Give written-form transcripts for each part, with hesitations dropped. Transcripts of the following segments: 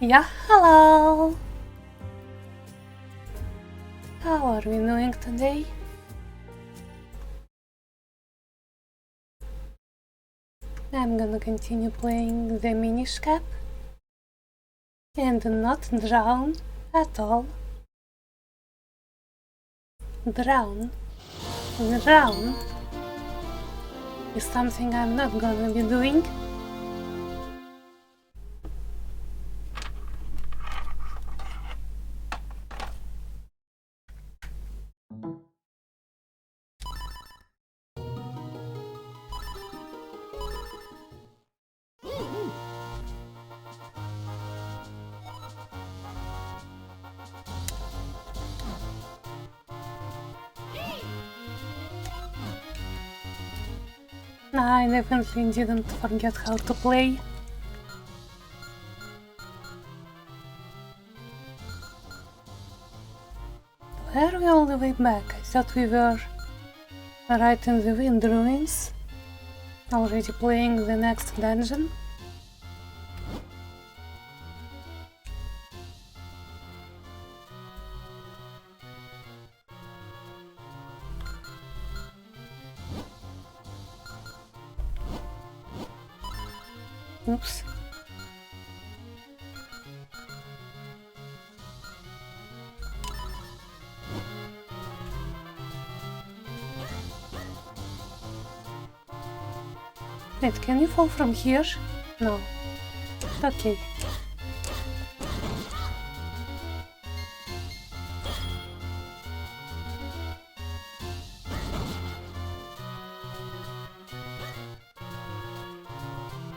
Yeah, hello! How are we doing today? I'm gonna continue playing the minish cap and not drown at all. Drown is something I'm not gonna be doing. I definitely didn't forget how to play. Were we all the way back? I thought we were right in the wind ruins, already playing the next dungeon. Oops. Wait, can you fall from here? No. Okay.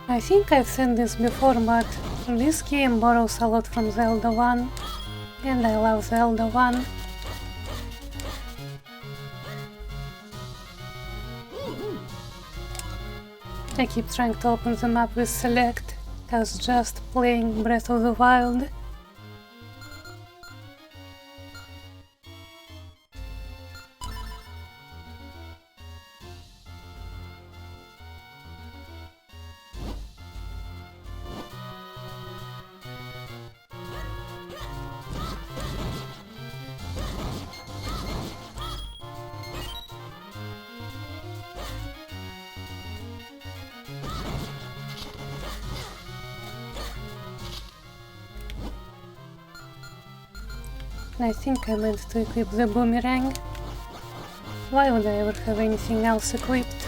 I think I've said this before, but this game borrows a lot from Zelda 1, and I love Zelda 1. I keep trying to open the map with select, cause just playing Breath of the Wild. I think I meant to equip the boomerang. Why would I ever have anything else equipped?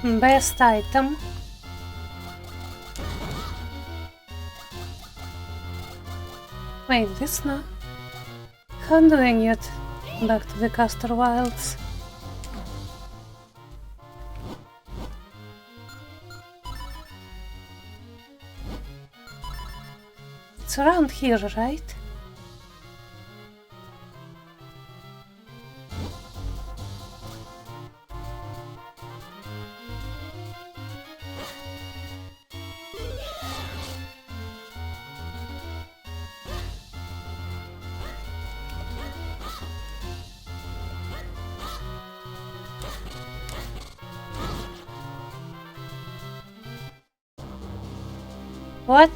Best item. Wait, this no? How do I get back to the Castor Wilds? It's around here, right? What?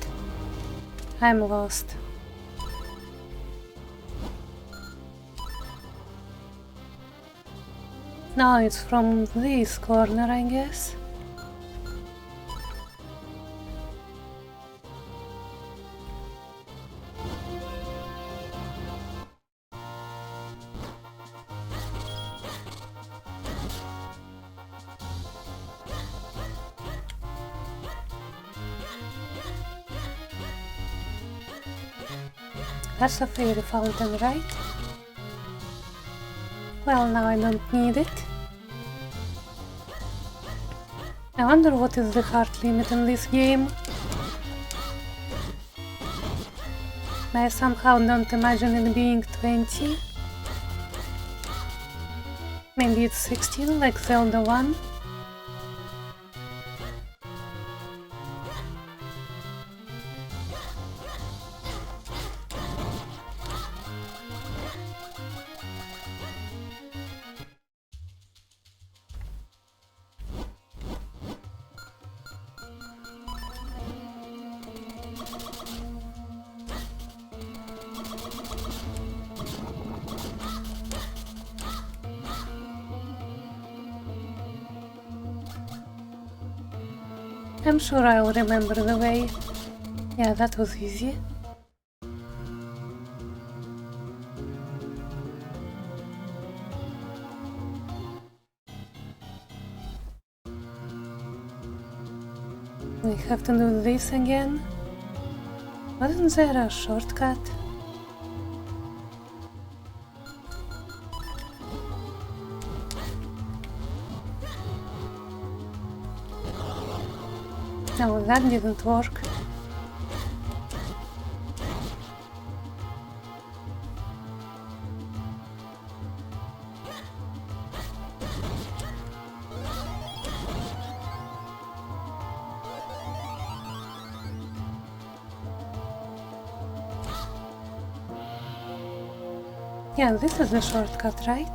I'm lost. No, it's from this corner, I guess. That's a fairy fountain, right? Well, now I don't need it. I wonder what is the heart limit in this game. I somehow don't imagine it being 20. Maybe it's 16, like Zelda 1. I'm sure I'll remember the way. Yeah, that was easy. We have to do this again. Wasn't there a shortcut? No, that didn't work. Yeah, this is the shortcut, right?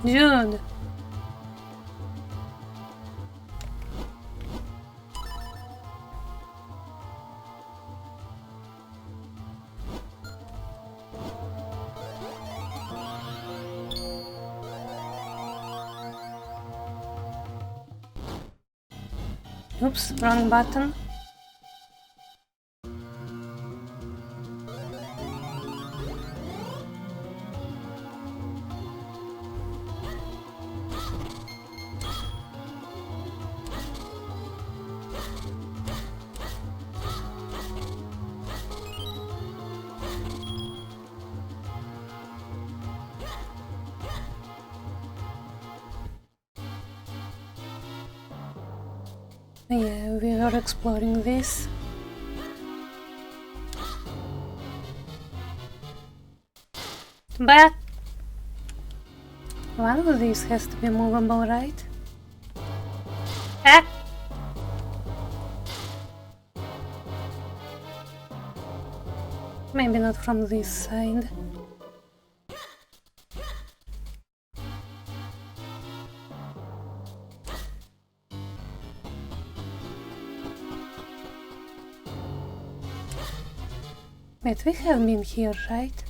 Jude! Oops, wrong button. Yeah, we are exploring this. But one of these has to be movable, right? Ah! Maybe not from this side. Wait, we have been here, right?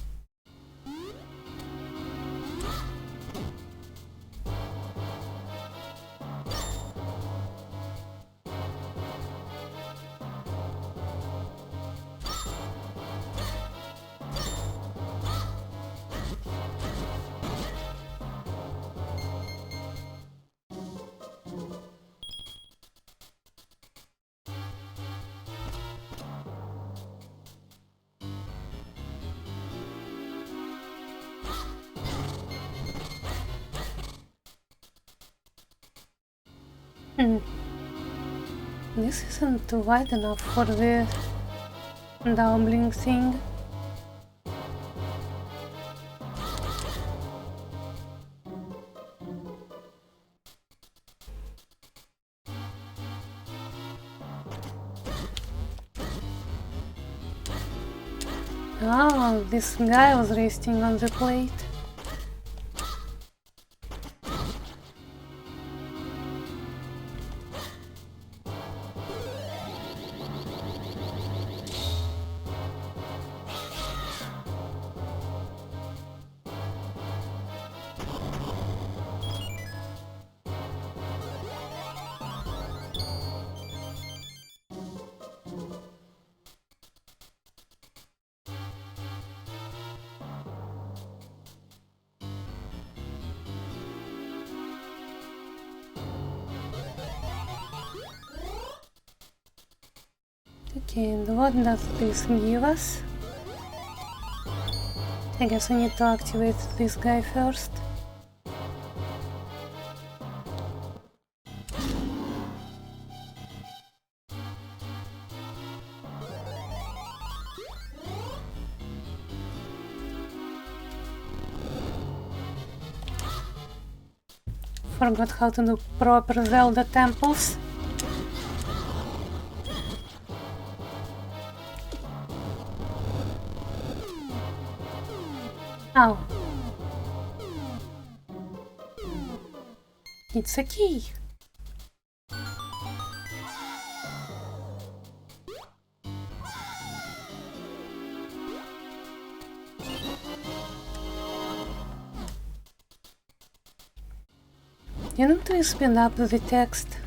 This isn't wide enough for the doubling thing. Oh, this guy was resting on the plate. Okay, and what does this give us? I guess I need to activate this guy first. Forgot how to do proper Zelda temples. Oh. It's a key. You need to spin up the text.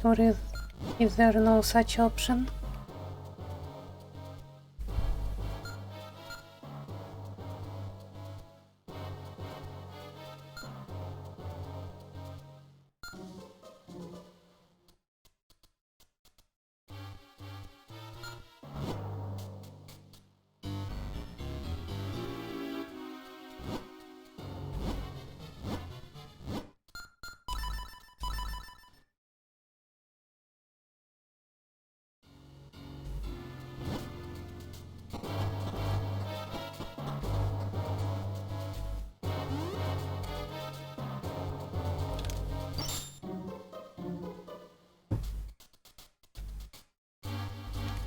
Or is there no such option?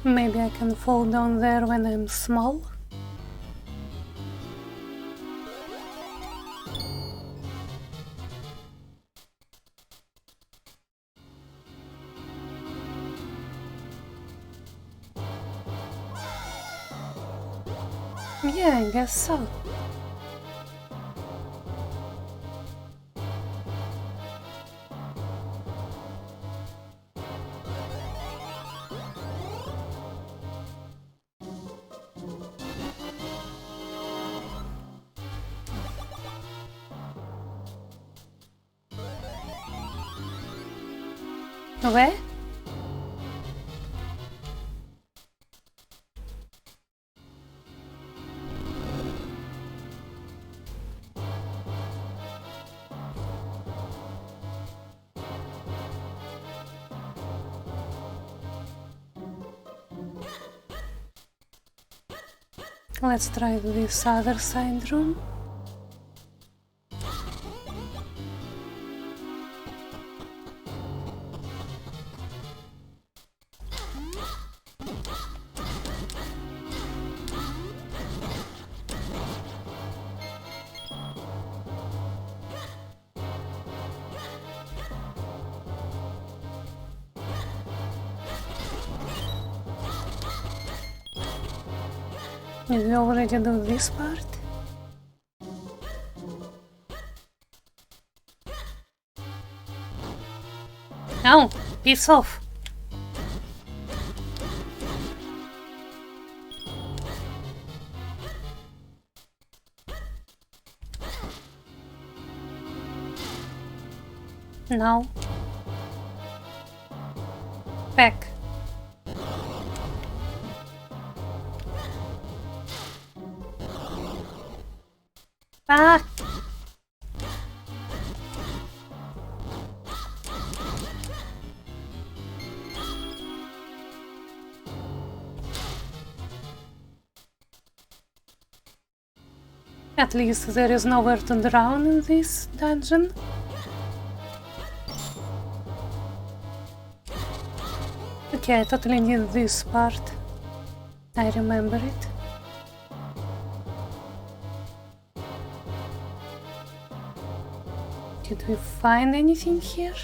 Maybe I can fall down there when I'm small? Yeah, I guess so. Where? Let's try this other side room. Did we already do this part? No, piss off. No. Back. Back. At least there is nowhere to drown in this dungeon. Okay, I totally need this part. I remember it. Did we find anything here?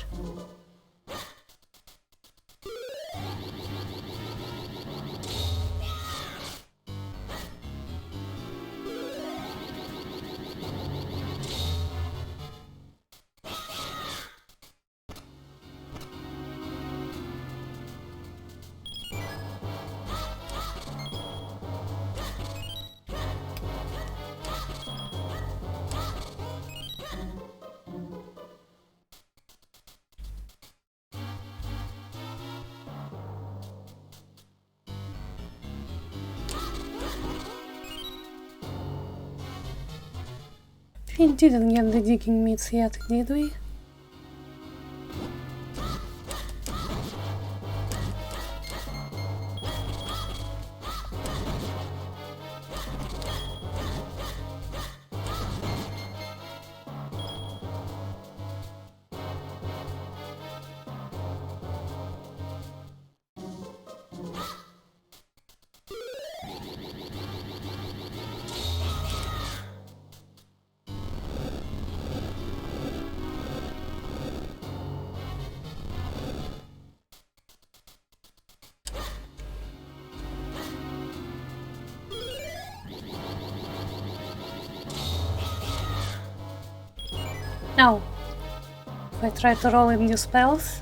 We didn't get the digging meats yet, did we? Now, if I try to roll in new spells...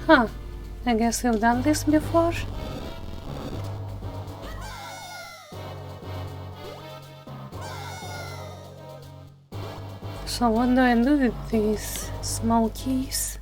Huh, I guess we've done this before. So what do I do with these small keys?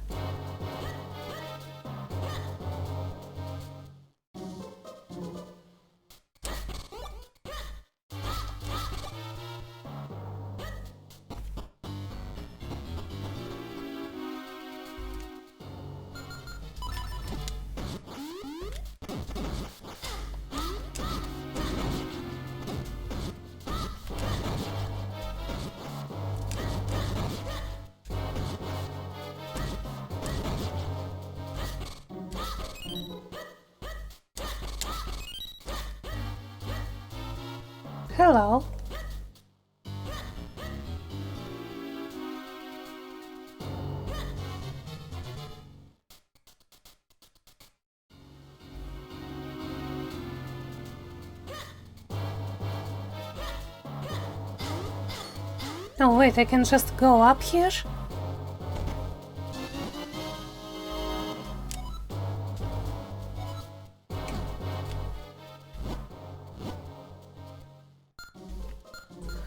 Hello. Oh wait, I can just go up here?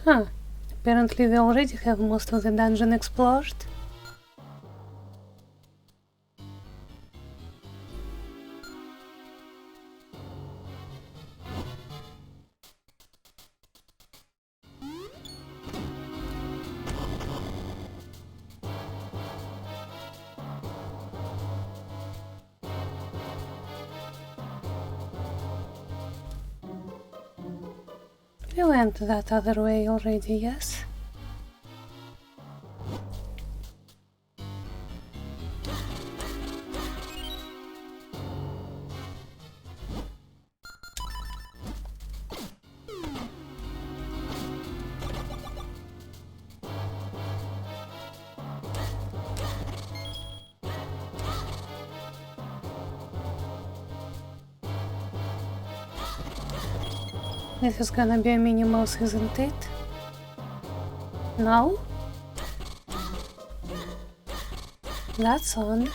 Huh. Apparently we already have most of the dungeon explored. We went that other way already, yes? This is gonna be a mini-mouse, isn't it? No? That's on.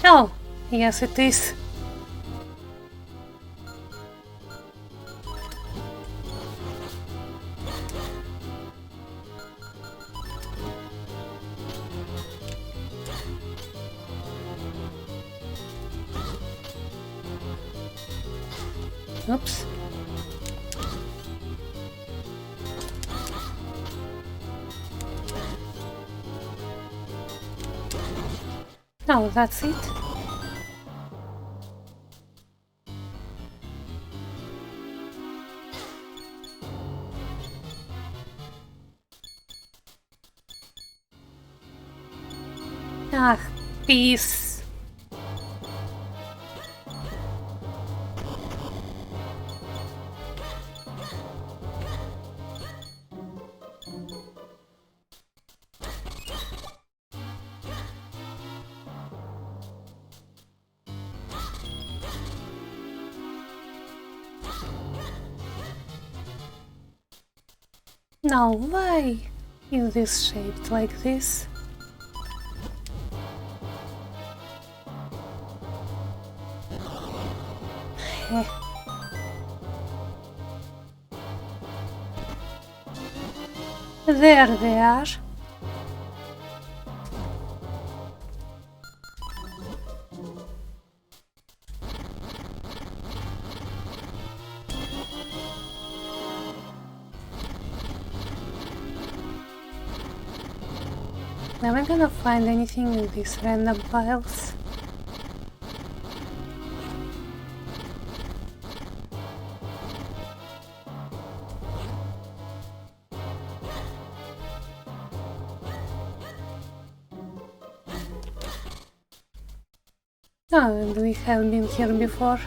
Oh! Yes, it is. Oops. No, that's it. Ah, peace. Now, why is this shaped like this? There they are. Am I gonna find anything in these random piles? Oh, and we have been here before.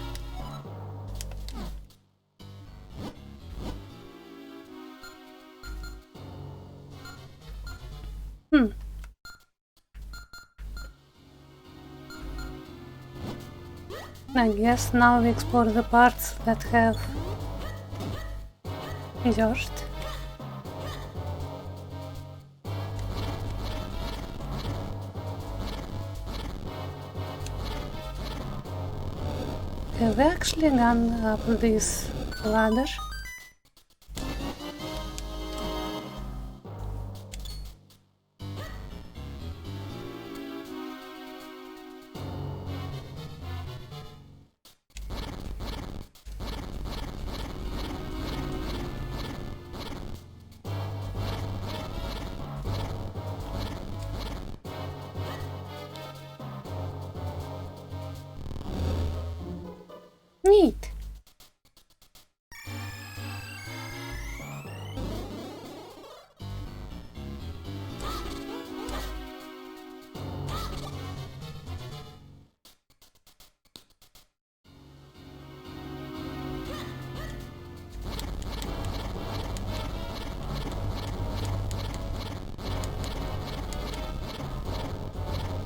I guess now we explore the parts that have dirt. Have we actually gone up this ladder? Neat.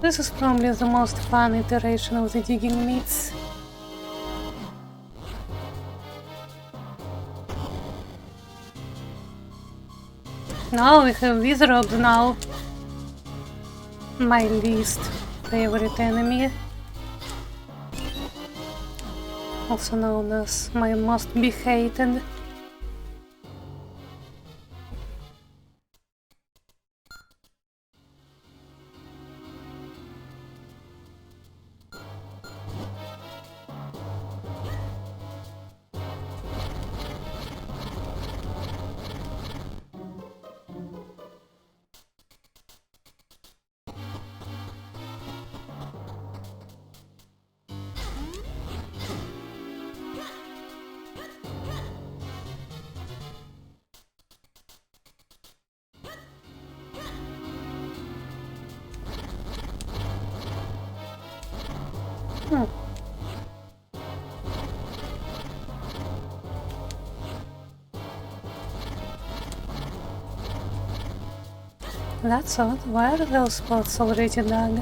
This is probably the most fun iteration of the digging meats. Now we have wizards now. My least favorite enemy. Also known as my most be hated. That's odd. Why are those spots already dug?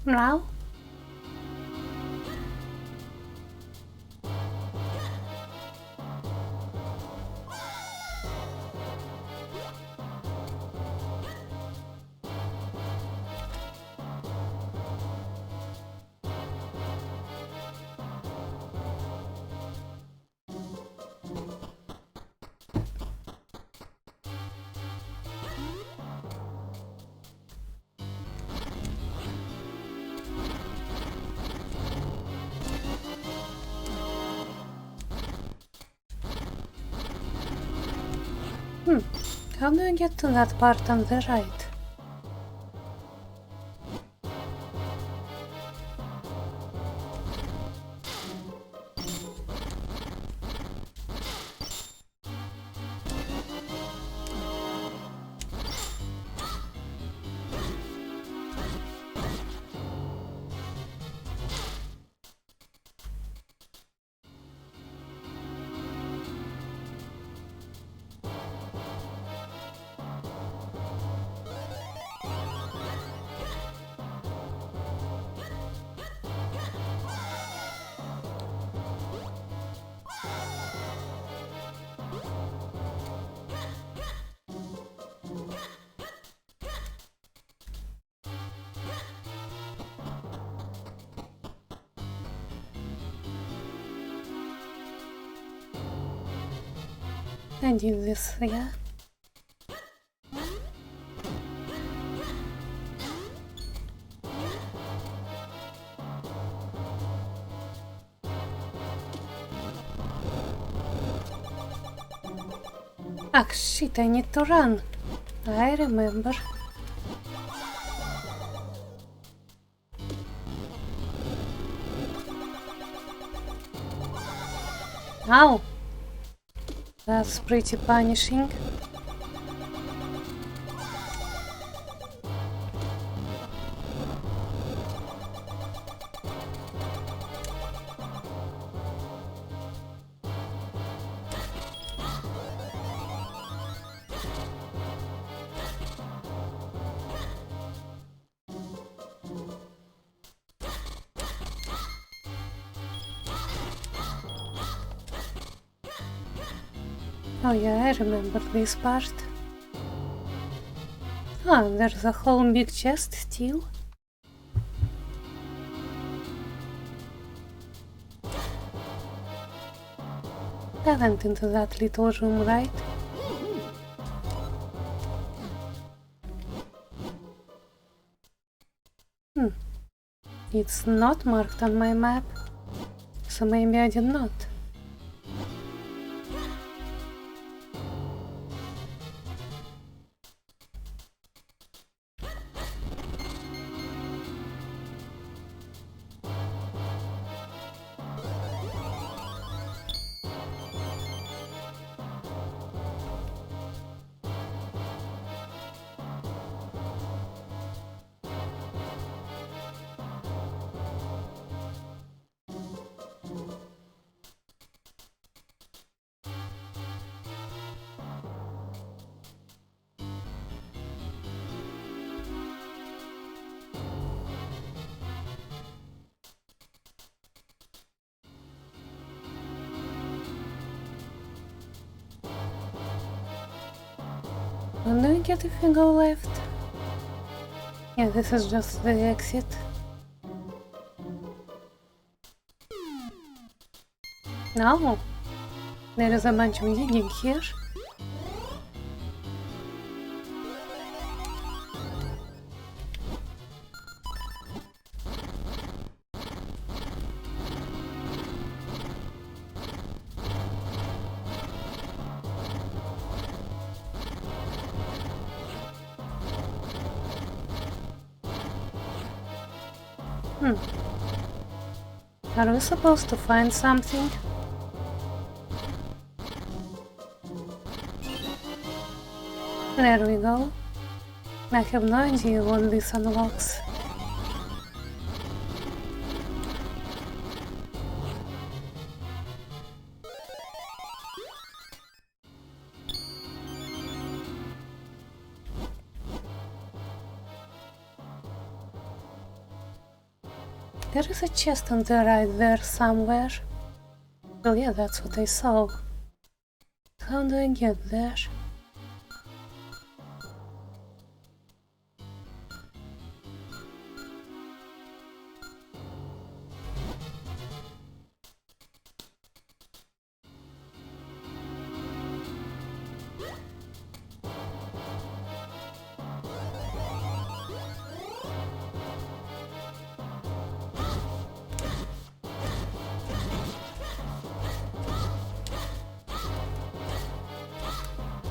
Now? How do I get to that part on the right? I did this, yeah. Ah, shit, I need to run. I remember. Ow! That's pretty punishing. Oh yeah, I remember this part. Oh, there's a whole big chest still. I went into that little room, right? It's not marked on my map, so maybe I did not. What do we get if we go left? Yeah, this is just the exit. No! There is a bunch of digging here. Are we supposed to find something? There we go. I have no idea what this unlocks. There is a chest on the right there somewhere. Oh yeah, that's what I saw. How do I get there?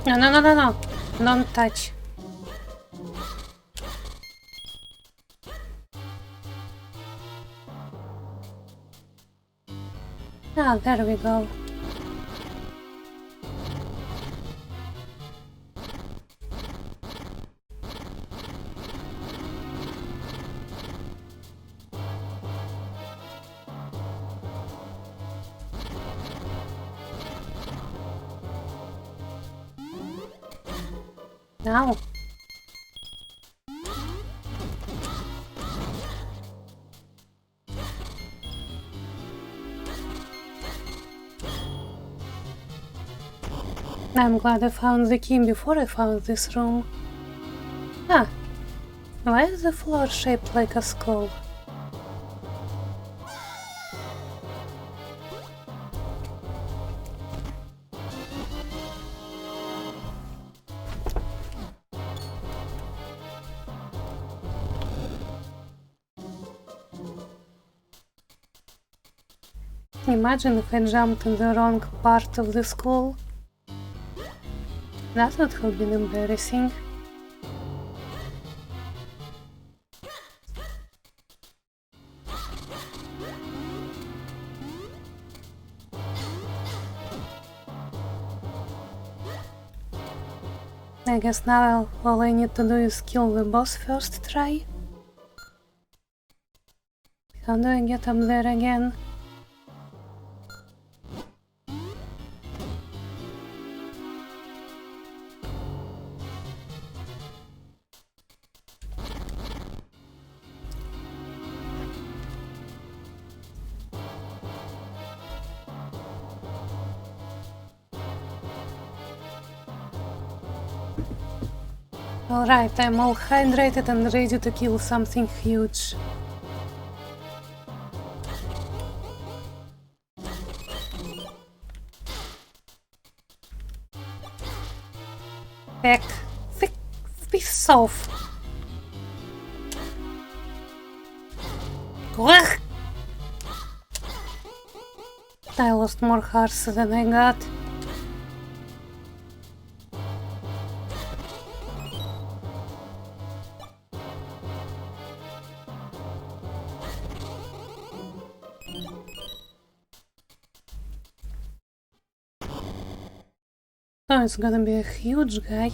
No. Don't touch. Ah, there we go. Now. I'm glad I found the key before I found this room. Ah, why is the floor shaped like a skull? Imagine if I jumped in the wrong part of the skull. That would have been embarrassing. I guess now all I need to do is kill the boss first try. How do I get up there again? Alright, I'm all hydrated and ready to kill something huge. Heck, piss off. Ugh. I lost more hearts than I got. Oh, it's gonna be a huge guy.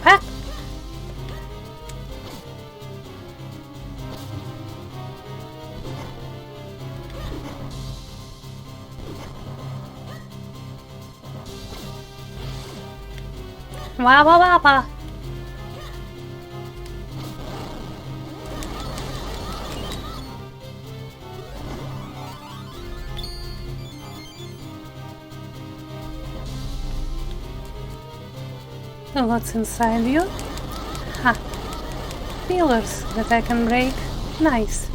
Ah! Wah wah wah wah! What's inside you? Ha! Pillars that I can break. Nice.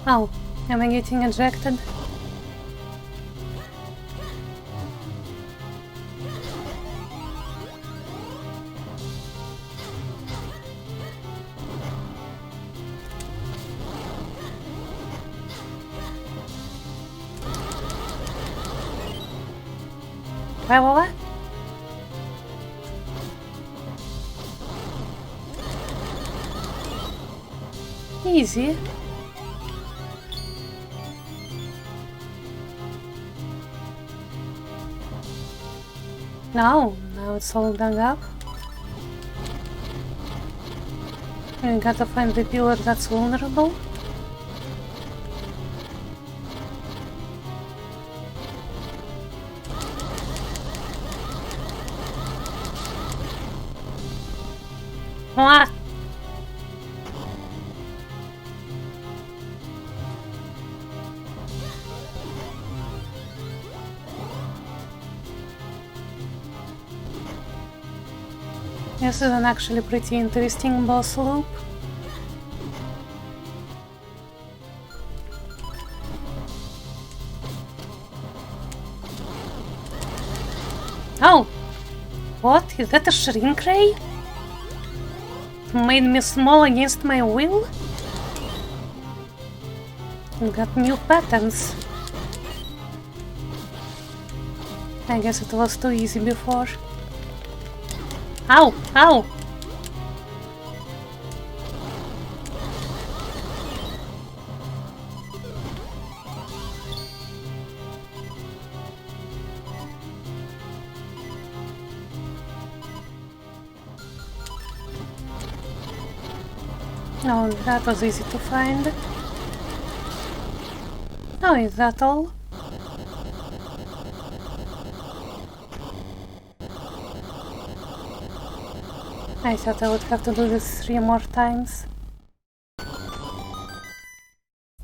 Oh, am I getting ejected? What? Easy. Now it's all dug up. We gotta find the pillar that's vulnerable. What? This is an actually pretty interesting boss loop. Oh! What? Is that a shrink ray? It made me small against my will? It got new patterns. I guess it was too easy before. Ow! Ow! Oh, that was easy to find. Oh, is that all? I thought I would have to do this 3 more times.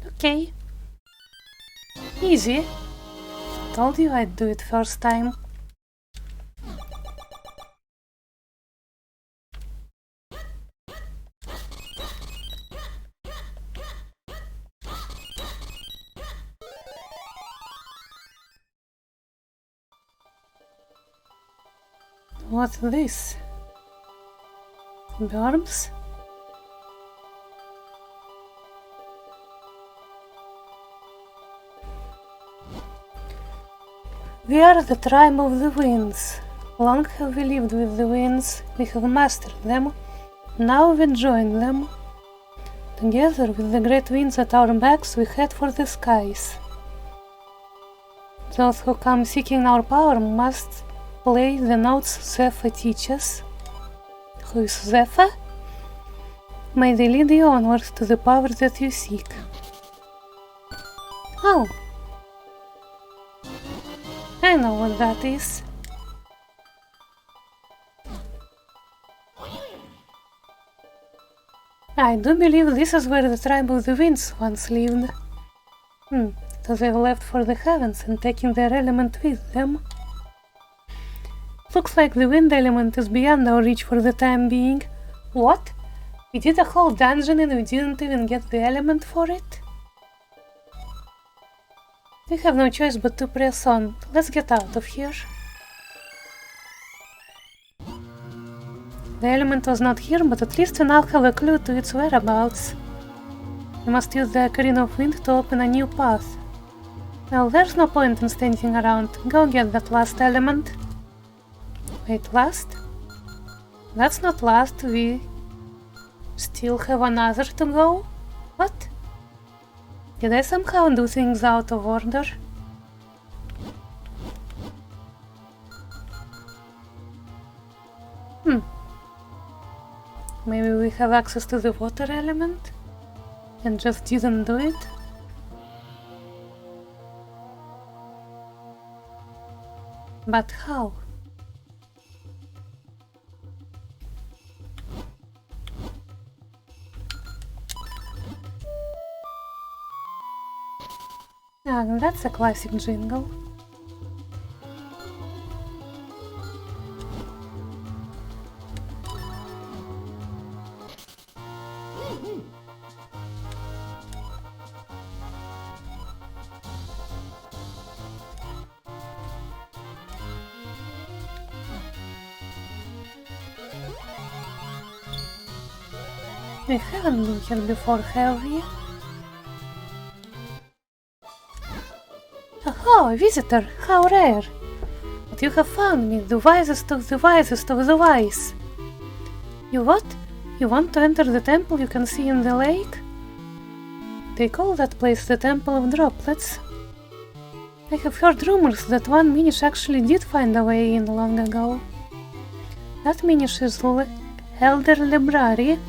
Okay. Easy. Told you I'd do it first time. What's this? Worms? We are the tribe of the winds. Long have we lived with the winds, we have mastered them. Now we join them. Together with the great winds at our backs, we head for the skies. Those who come seeking our power must play the notes Zephyr teaches. Who is Zephyr? May they lead you onwards to the power that you seek. Oh, I know what that is. I do believe this is where the tribe of the winds once lived. So they've left for the heavens and taken their element with them. Looks like the wind element is beyond our reach for the time being. What? We did a whole dungeon and we didn't even get the element for it? We have no choice but to press on. Let's get out of here. The element was not here, but at least we now have a clue to its whereabouts. We must use the Ocarina of Wind to open a new path. Well, there's no point in standing around. Go get that last element. Wait, last? That's not last, we still have another to go? What? Did I somehow do things out of order? Maybe we have access to the water element and just didn't do it? But how? Ah, that's a classic jingle. We haven't been here before, have we? Oh, a visitor! How rare! But you have found me, the wisest of the wisest of the wise! You what? You want to enter the temple you can see in the lake? They call that place the Temple of Droplets. I have heard rumors that one minish actually did find a way in long ago. That minish is Elder Library,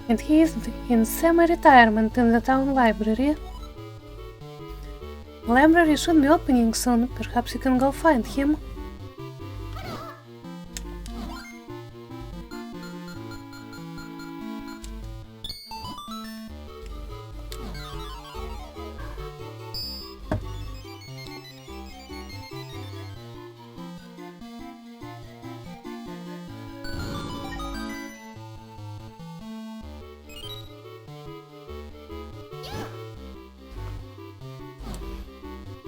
and he is in semi-retirement in the town library. The library should be opening soon, perhaps you can go find him.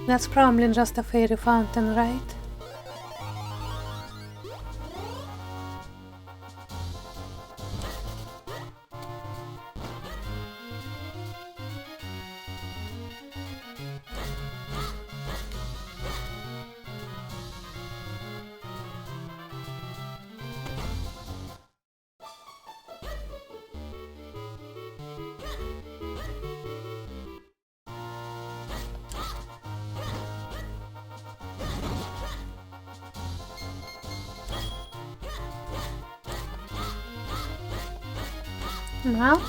That's probably just a fairy fountain, right? Well,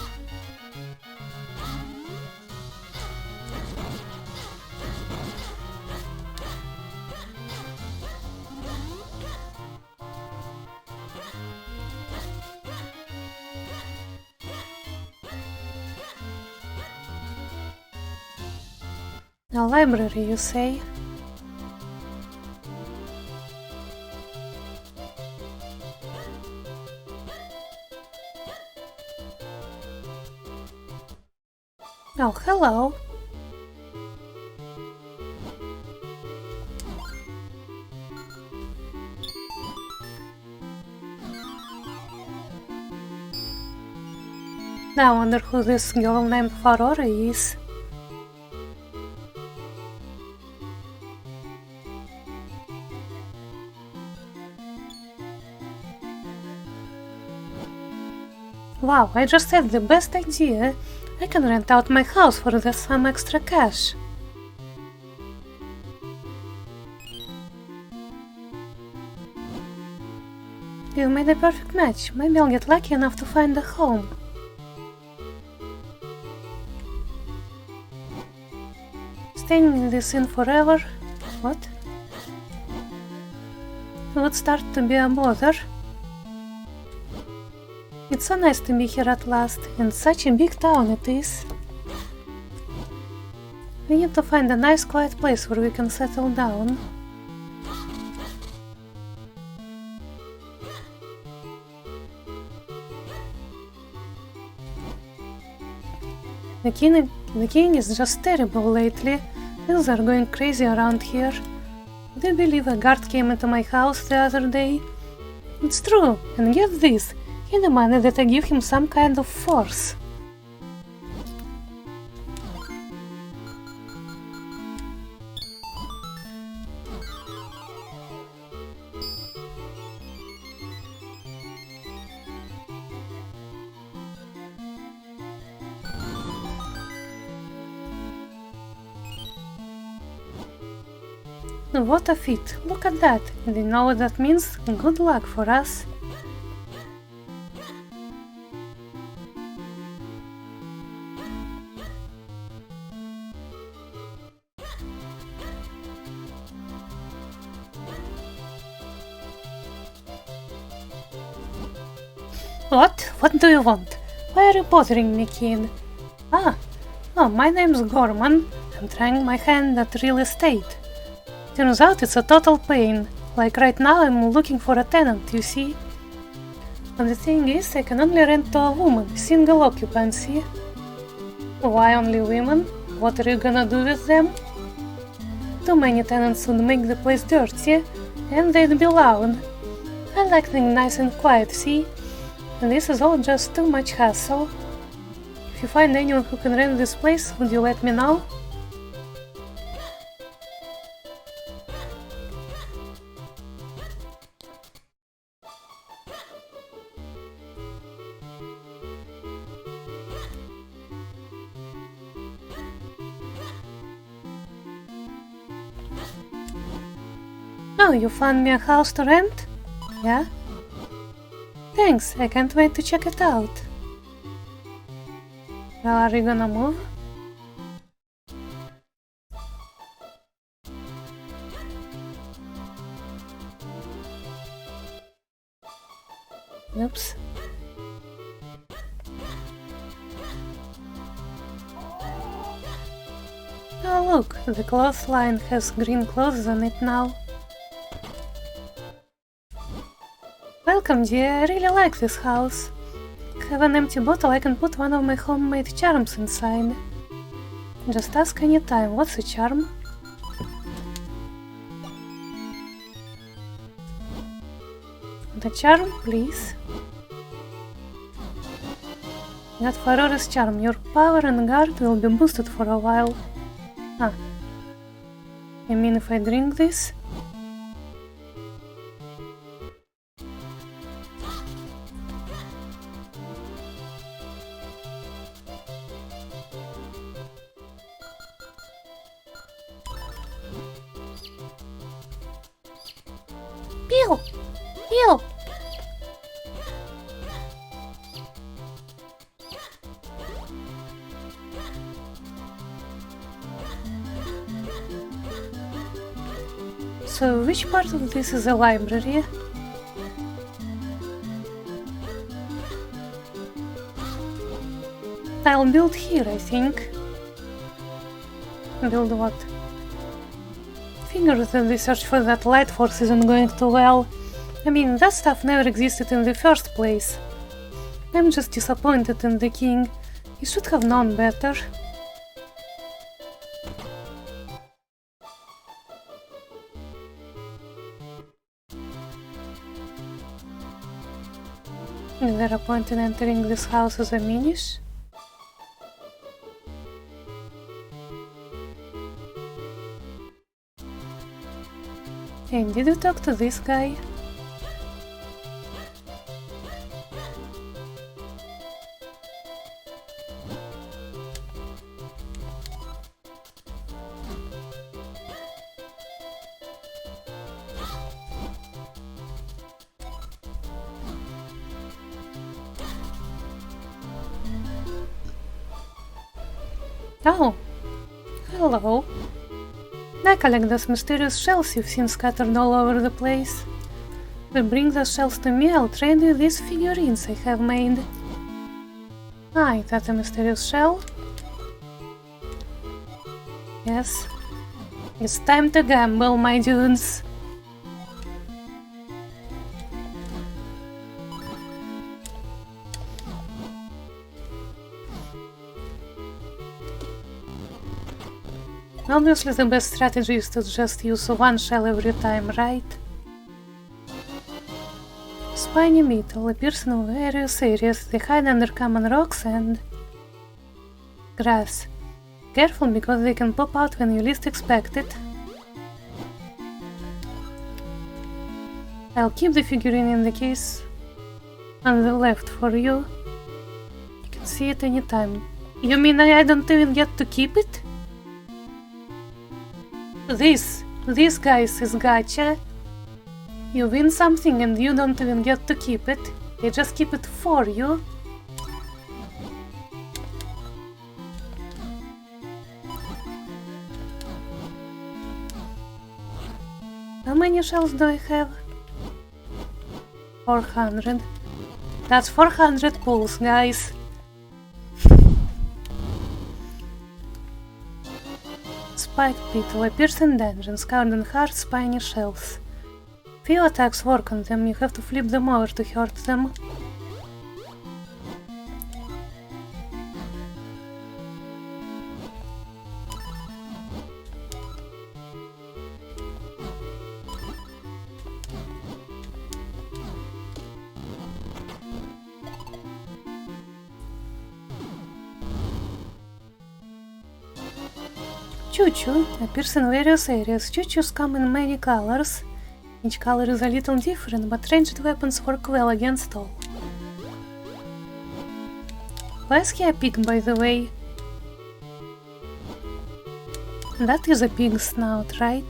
a library, you say? Oh, hello. Now I wonder who this girl named Aurora is. Wow, I just had the best idea. I can rent out my house for some extra cash. You've made a perfect match. Maybe I'll get lucky enough to find a home. Staying in this inn forever? What? It would start to be a bother. It's so nice to be here at last, and such a big town it is. We need to find a nice quiet place where we can settle down. The king is just terrible lately. Things are going crazy around here. Do you believe a guard came into my house the other day? It's true, and get this, he demanded that I give him some kind of force. What a feat! Look at that! And you know what that means? Good luck for us! What? What do you want? Why are you bothering me, kid? Oh, my name's Gorman. I'm trying my hand at real estate. Turns out it's a total pain. Like right now I'm looking for a tenant, you see? But the thing is, I can only rent to a woman, single occupancy. Why only women? What are you gonna do with them? Too many tenants would make the place dirty, and they'd be loud. I like things nice and quiet, see? And this is all just too much hassle. If you find anyone who can rent this place, would you let me know? Oh, you found me a house to rent? Yeah? Thanks, I can't wait to check it out. Well, are you gonna move? Oops. Oh look, the clothesline has green clothes on it now. Welcome, dear, I really like this house. Have an empty bottle, I can put one of my homemade charms inside. Just ask anytime, what's a charm? The charm, please. Got Aurora's charm, your power and guard will be boosted for a while. You mean if I drink this? Pew! Pew! So, which part of this is a library? I'll build here, I think. Build what? Figure that the search for that light force isn't going too well. I mean, that stuff never existed in the first place. I'm just disappointed in the king. He should have known better. Is there a point in entering this house as a minish? Hey, did you talk to this guy? Oh, hello. I collect those mysterious shells you've seen scattered all over the place. If you bring those shells to me, I'll trade you these figurines I have made. Ah, is that a mysterious shell? Yes. It's time to gamble, my dudes. Obviously the best strategy is to just use one shell every time, right? Spiny metal appears in various areas. They hide under common rocks and grass. Careful because they can pop out when you least expect it. I'll keep the figurine in the case on the left for you. You can see it anytime. You mean I don't even get to keep it? This guys is gotcha. You win something and you don't even get to keep it. They just keep it for you. How many shells do I have? 400. That's 400 pulls, guys. Spiked beetle appears in dungeons, covered in hard spiny shells. Few attacks work on them, you have to flip them over to hurt them. Choo-choo appears in various areas. Choo-choos come in many colors. Each color is a little different, but ranged weapons work well against all. Why is he a pig, by the way? That is a pig snout, right?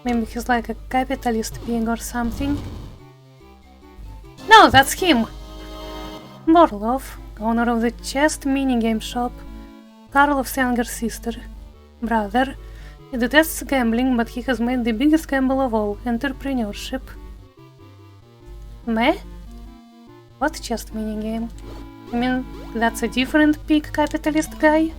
Maybe he's like a capitalist pig or something. No, that's him! Borlov, owner of the chest minigame shop, Karlov's younger brother. He detests gambling, but he has made the biggest gamble of all, entrepreneurship. Meh? What chest minigame? I mean, that's a different pig capitalist guy?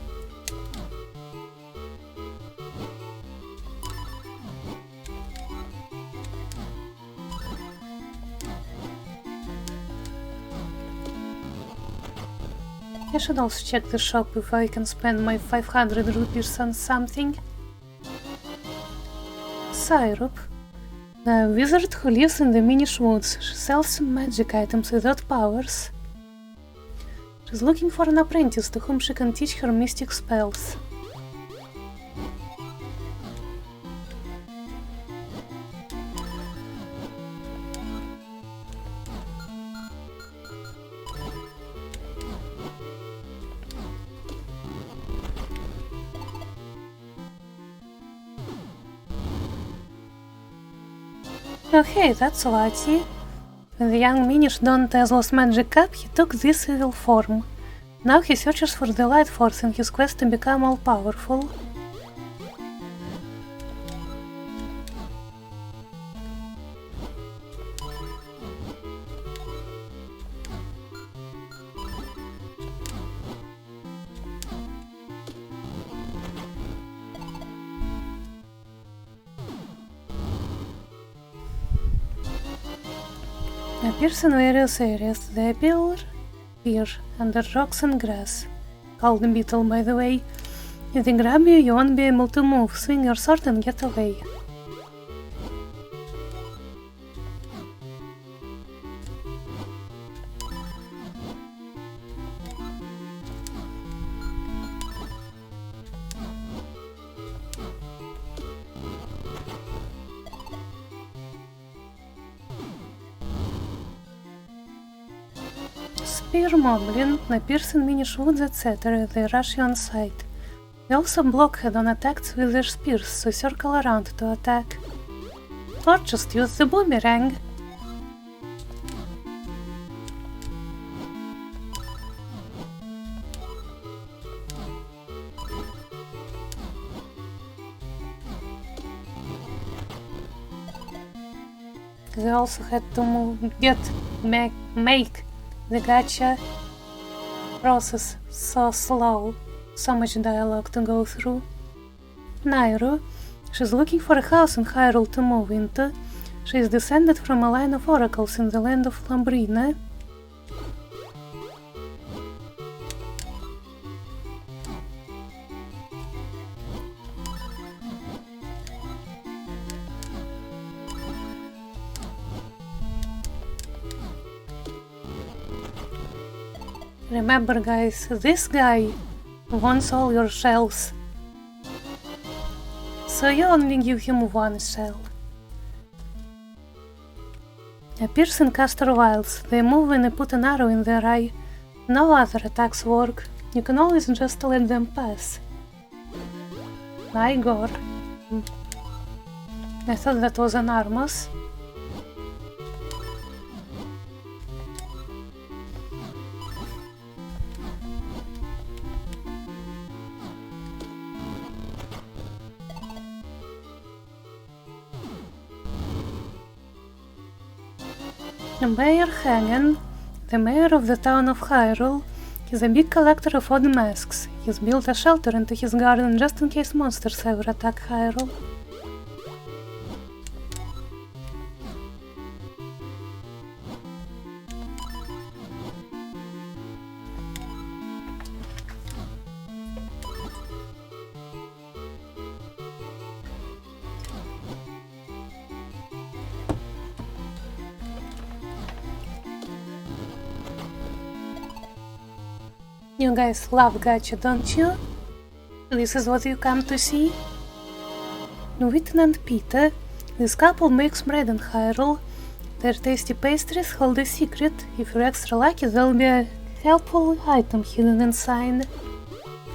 I should also check the shop if I can spend my 500 rupees on something. Syrup. The wizard who lives in the Minish woods. She sells magic items without powers. She's looking for an apprentice to whom she can teach her mystic spells. Oh hey, that's Lati. When the young Minish donned Tesla's magic cap, he took this evil form. Now he searches for the light force in his quest to become all-powerful. Appears in various areas. They appear under rocks and grass. Called the beetle, by the way. If they grab you, you won't be able to move. Swing your sword and get away. Fire Moblin, the Pearson Minish Woods, etc. They rush you on sight. They also blockhead on attacks with their spears, so circle around to attack. Or just use the boomerang. They also had to make the gacha process so slow, so much dialogue to go through. Nairo, she's looking for a house in Hyrule to move into. She is descended from a line of oracles in the land of Lambrina. Remember guys, this guy wants all your shells, so you only give him one shell. A Pearson caster wilds. They move when you put an arrow in their eye. No other attacks work. You can always just let them pass. Igor. I thought that was an Armos. Mayor Hagen, the mayor of the town of Hyrule, is a big collector of odd masks. He's built a shelter into his garden just in case monsters ever attack Hyrule. You guys love gacha, don't you? This is what you come to see? Witten and Peter, this couple makes bread in Hyrule. Their tasty pastries hold a secret. If you're extra lucky, there'll be a helpful item hidden inside.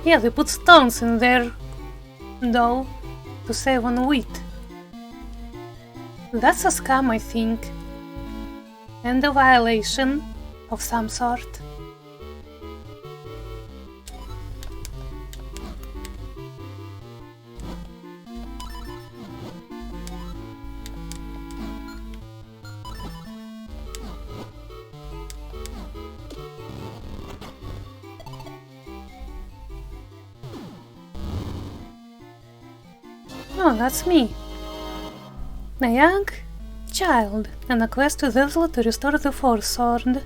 Yeah, they put stones in their dough to save on wheat. That's a scam, I think. And a violation of some sort. Oh, that's me. A young child, and a quest with Ezra to restore the Force Sword.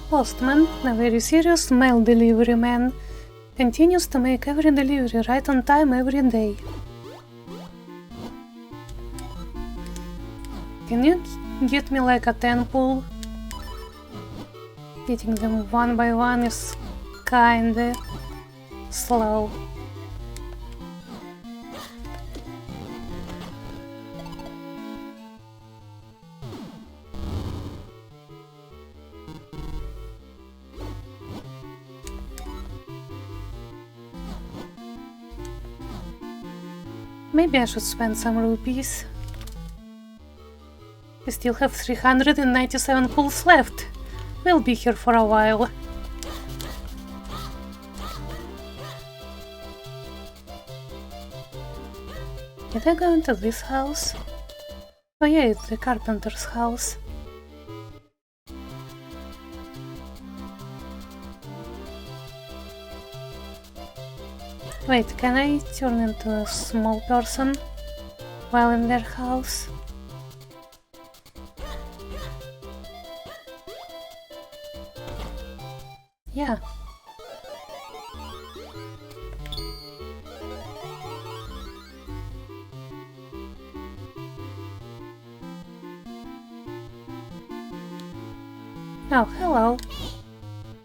Postman, a very serious mail delivery man, continues to make every delivery right on time every day. Can you get me like a 10 pull? Getting them one by one is kinda slow. Maybe I should spend some rupees. We still have 397 pulls left. We'll be here for a while. Did I go into this house? Oh yeah, it's the carpenter's house. Wait, can I turn into a small person while in their house? Yeah. Oh, hello.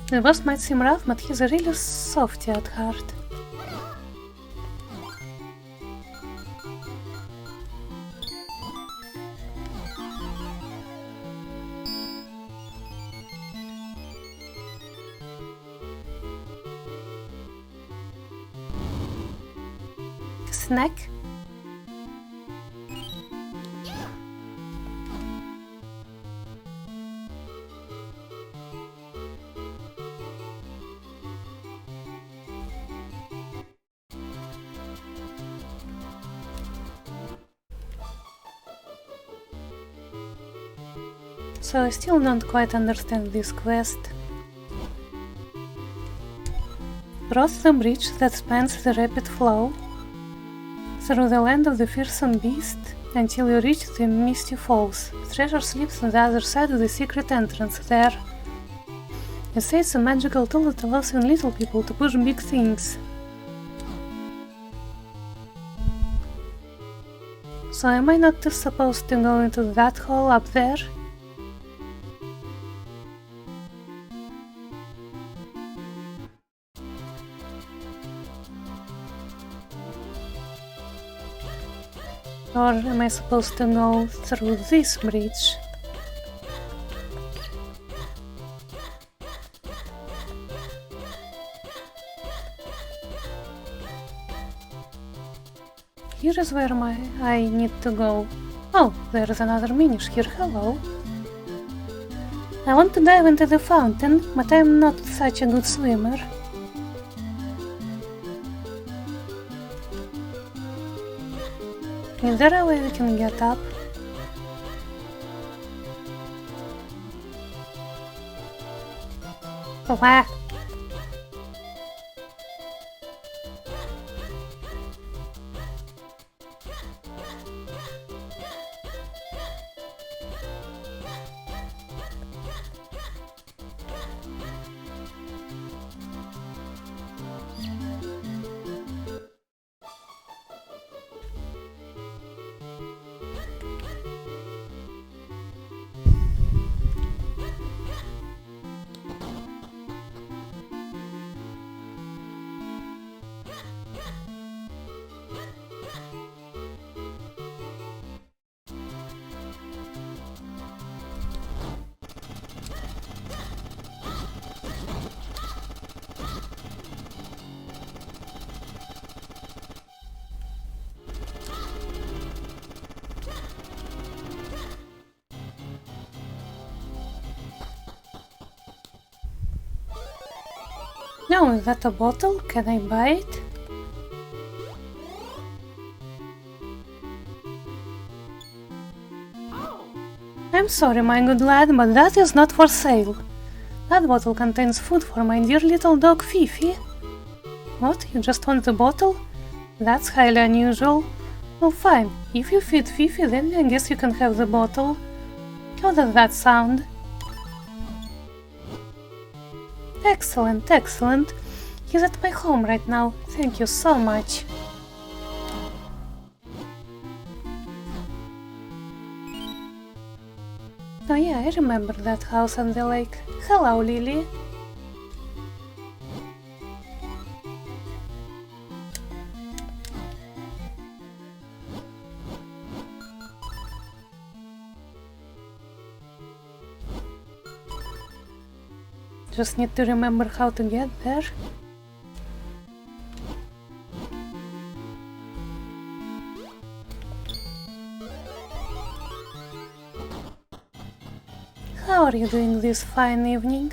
The boss might seem rough, but he's a really softy at heart. Snack? So I still don't quite understand this quest. Cross the bridge that spans the rapid flow through the land of the fearsome beast until you reach the misty falls. Treasure slips on the other side of the secret entrance there. They say it's a magical tool that allows even little people to push big things. So am I not supposed to go into that hole up there? Or am I supposed to go through this bridge? Here is where I need to go. Oh, there is another minish here, hello. I want to dive into the fountain, but I'm not such a good swimmer. Is there a way we can get up? Wah! No, is that a bottle? Can I buy it? I'm sorry, my good lad, but that is not for sale. That bottle contains food for my dear little dog Fifi. What? You just want the bottle? That's highly unusual. Well, fine. If you feed Fifi, then I guess you can have the bottle. How does that sound? Excellent, excellent. He's at my home right now. Thank you so much. Oh yeah, I remember that house on the lake. Hello, Lily. Just need to remember how to get there. How are you doing this fine evening?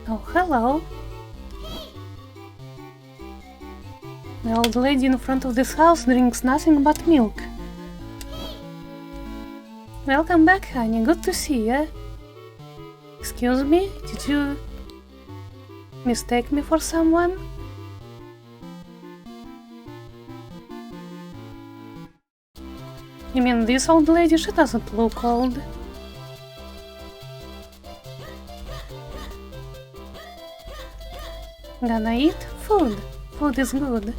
Oh, hello. The old lady in front of this house drinks nothing but milk. Welcome back, honey. Good to see you. Excuse me, did you Mistake me for someone? You mean this old lady? She doesn't look old. Gonna eat? Food. Food is good.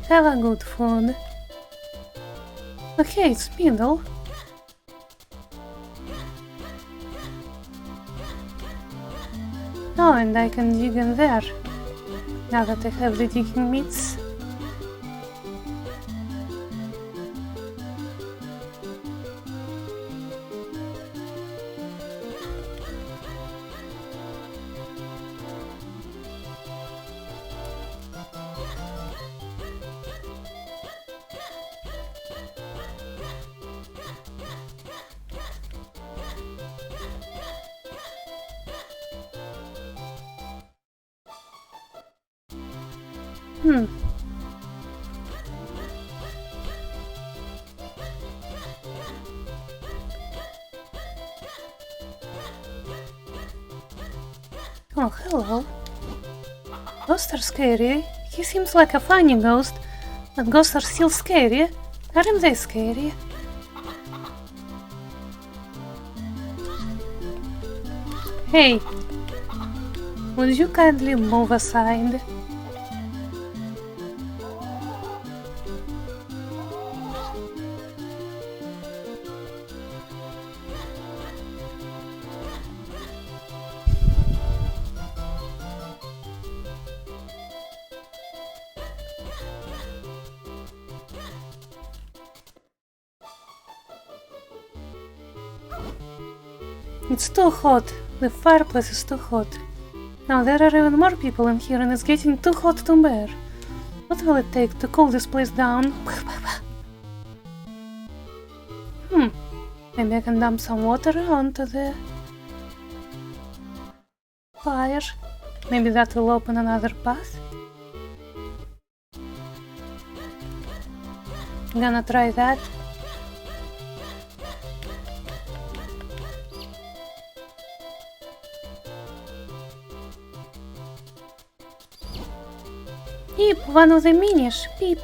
Have a good food. Okay, it's middle. Oh, and I can dig in there. Now that I have the digging mitts. Oh, hello. Ghosts are scary. He seems like a funny ghost, but ghosts are still scary. Aren't they scary? Hey, would you kindly move aside? It's too hot. The fireplace is too hot. Now there are even more people in here and it's getting too hot to bear. What will it take to cool this place down? Maybe I can dump some water onto the fire. Maybe that will open another path. Gonna try that. Peep, one of the minish. Peep.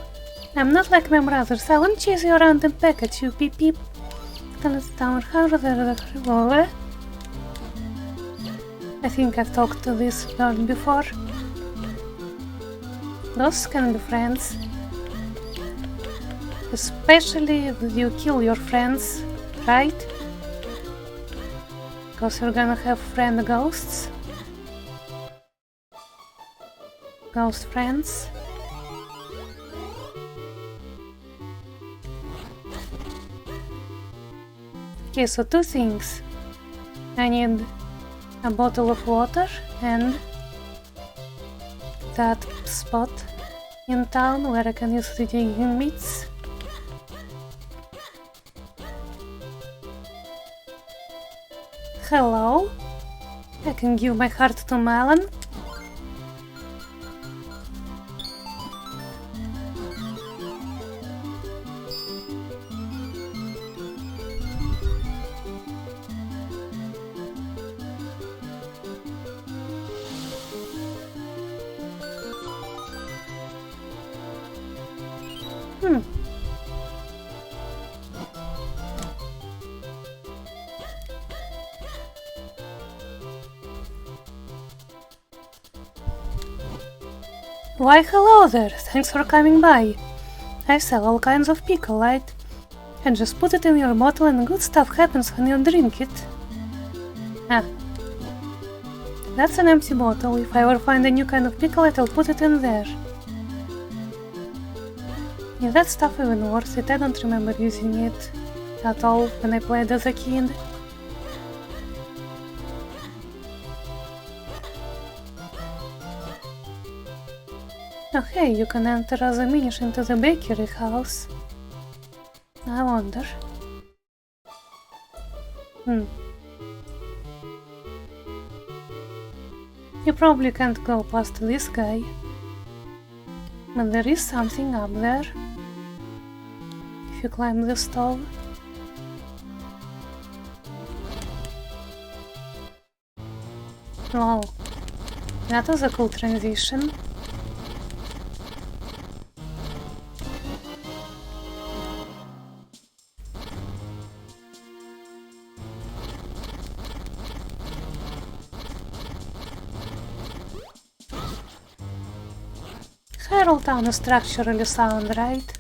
I'm not like my brothers. I won't chase you around and peck at you. Peep, peep. I think I've talked to this bird before. Ghosts can be friends. Especially if you kill your friends, right? Because you're gonna have friend ghosts. Ghost friends. Okay, so two things. I need a bottle of water and that spot in town where I can use the digging mitts. Hello? I can give my heart to Melon. Why hello there, thanks for coming by. I sell all kinds of pickle light. And just put it in your bottle and good stuff happens when you drink it. Ah. That's an empty bottle. If I ever find a new kind of pickle light, I'll put it in there. Is that stuff even worth it? I don't remember using it at all when I played as a kid. Oh hey, you can enter as a minish into the bakery house. I wonder. You probably can't go past this guy. But there is something up there. If you climb the stove. Wow, that was a cool transition. Herald Town is structurally sound, right?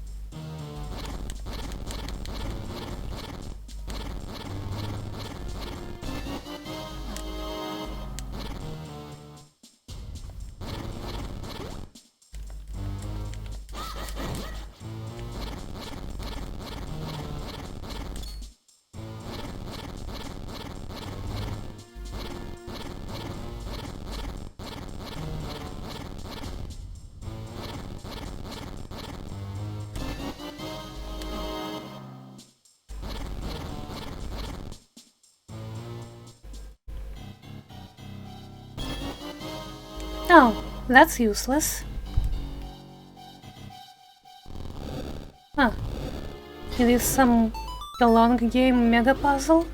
Oh, that's useless. Ah, it is some long game mega puzzle?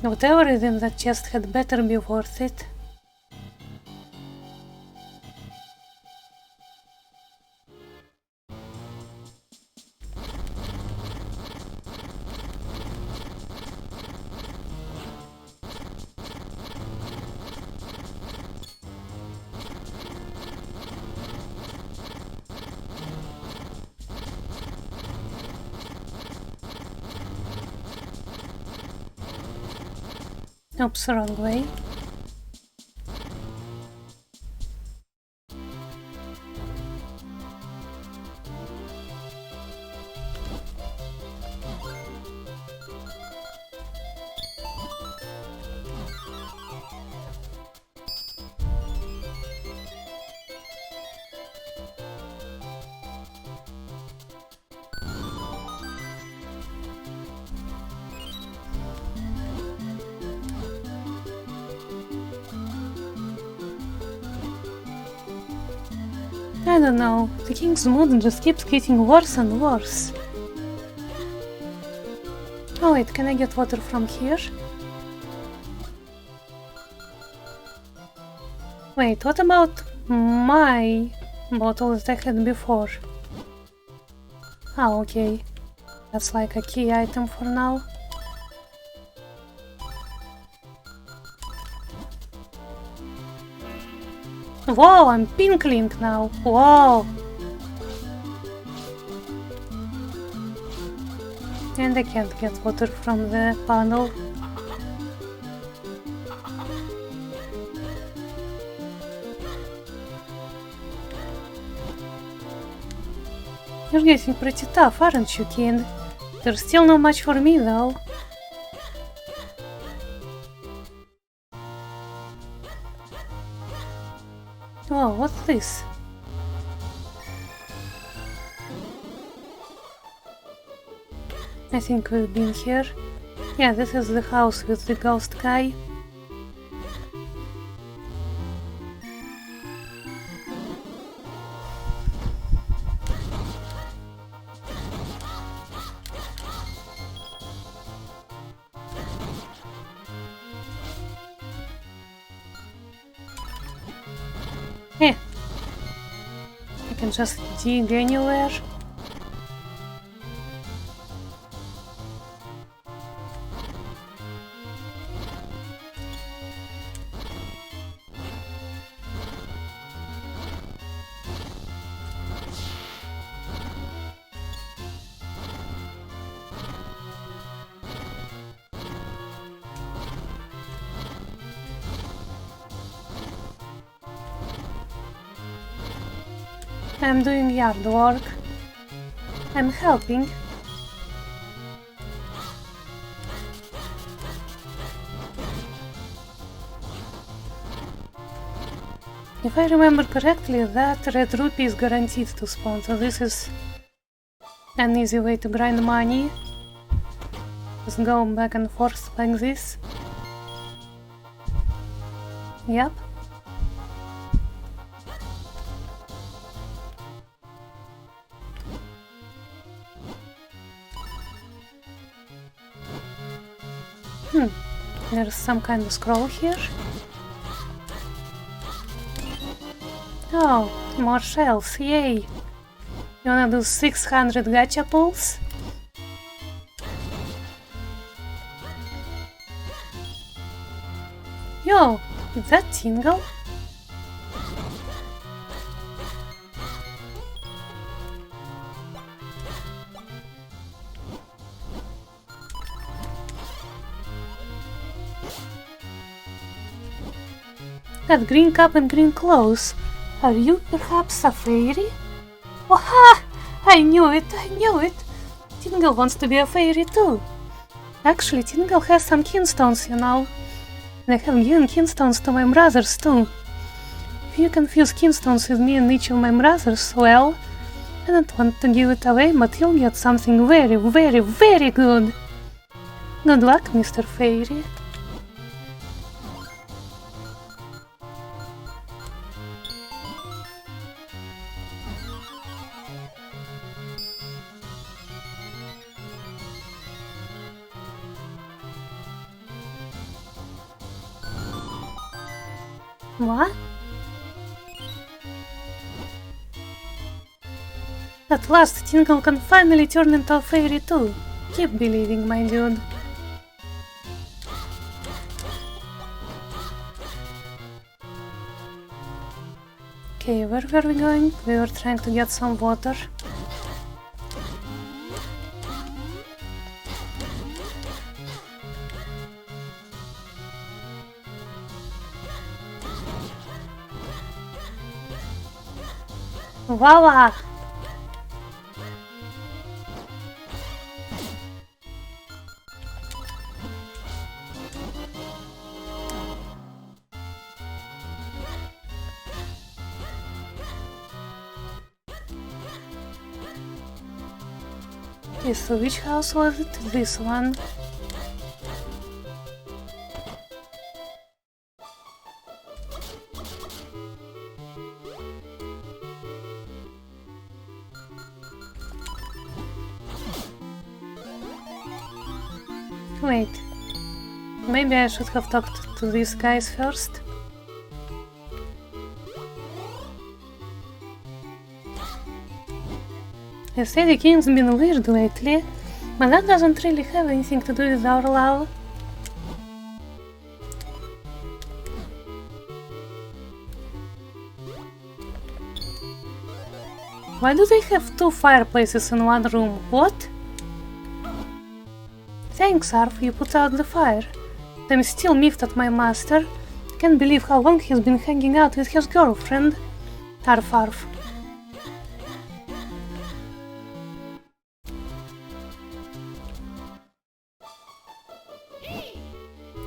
Whatever is in that chest had better be worth it. Oops, wrong way. I don't know, the king's mood just keeps getting worse and worse. Oh wait, can I get water from here? Wait, what about my bottle that I had before? Oh, okay. That's like a key item for now. Whoa, I'm Pink Link now. Whoa! And I can't get water from the panel. You're getting pretty tough, aren't you, kid? There's still not much for me, though. Oh, what's this? I think we've been here. Yeah, this is the house with the ghost guy. Eh, I can just dig anywhere. I'm doing yard work. I'm helping. If I remember correctly, that red rupee is guaranteed to spawn, so this is an easy way to grind money. Just go back and forth like this. Yep. There's some kind of scroll here. Oh, more shells, yay! You wanna do 600 gacha pulls? Yo, is that Tingle? That green cap and green clothes. Are you perhaps a fairy? Waha! I knew it, I knew it! Tingle wants to be a fairy too. Actually, Tingle has some kinstones, you know. And I have given kinstones to my brothers too. If you confuse kinstones with me and each of my brothers, well, I don't want to give it away, but you'll get something very, very, very good. Good luck, Mr. Fairy. What? At last, Tingle can finally turn into a fairy too. Keep believing, my dude. Okay, where were we going? We were trying to get some water. Voila! Okay, so which house was it? This one. Wait, maybe I should have talked to these guys first. You say the king's been weird lately, but that doesn't really have anything to do with our love. Why do they have two fireplaces in one room? What? Thanks, Arf, you put out the fire. I'm still miffed at my master. Can't believe how long he's been hanging out with his girlfriend. Arf, Arf.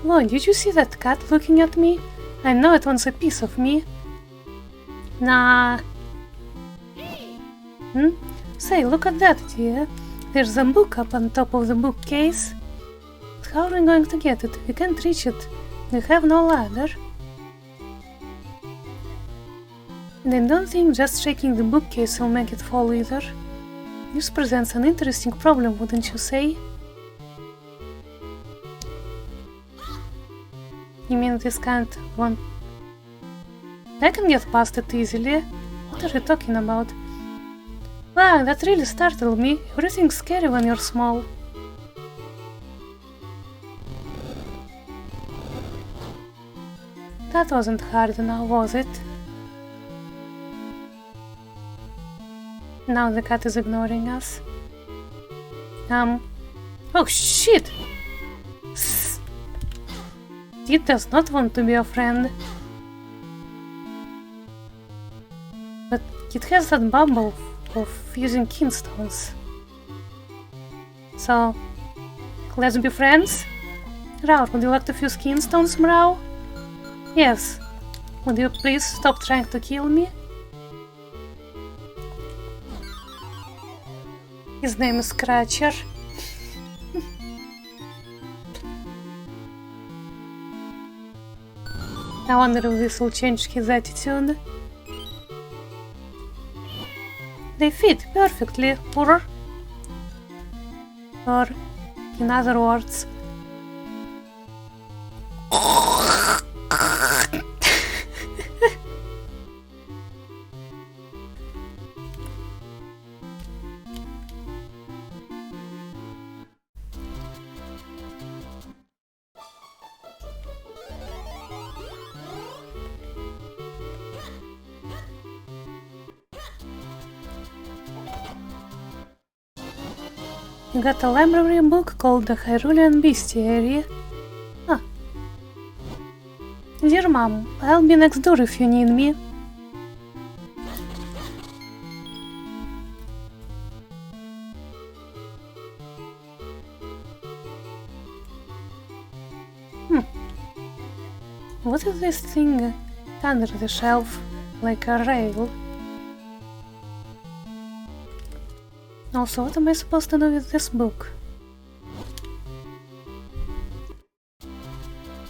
Whoa, did you see that cat looking at me? I know it wants a piece of me. Nah. Say, look at that, dear. There's a book up on top of the bookcase. But how are we going to get it? We can't reach it. We have no ladder. And I don't think just shaking the bookcase will make it fall either. This presents an interesting problem, wouldn't you say? You mean this can't want... I can get past it easily. What are you talking about? Wow, that really startled me. Everything's scary when you're small. That wasn't hard enough, was it? Now the cat is ignoring us. Oh shit! It does not want to be a friend. But it has that bubble of using kinstones. So, let's be friends? Raur, would you like to fuse kinstones, Mrau? Yes. Would you please stop trying to kill me? His name is Scratcher. I wonder if this will change his attitude. They fit perfectly, or in other words, You got a library book called The Hyrulean Bestiary. Ah. Dear Mom, I'll be next door if you need me. What is this thing under the shelf, like a rail? Also, what am I supposed to do with this book?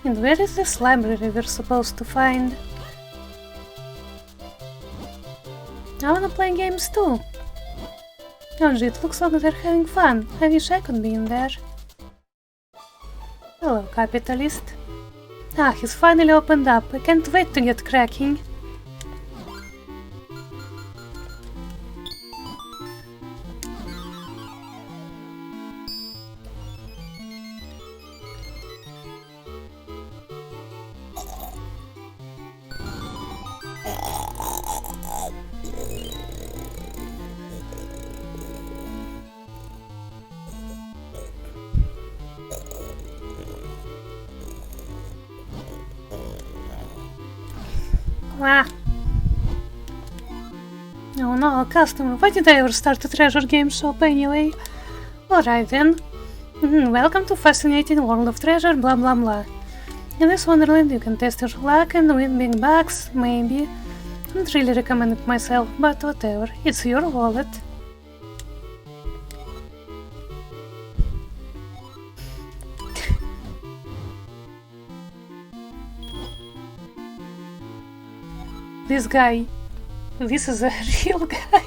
And where is this library we're supposed to find? I wanna play games too! Oh gee, it looks like they're having fun. I wish I could be in there. Hello, capitalist. Ah, he's finally opened up. I can't wait to get cracking. Ah. Oh no, a customer. Why did I ever start a treasure game shop anyway? Alright then. Welcome to Fascinating World of Treasure, blah blah blah. In this wonderland you can test your luck and win big bucks, maybe. Don't really recommend it myself, but whatever. It's your wallet. This guy. This is a real guy.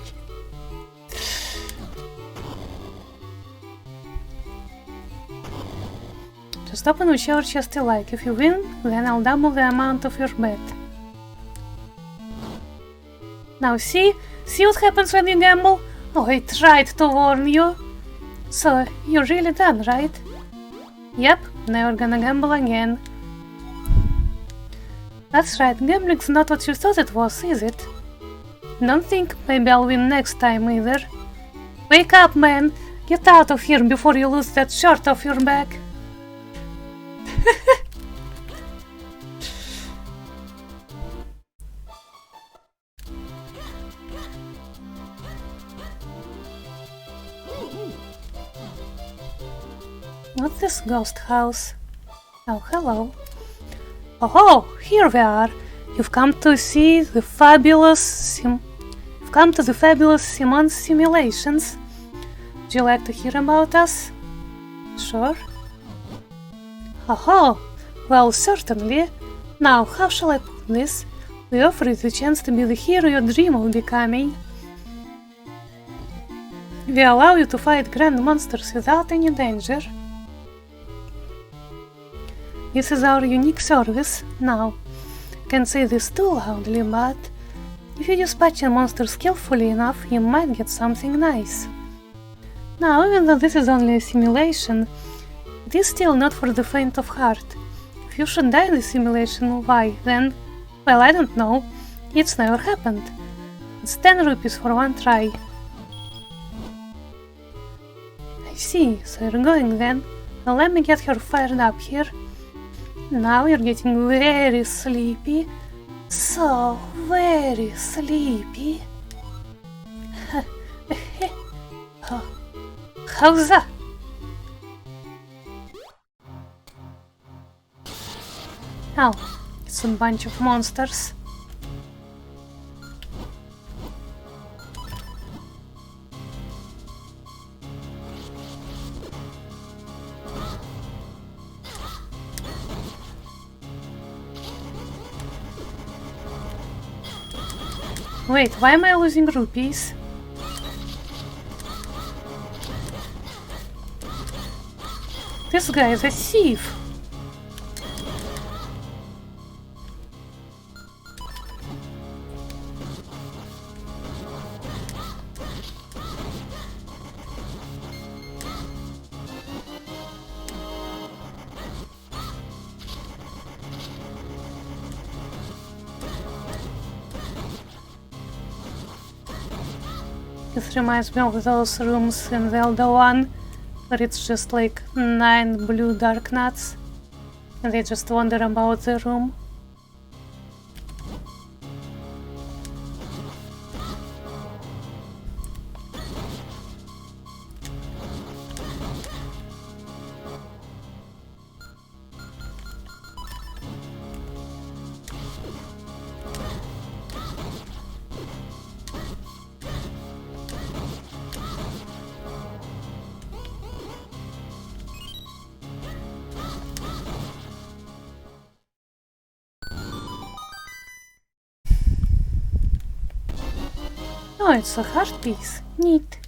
Just open whichever chest you like. If you win, then I'll double the amount of your bet. Now see what happens when you gamble? Oh, I tried to warn you. So, you're really done, right? Yep, never gonna gamble again. That's right, gambling's not what you thought it was, is it? Don't think maybe I'll win next time either. Wake up, man! Get out of here before you lose that shirt off your back! What's this ghost house? Oh, hello. Oh, here we are. You've come to see the fabulous Simon's simulations. Would you like to hear about us? Sure. Oh, well, certainly. Now, how shall I put this? We offer you the chance to be the hero you dream of becoming. We allow you to fight grand monsters without any danger. This is our unique service. Now, I can't say this too loudly, but if you dispatch a monster skillfully enough, you might get something nice. Now, even though this is only a simulation, it is still not for the faint of heart. If you should die in the simulation, why, then, well, I don't know. It's never happened. It's 10 rupees for one try. I see, so you're going then. Well, let me get her fired up here. Now you're getting very sleepy. So very sleepy. How's that? Oh, it's a bunch of monsters. Wait, why am I losing rupees? This guy is a thief! This reminds me of those rooms in Zelda 1 Or it's just like 9 blue dark nuts and they just wander about the room. Oh, it's a heart piece. Neat.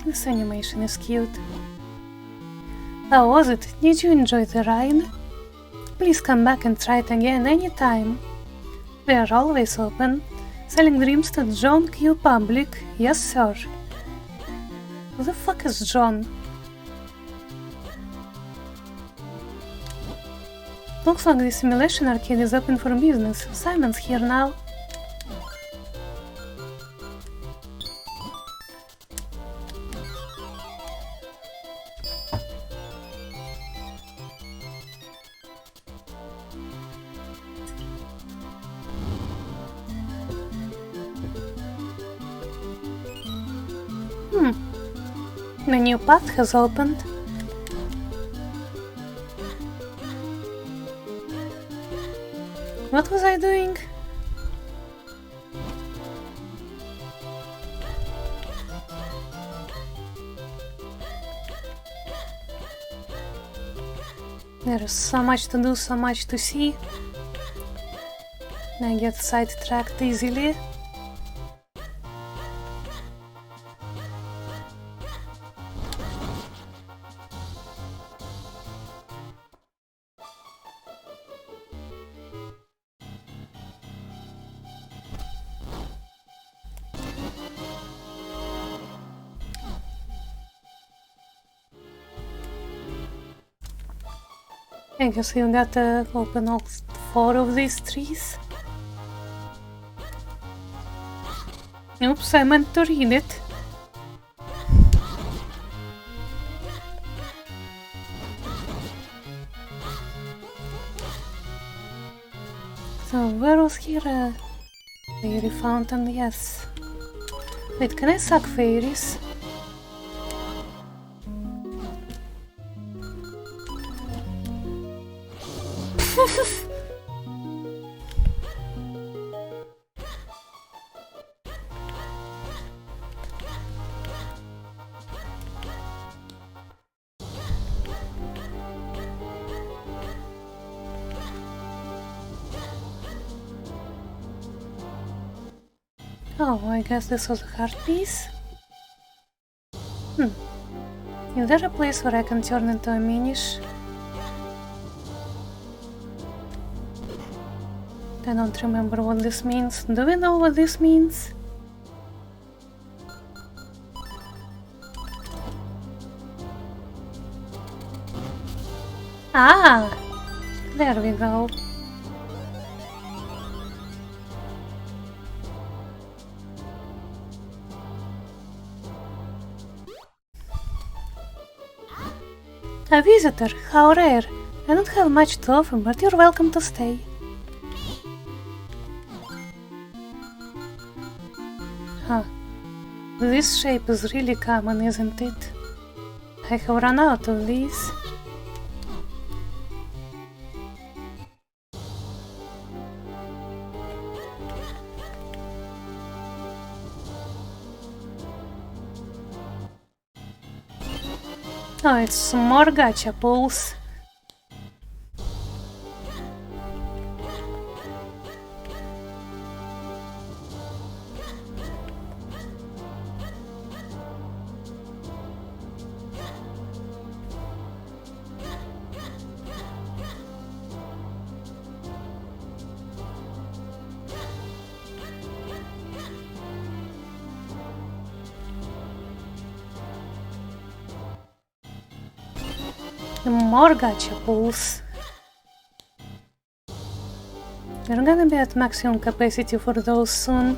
This animation is cute. How was it? Did you enjoy the ride? Please come back and try it again anytime. We are always open. Selling dreams to John Q. Public. Yes, sir. Who the fuck is John? Looks like the simulation arcade is open for business. Simon's here now. The new path has opened. What was I doing? There is so much to do, so much to see. I get sidetracked easily. I guess you gotta open all 4 of these trees. Oops, I meant to read it. So where was here? Fairy fountain, yes. Wait, can I suck fairies? Oh, I guess this was a heart piece. Is there a place where I can turn into a minish? I don't remember what this means. Do we know what this means? Ah! There we go. A visitor, how rare. I don't have much to offer, but you're welcome to stay. Huh. This shape is really common, isn't it? I have run out of these. Oh, it's more gacha pulls. him more gacha pools. We're gonna be at maximum capacity for those soon.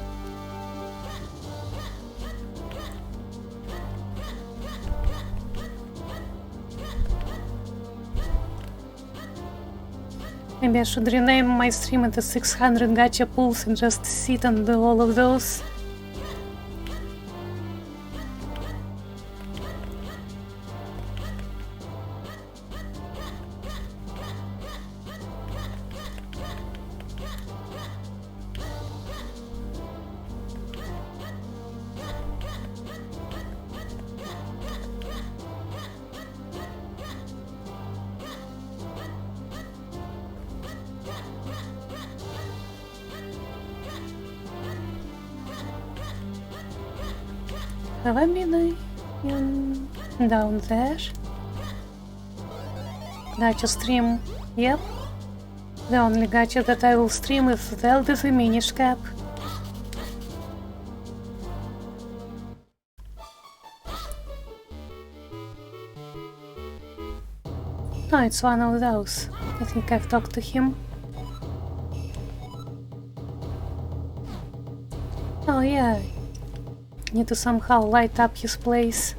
Maybe I should rename my stream into 600 gacha pools and just sit and do all of those. Have I been down there? Gacha stream, yep. The only gacha that I will stream is Zelda the Minish Cap. No, it's one of those. I think I've talked to him. Oh yeah. Need to somehow light up his place.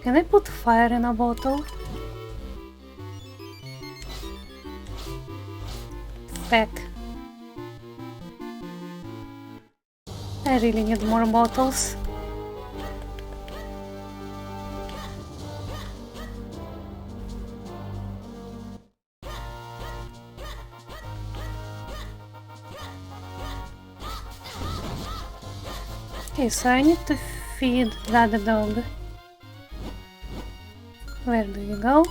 Can I put fire in a bottle? Feck. I really need more bottles. Okay, so I need to feed the other dog. Where do you go?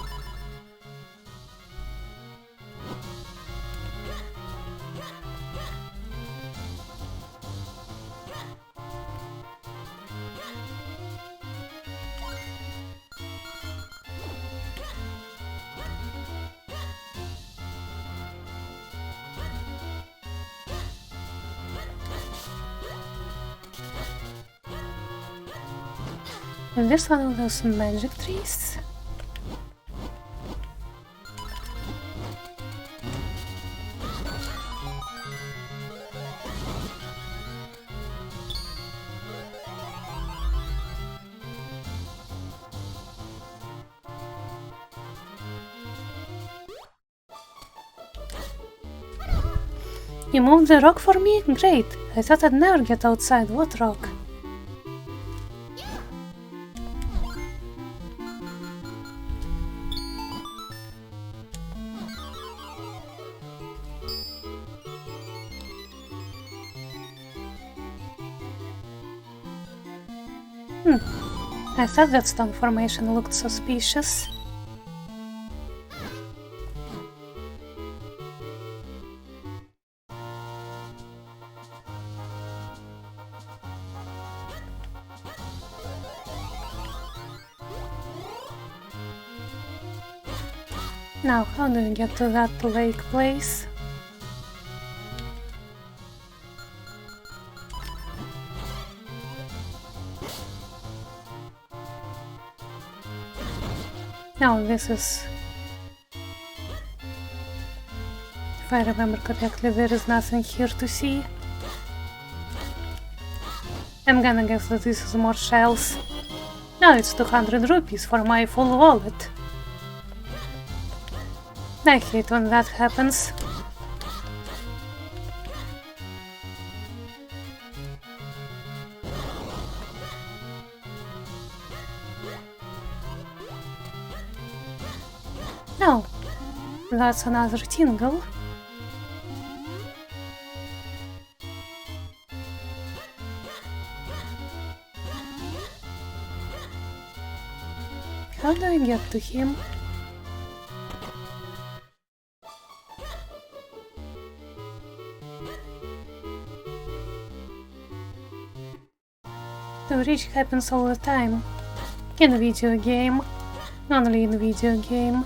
Is this one of those magic trees? You moved the rock for me? Great! I thought I'd never get outside. What rock? I thought that stone formation looked suspicious. Now, how do we get to that lake place? No, this is... If I remember correctly, there is nothing here to see. I'm gonna guess that this is more shells. No, it's 200 rupees for my full wallet. I hate when that happens. No, that's another tingle. How do I get to him? The reach happens all the time. In a video game. Only in a video game.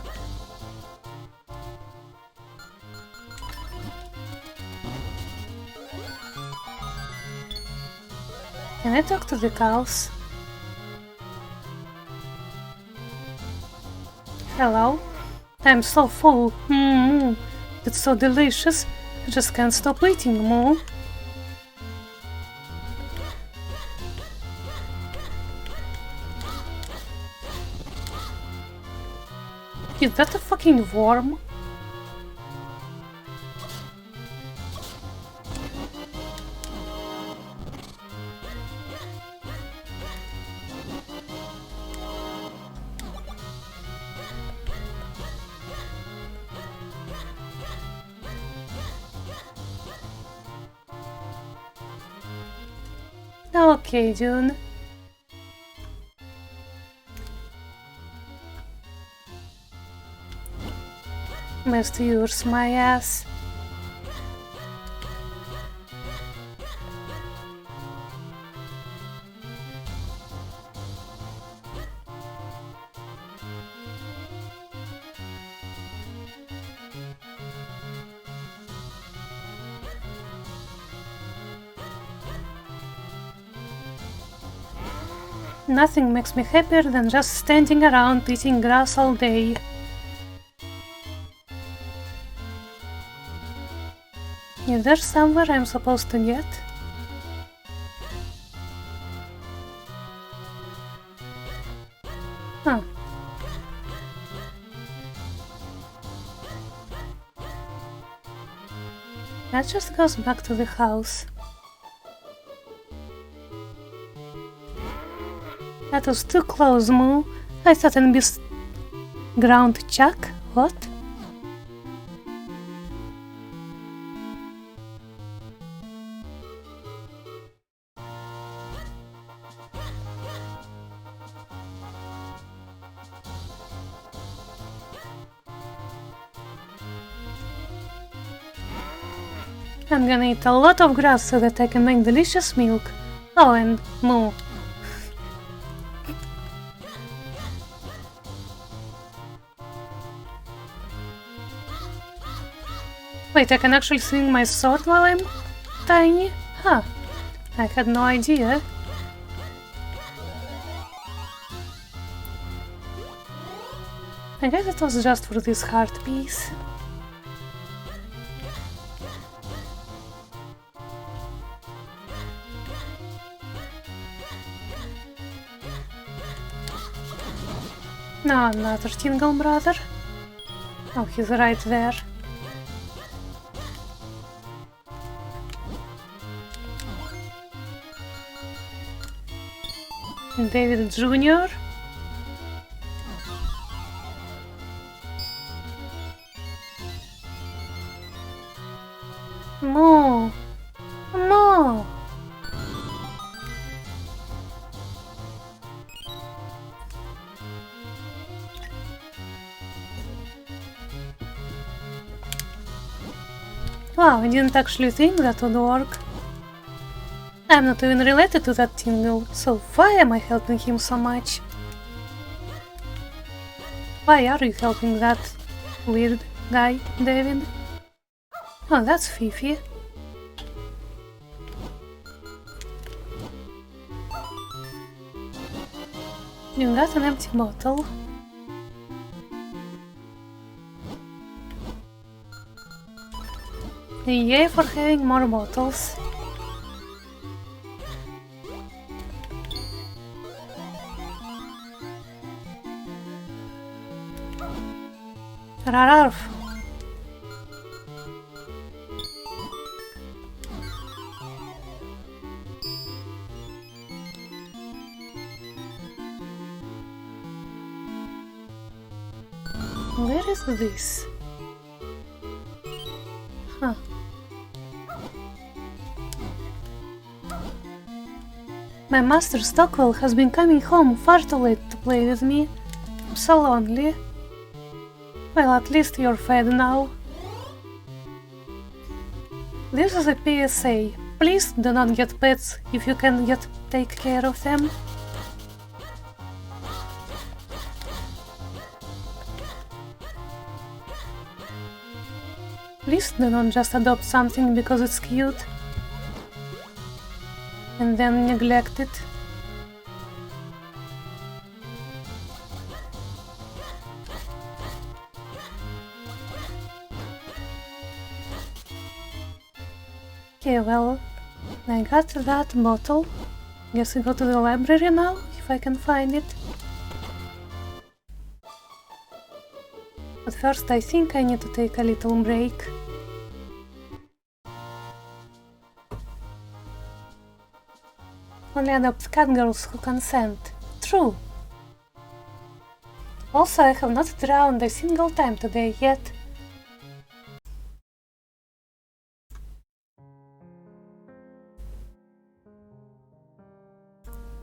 Can I talk to the cows? Hello? I'm so full. Mmm, it's so delicious. I just can't stop eating, moo. Is that a fucking worm? Okay, June. Must yours my ass. Nothing makes me happier than just standing around eating grass all day. Is there somewhere I'm supposed to get? Huh. That just goes back to the house. That was too close, moo. I thought I'd be ground chuck. What? I'm gonna eat a lot of grass so that I can make delicious milk. Oh, and moo. Wait, I can actually swing my sword while I'm tiny? Huh. I had no idea. I guess it was just for this heart piece. No, another Tingle brother. Oh, he's right there. David Jr. No. No. Wow, I didn't actually think that would work. I'm not even related to that Tingle, so why am I helping him so much? Why are you helping that weird guy, David? Oh, that's Fifi. You got an empty bottle. Yay for having more bottles. Rararf. Where is this? Huh. My master Stockwell has been coming home far too late to play with me. I'm so lonely. Well, at least you're fed now. This is a PSA. Please do not get pets if you can take care of them. Please do not just adopt something because it's cute. and then neglect it. Okay, well, I got that bottle. Guess we go to the library now, if I can find it. But first I think I need to take a little break. Only adopt cat girls who consent. True. Also, I have not drowned a single time today yet.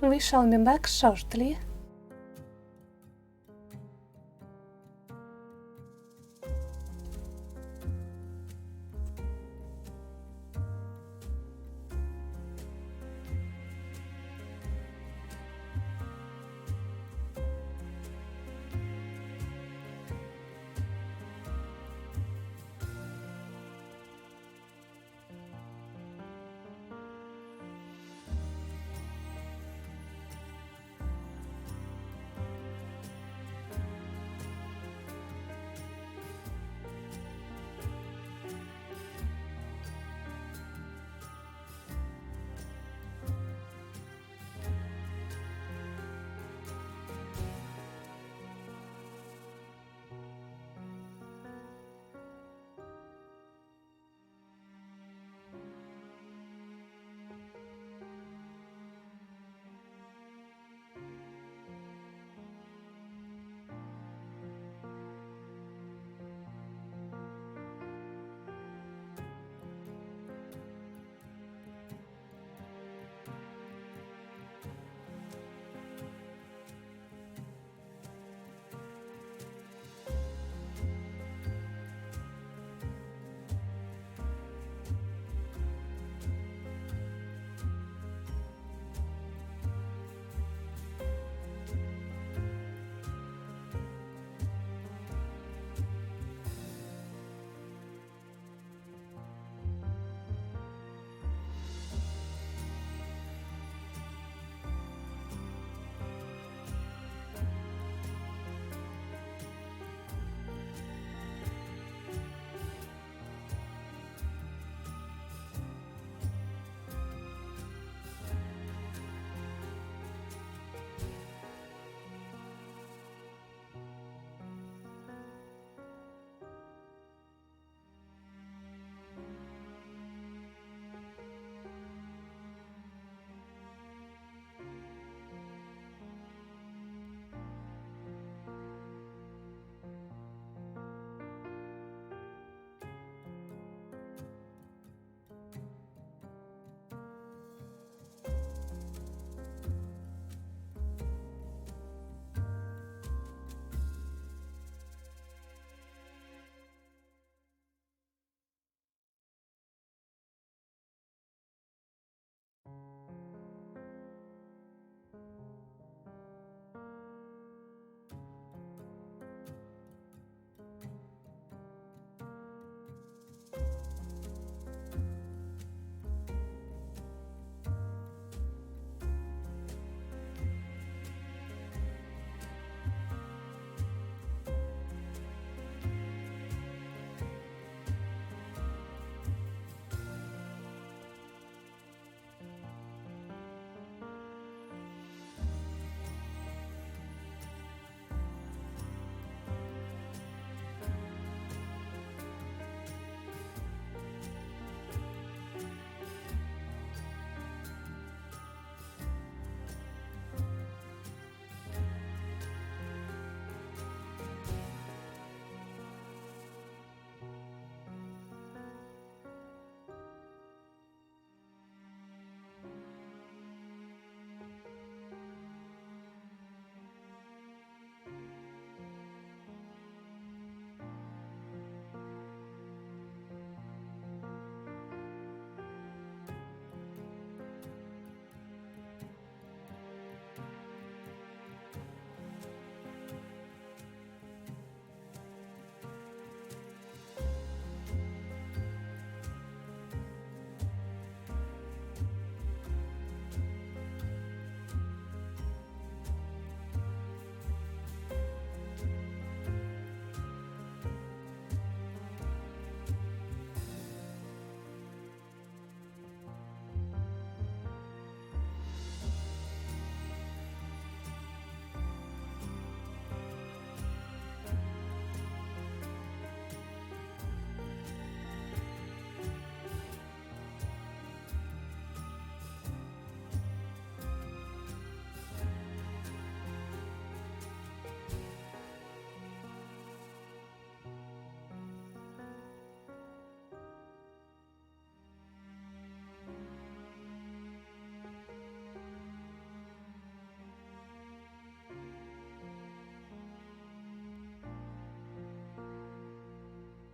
We shall be back shortly.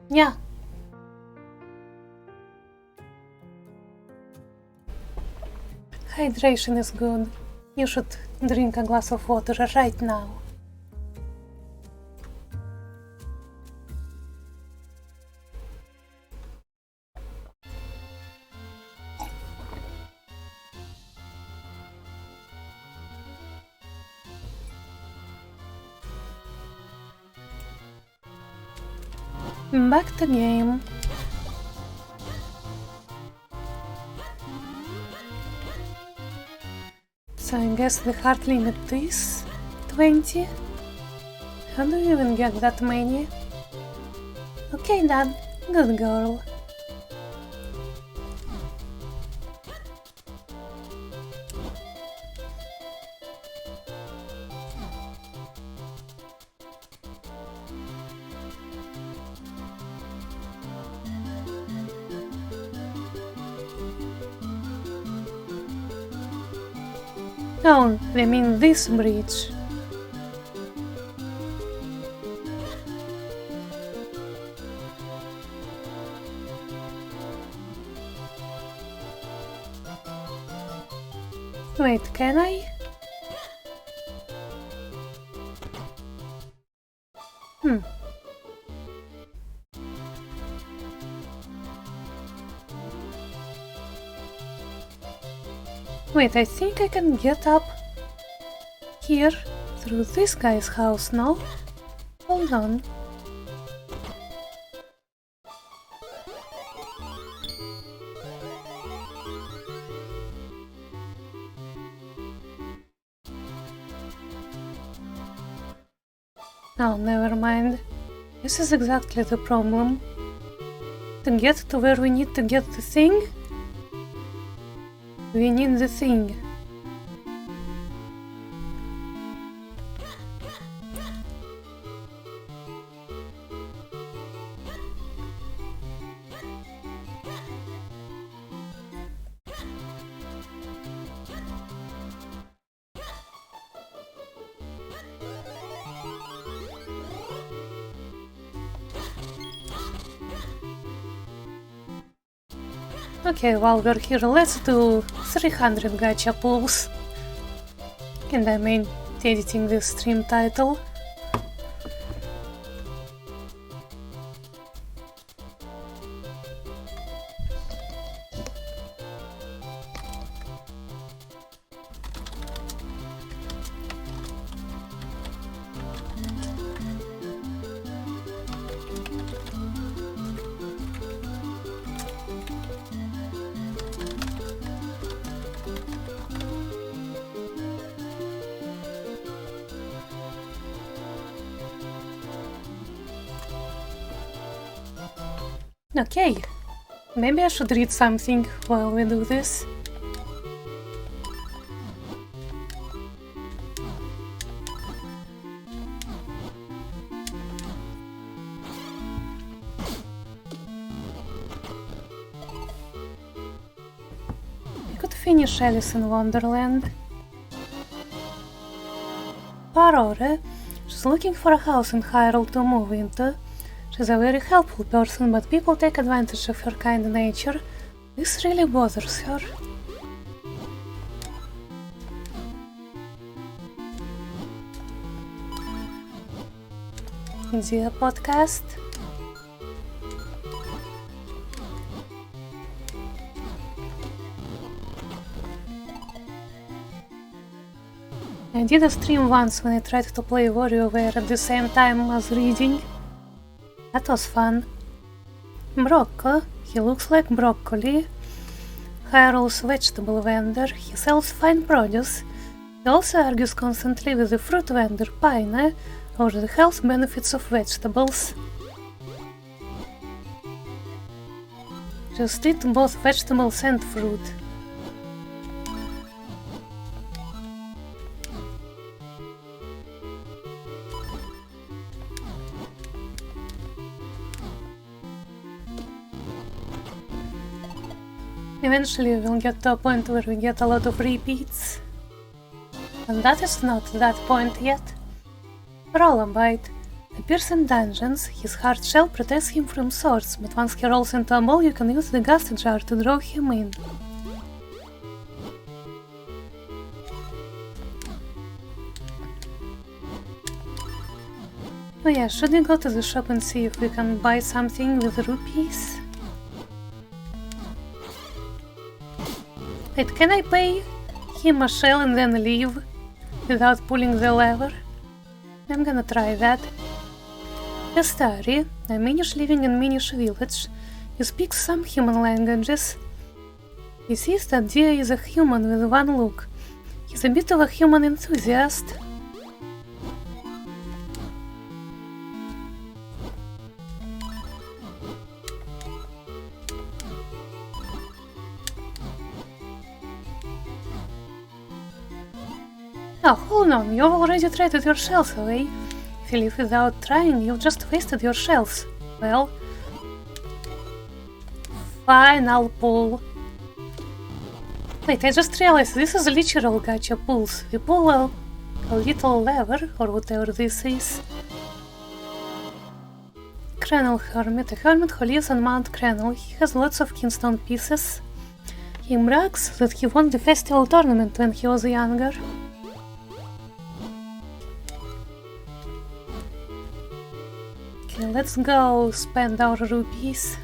Yeah. Hydration is good. You should drink a glass of water right now. Back to game. So I guess the heart limit is 20. How do you even get that many? Okay, Dad. Good girl. Oh, I mean this bridge. Wait, can I? Wait, I think I can get up here through this guy's house, no? Hold on. Oh, never mind. This is exactly the problem. To get to where we need to get the thing, we need the thing. Okay, while we're here, let's do 300 gacha pulls. And I mean, editing this stream title. Okay, maybe I should read something while we do this. I could finish Alice in Wonderland. Aurora, she's looking for a house in Hyrule to move into. She's a very helpful person, but people take advantage of her kind nature. This really bothers her. Dear podcast. I did a stream once when I tried to play WarioWare at the same time as reading. That was fun. Brocco, he looks like broccoli. Hyrule's vegetable vendor, he sells fine produce. He also argues constantly with the fruit vendor, Pine, over the health benefits of vegetables. Just eat both vegetables and fruit. Eventually we'll get to a point where we get a lot of repeats. And that is not that point yet. Rollabite, a appears in dungeons, his hard shell protects him from swords, but once he rolls into a ball you can use the gust jar to draw him in. Oh yeah, should we go to the shop and see if we can buy something with rupees? Wait, can I pay him a shell and then leave without pulling the lever? I'm gonna try that. Astari, a minish living in Minish village. He speaks some human languages. He sees that Dia is a human with one look. He's a bit of a human enthusiast. Oh, hold on, you've already traded your shells away. If you leave without trying, you've just wasted your shells. Well, fine, I'll pull. Wait, I just realized this is literal gacha pulls. We pull a little lever, or whatever this is. Crenel Hermit, a hermit who lives on Mount Crenel. He has lots of kinstone pieces. He brags that he won the festival tournament when he was younger. Okay, let's go spend our rupees.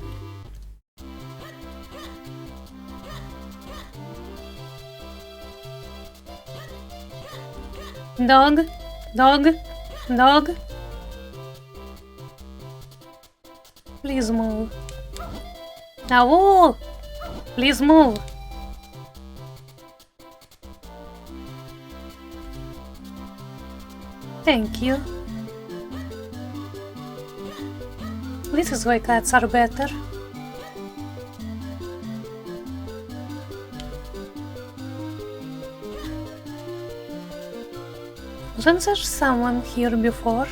Dog, dog, dog. Please move. Now, please move. Thank you. This is why cats are better. Wasn't there someone here before?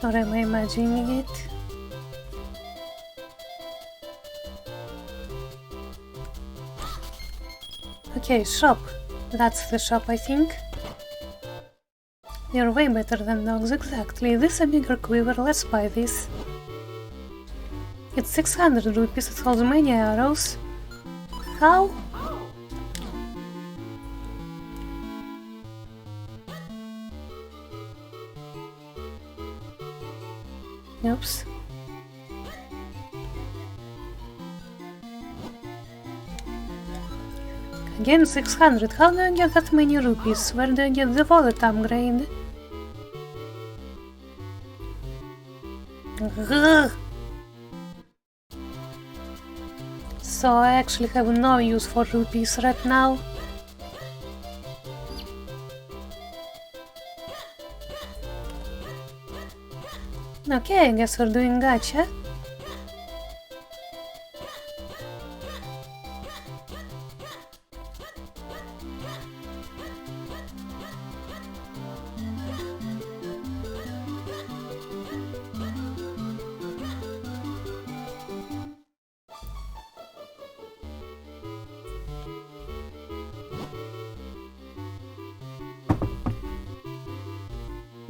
Or am I imagining it? Okay, shop. That's the shop, I think. They're way better than dogs, exactly. This is a bigger quiver, let's buy this. It's 600 rupees, it holds many arrows. How? Oops. Again 600, how do I get that many rupees? Where do I get the wallet upgrade? Ugh. So I actually have no use for rupees right now. Okay, I guess we're doing gacha.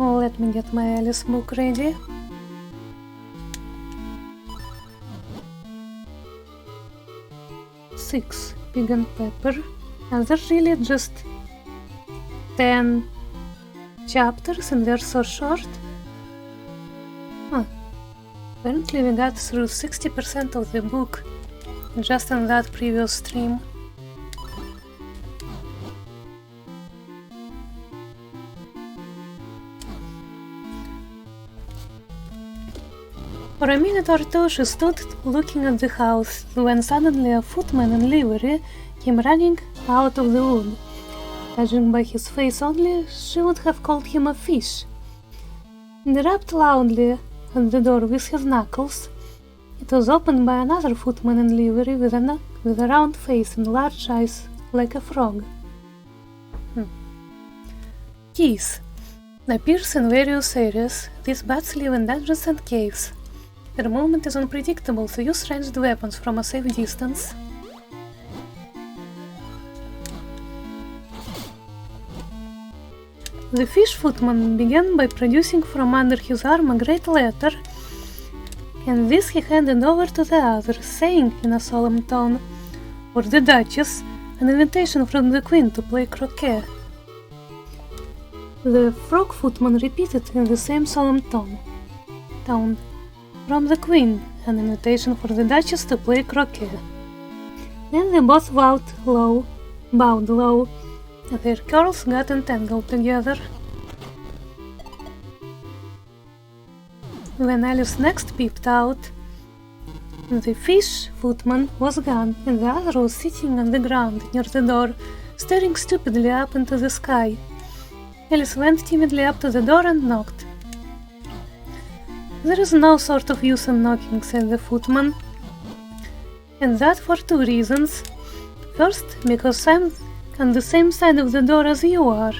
Let me get my Alice book ready. Six pig and pepper, and there's really just 10 chapters and they're so short. Huh. Apparently we got through 60% of the book just in that previous stream. For a minute or two she stood looking at the house, when suddenly a footman in livery came running out of the wood. Judging by his face only, she would have called him a fish. He rapped loudly at the door with his knuckles. It was opened by another footman in livery with a round face and large eyes like a frog. Keys. Appears in various areas. These bats live in dungeons and caves. Their movement is unpredictable, so use ranged weapons from a safe distance. The fish footman began by producing from under his arm a great letter, and this he handed over to the other, saying in a solemn tone, "For the Duchess, an invitation from the Queen to play croquet." The frog footman repeated in the same solemn tone, "From the Queen, an invitation for the Duchess to play croquet." Then they both bowed low, and their curls got entangled together. When Alice next peeped out, the fish footman was gone, and the other was sitting on the ground near the door, staring stupidly up into the sky. Alice went timidly up to the door and knocked. "There is no sort of use in knocking," said the footman, "and that for two reasons. First, because I'm on the same side of the door as you are.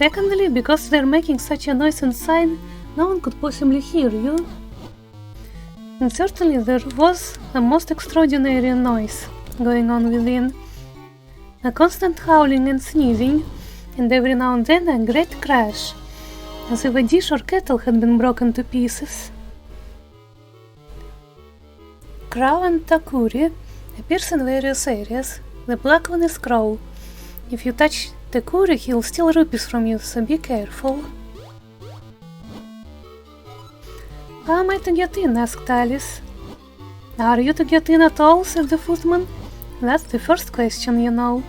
Secondly, because they're making such a noise inside, no one could possibly hear you." And certainly there was a most extraordinary noise going on within. A constant howling and sneezing, and every now and then a great crash, as if a dish or kettle had been broken to pieces. Crow and Takuri appears in various areas. The black one is Crow. If you touch Takuri, he'll steal rupees from you, so be careful. "How am I to get in?" asked Alice. "Are you to get in at all?" said the footman. "That's the first question, you know."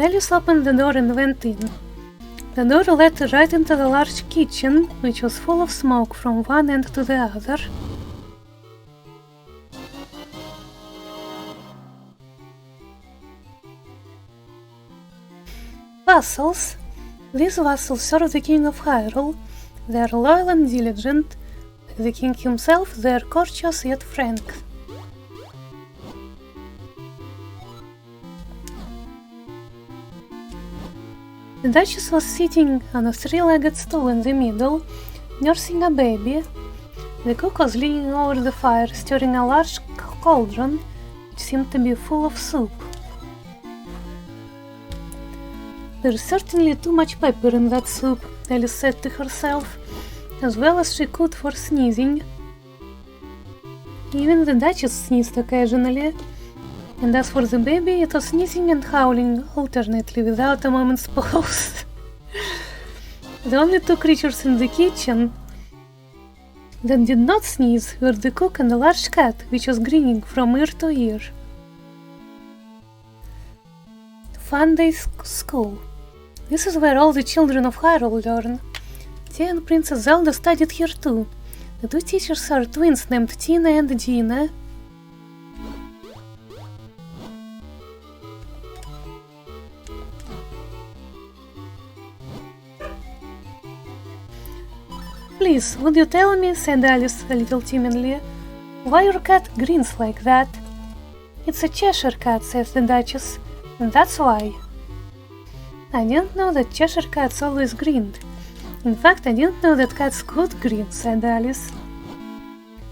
Alice opened the door and went in. The door led right into the large kitchen, which was full of smoke from one end to the other. Vassals. These vassals serve the king of Hyrule. They are loyal and diligent. Like the king himself, they are courteous yet frank. The Duchess was sitting on a three-legged stool in the middle, nursing a baby. The cook was leaning over the fire, stirring a large cauldron, which seemed to be full of soup. "There is certainly too much pepper in that soup," Alice said to herself, as well as she could for sneezing. Even the Duchess sneezed occasionally, and as for the baby, it was sneezing and howling alternately without a moment's pause. The only two creatures in the kitchen that did not sneeze were the cook and a large cat, which was grinning from ear to ear. Fun Day School. This is where all the children of Hyrule learn. Tia and Princess Zelda studied here too. The two teachers are twins named Tina and Dina. "Please, would you tell me," said Alice a little timidly, "why your cat grins like that?" "It's a Cheshire cat," says the Duchess, "and that's why." "I didn't know that Cheshire cats always grinned. In fact, I didn't know that cats could grin," said Alice.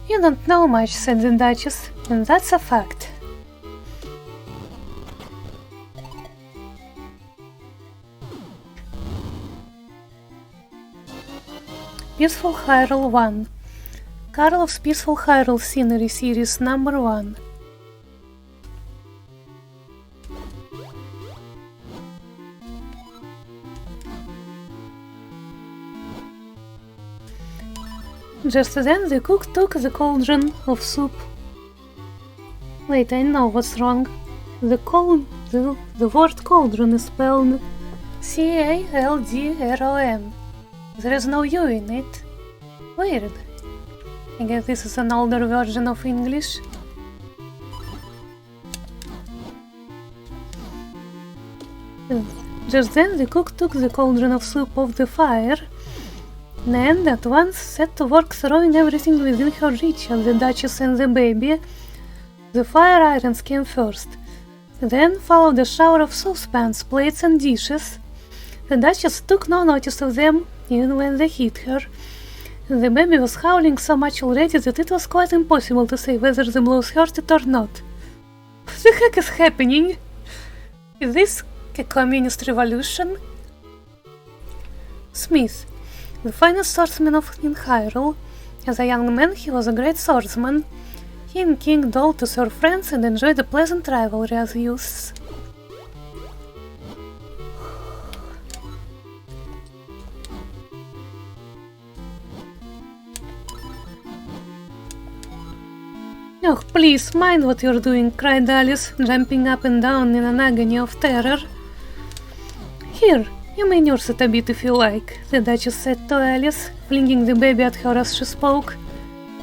"You don't know much," said the Duchess, "and that's a fact." Peaceful Hyrule 1. Karlov's Peaceful Hyrule Scenery Series number 1. Just then the cook took the cauldron of soup. Wait, I know what's wrong. The word cauldron is spelled Caldron. There is no U in it. Weird. I guess this is an older version of English. Just then the cook took the cauldron of soup off the fire and at once set to work throwing everything within her reach at the Duchess and the baby. The fire irons came first. Then followed a shower of saucepans, plates and dishes. The Duchess took no notice of them, even when they hit her, The baby was howling so much already that it was quite impossible to say whether the blows hurt it or not. What the heck is happening? Is this a communist revolution? Smith, the finest swordsman in Hyrule. As a young man, he was a great swordsman. He and King Doll to serve friends and enjoyed a pleasant rivalry as youths. Oh, please, mind what you're doing, cried Alice, jumping up and down in an agony of terror. Here, you may nurse it a bit if you like, the Duchess said to Alice, flinging the baby at her as she spoke.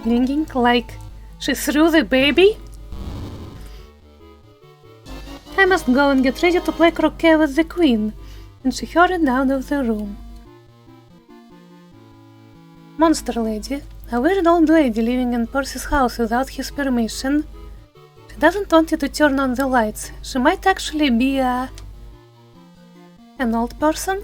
Flinging like she threw the baby? I must go and get ready to play croquet with the Queen, and she hurried out of the room. Monster Lady, a weird old lady living in Percy's house without his permission. She doesn't want you to turn on the lights. She might actually be an old person?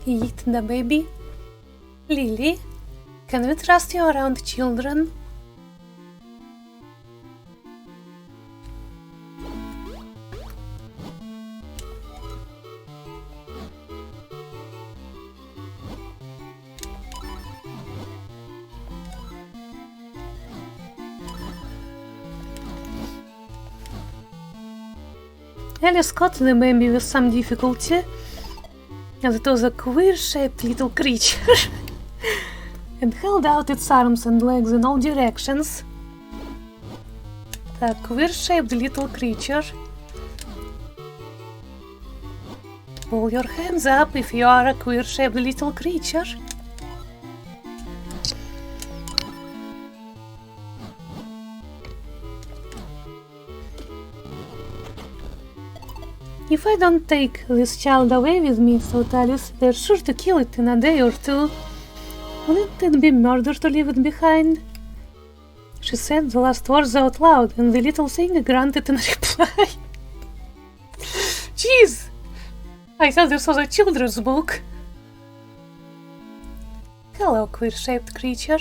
Eat the baby? Lily, can we trust you around children? Alice caught the baby with some difficulty, as it was a queer-shaped little creature, and held out its arms and legs in all directions. The queer-shaped little creature. Pull your hands up if you are a queer-shaped little creature. If I don't take this child away with me, thought Alice, they're sure to kill it in a day or two. Wouldn't it be murder to leave it behind? She said the last words out loud, and the little thing grunted in reply. Jeez! I thought this was a children's book. Hello, queer-shaped creature.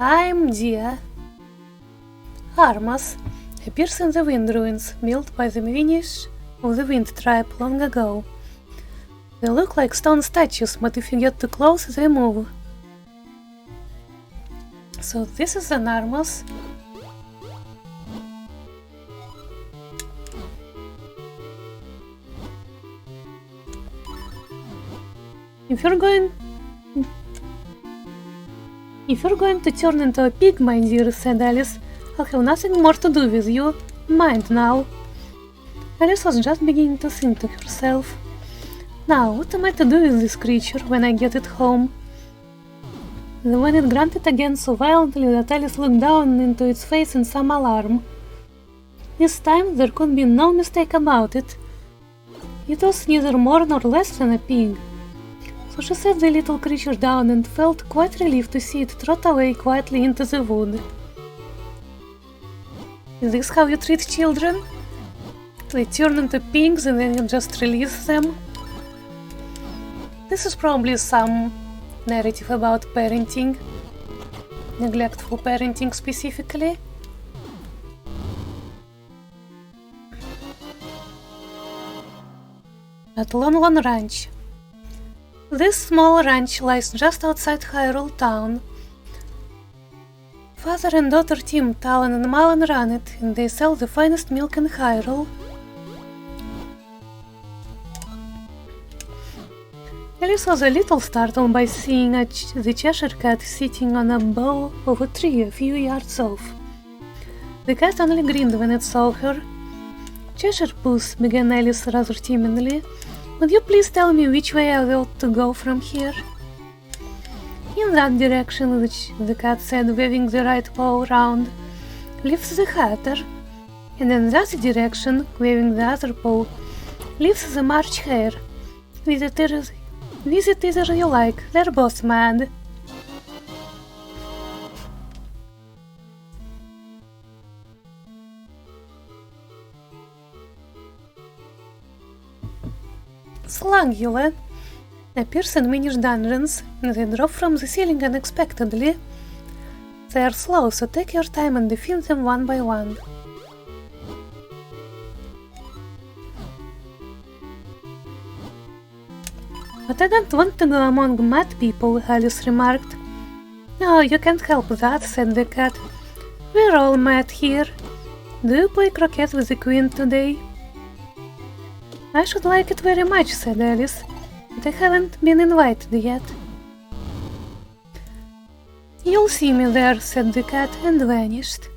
I'm Dia. Armas appears in the wind ruins built by the minish of the wind tribe long ago. They look like stone statues, but if you get too close, they move. So this is an Armas. If you're going to turn into a pig, my dear, said Alice, I'll have nothing more to do with you. Mind now. Alice was just beginning to think to herself. Now, what am I to do with this creature when I get it home? When it grunted again so violently that Alice looked down into its face in some alarm. This time there could be no mistake about it. It was neither more nor less than a pig. So she set the little creature down and felt quite relieved to see it trot away quietly into the wood. Is this how you treat children? They turn into pigs and then you just release them? This is probably some narrative about parenting, neglectful parenting specifically. At Lon Lon Ranch. This small ranch lies just outside Hyrule town. Father and daughter Tim, Talon and Malon run it, and they sell the finest milk in Hyrule. Alice was a little startled by seeing the Cheshire Cat sitting on a bough of a tree a few yards off. The cat only grinned when it saw her. Cheshire Puss, began Alice rather timidly, would you please tell me which way I ought to go from here? In that direction, which the cat said, waving the right paw round, lives the Hatter, and in that direction, waving the other paw, lives the March Hare. Visit either you like, they're both mad. Slangula appears in minish dungeons. They drop from the ceiling unexpectedly. They are slow, so take your time and defeat them one by one. But I don't want to go among mad people, Alice remarked. No, you can't help that, said the cat. We're all mad here. Do you play croquet with the queen today? I should like it very much, said Alice, but I haven't been invited yet. You'll see me there, said the cat, and vanished.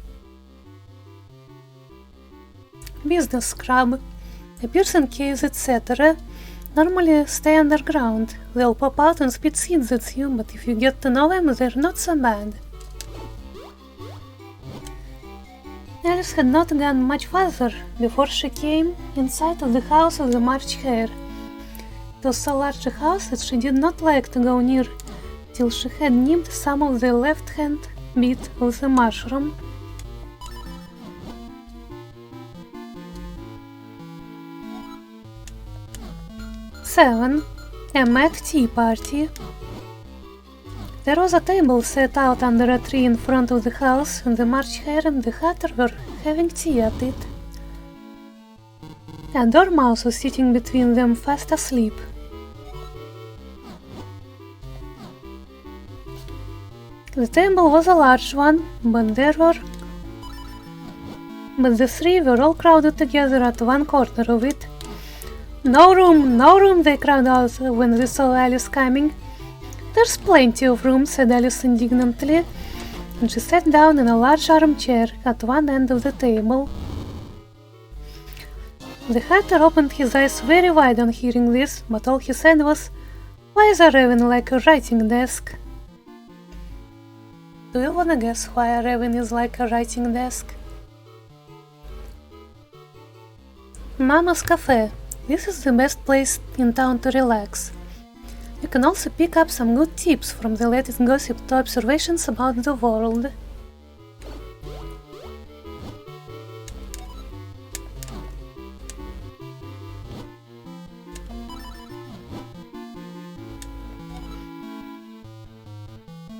Business scrub appears in caves, etc. Normally stay underground. They'll pop out and spit seeds at you, but if you get to know them, they're not so bad. Alice had not gone much farther before she came in sight of the house of the March Hare. It was so large a house that she did not like to go near till she had nibbed some of the left-hand bit of the mushroom. Seven. A mad tea party. There was a table set out under a tree in front of the house, and the March Hare and the Hatter were having tea at it. A dormouse was sitting between them, fast asleep. The table was a large one, but the three were all crowded together at one corner of it. No room, they cried out when they saw Alice coming. There's plenty of room, said Alice indignantly, and she sat down in a large armchair at one end of the table. The Hatter opened his eyes very wide on hearing this, but all he said was, "Why is a raven like a writing desk?" Do you wanna guess why a raven is like a writing desk? Mama's Cafe. This is the best place in town to relax. You can also pick up some good tips from the latest gossip to observations about the world.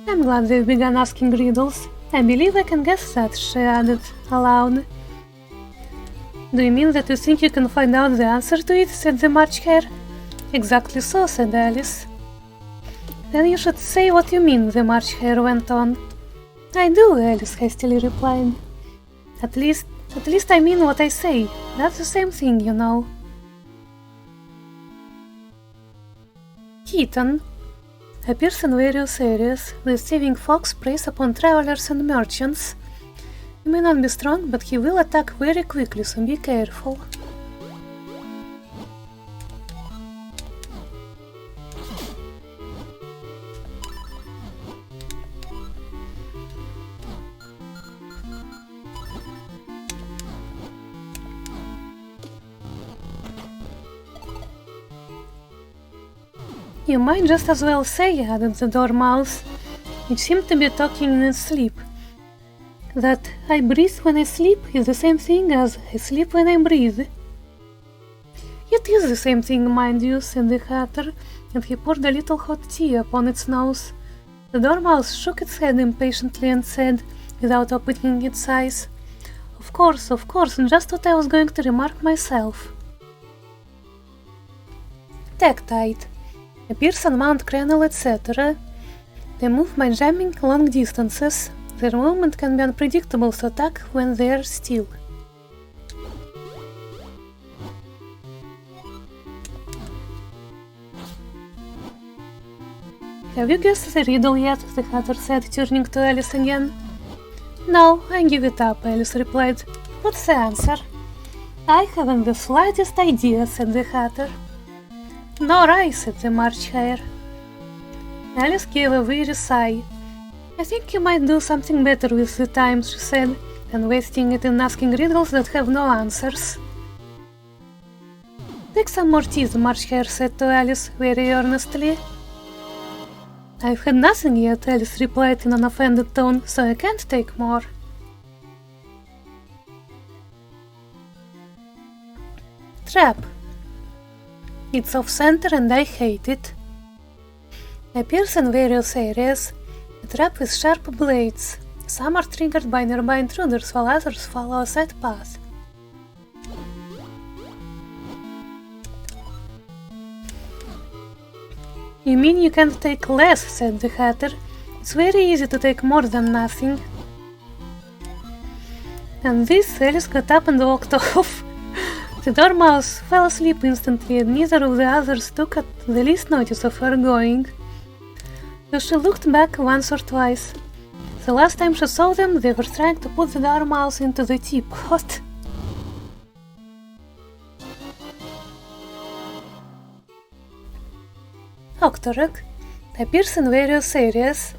I'm glad they've begun asking riddles. I believe I can guess that, she added aloud. Do you mean that you think you can find out the answer to it? Said the March Hare. Exactly so, said Alice. Then you should say what you mean, the March Hare went on. I do, Alice hastily replied. At least I mean what I say. That's the same thing, you know. Kitten appears in various areas. The thieving fox preys upon travelers and merchants. He may not be strong, but he will attack very quickly, so be careful. You might just as well say, added the Dormouse, which seemed to be talking in its sleep, that I breathe when I sleep is the same thing as I sleep when I breathe. It is the same thing, mind you, said the Hatter, and he poured a little hot tea upon its nose. The Dormouse shook its head impatiently and said, without opening its eyes, of course, just what I was going to remark myself. Tektite appears on Mount Crenel, etc. They move by jamming long distances. Their movement can be unpredictable, so attack when they are still. Have you guessed the riddle yet? The Hatter said, turning to Alice again. No, I give it up, Alice replied. What's the answer? I haven't the slightest idea, said the Hatter. Nor I, said the March Hare. Alice gave a weary sigh. I think you might do something better with the time, she said, than wasting it in asking riddles that have no answers. Take some more tea, the March Hare said to Alice very earnestly. I've had nothing yet, Alice replied in an offended tone, so I can't take more. Trap It's off-center and I hate it. Appears in various areas, a trap with sharp blades. Some are triggered by nearby intruders while others follow a set path. You mean you can't take less, said the Hatter. It's very easy to take more than nothing. And this, Alice got up and walked off. The Dormouse fell asleep instantly and neither of the others took the least notice of her going. Though she looked back once or twice. The last time she saw them, they were trying to put the Dormouse into the teapot. Octorok appears in various areas.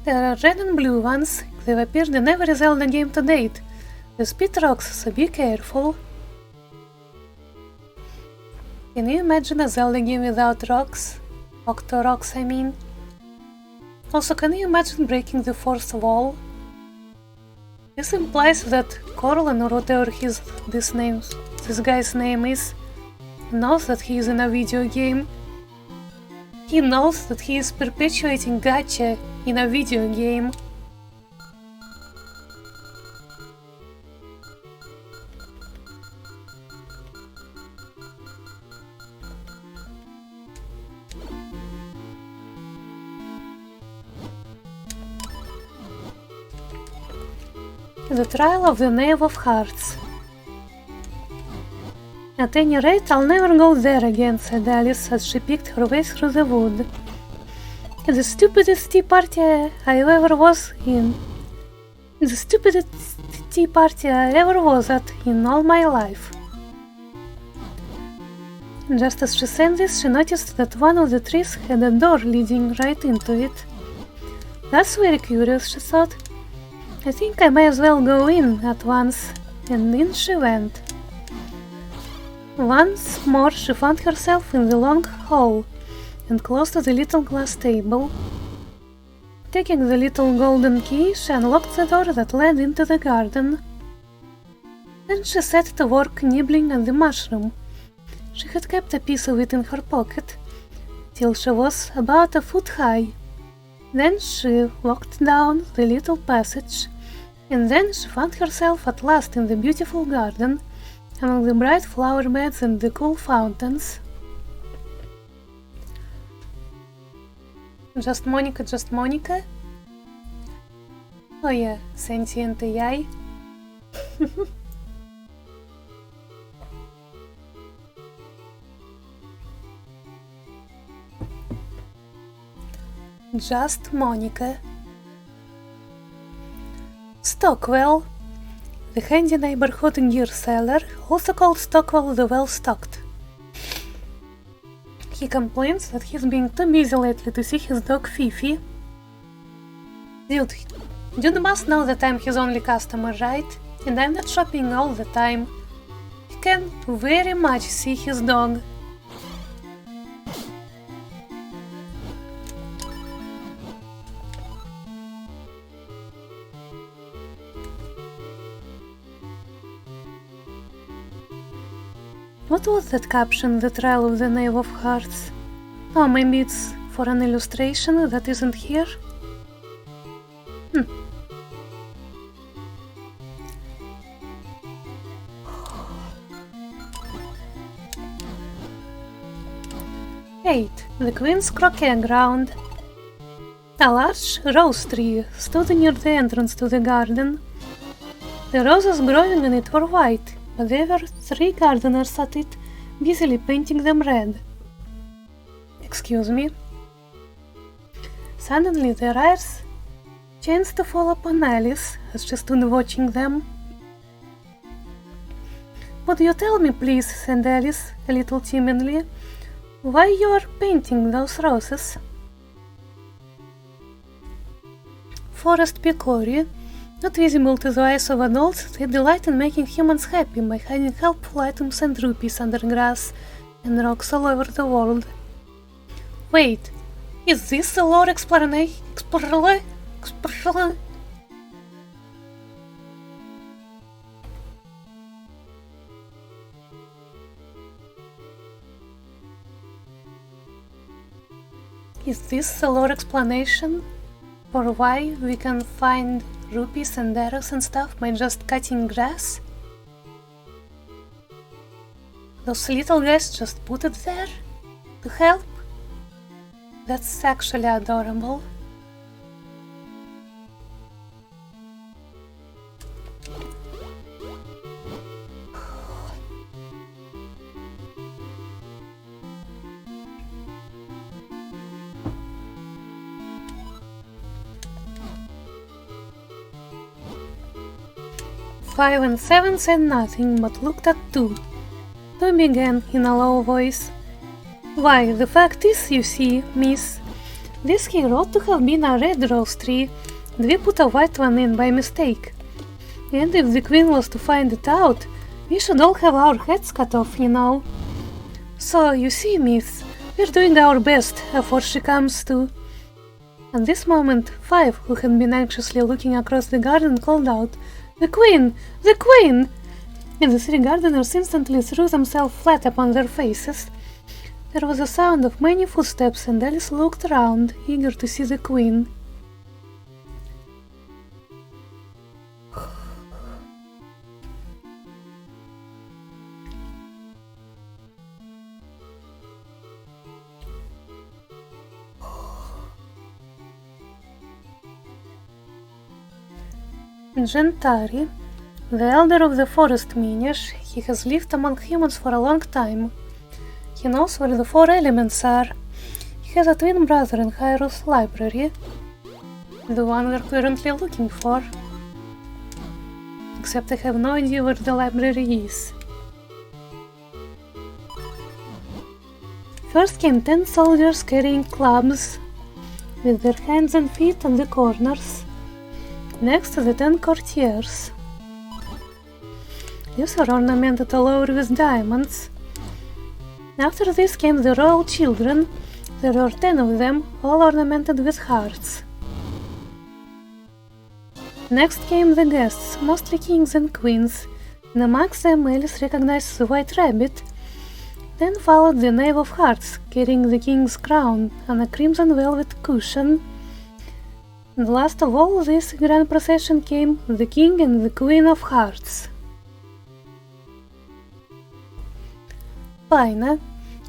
There are red and blue ones. They've appeared in every Zelda game to date. They spit rocks, so be careful. Can you imagine a Zelda game without rocks? Octoroks, I mean. Also, can you imagine breaking the fourth wall? This implies that Corlin, or whatever this guy's name is, knows that he is in a video game. He knows that he is perpetuating gacha in a video game. The Trial of the Knave of Hearts. At any rate, I'll never go there again, said Alice as she picked her way through the wood. It's the stupidest tea party I ever was in. The stupidest tea party I ever was at in all my life. Just as she said this, she noticed that one of the trees had a door leading right into it. That's very curious, she thought. I think I may as well go in at once, and in she went. Once more she found herself in the long hall, and close to the little glass table. Taking the little golden key, she unlocked the door that led into the garden. Then she set to work nibbling at the mushroom. She had kept a piece of it in her pocket, till she was about a foot high. Then she walked down the little passage, and then she found herself at last in the beautiful garden, among the bright flower beds and the cool fountains. Just Monica, just Monica? Oh yeah, sentient AI. Just Monica. Stockwell, the handy neighborhood gear seller, also called Stockwell the Well-Stocked. He complains that he's being too busy lately to see his dog Fifi. Dude must know that I'm his only customer, right? And I'm not shopping all the time. He can very much see his dog. What was that caption, the trial of the Knave of Hearts? Oh, maybe it's for an illustration that isn't here? 8. The Queen's Croquet Ground. A large rose tree stood near the entrance to the garden. The roses growing on it were white, but there were 3 gardeners at it, busily painting them red. Excuse me. Suddenly their eyes chanced to fall upon Alice as she stood watching them. "Would you tell me, please," said Alice, a little timidly, "why you are painting those roses?" Forest pecory, not visible to the eyes of adults, they delight in making humans happy by hiding helpful items and rupees under grass and rocks all over the world. Wait, is this the lore explanation? Is this the lore explanation for why we can find rupees and arrows and stuff by just cutting grass? Those little guys just put it there to help? That's actually adorable. Five and seven said nothing, but looked at two. Two began in a low voice. Why, the fact is, you see, miss, this here ought to have been a red rose tree, and we put a white one in by mistake. And if the queen was to find it out, we should all have our heads cut off, you know. So, you see, miss, we're doing our best before she comes to. At this moment, Five, who had been anxiously looking across the garden, called out, "The queen! The queen!" And the three gardeners instantly threw themselves flat upon their faces. There was a sound of many footsteps, and Alice looked around, eager to see the queen. Gentari, the elder of the forest minish, he has lived among humans for a long time. He knows where the four elements are. He has a twin brother in Hyrule's library, the one we're currently looking for. Except I have no idea where the library is. First came 10 soldiers carrying clubs, with their hands and feet on the corners. Next, the 10 courtiers. These are ornamented all over with diamonds. After this came the royal children. There were 10 of them, all ornamented with hearts. Next came the guests, mostly kings and queens, and amongst them Alice recognized the white rabbit. Then followed the knave of hearts, carrying the king's crown on a crimson velvet cushion. And last of all this grand procession came the king and the queen of hearts. Paina,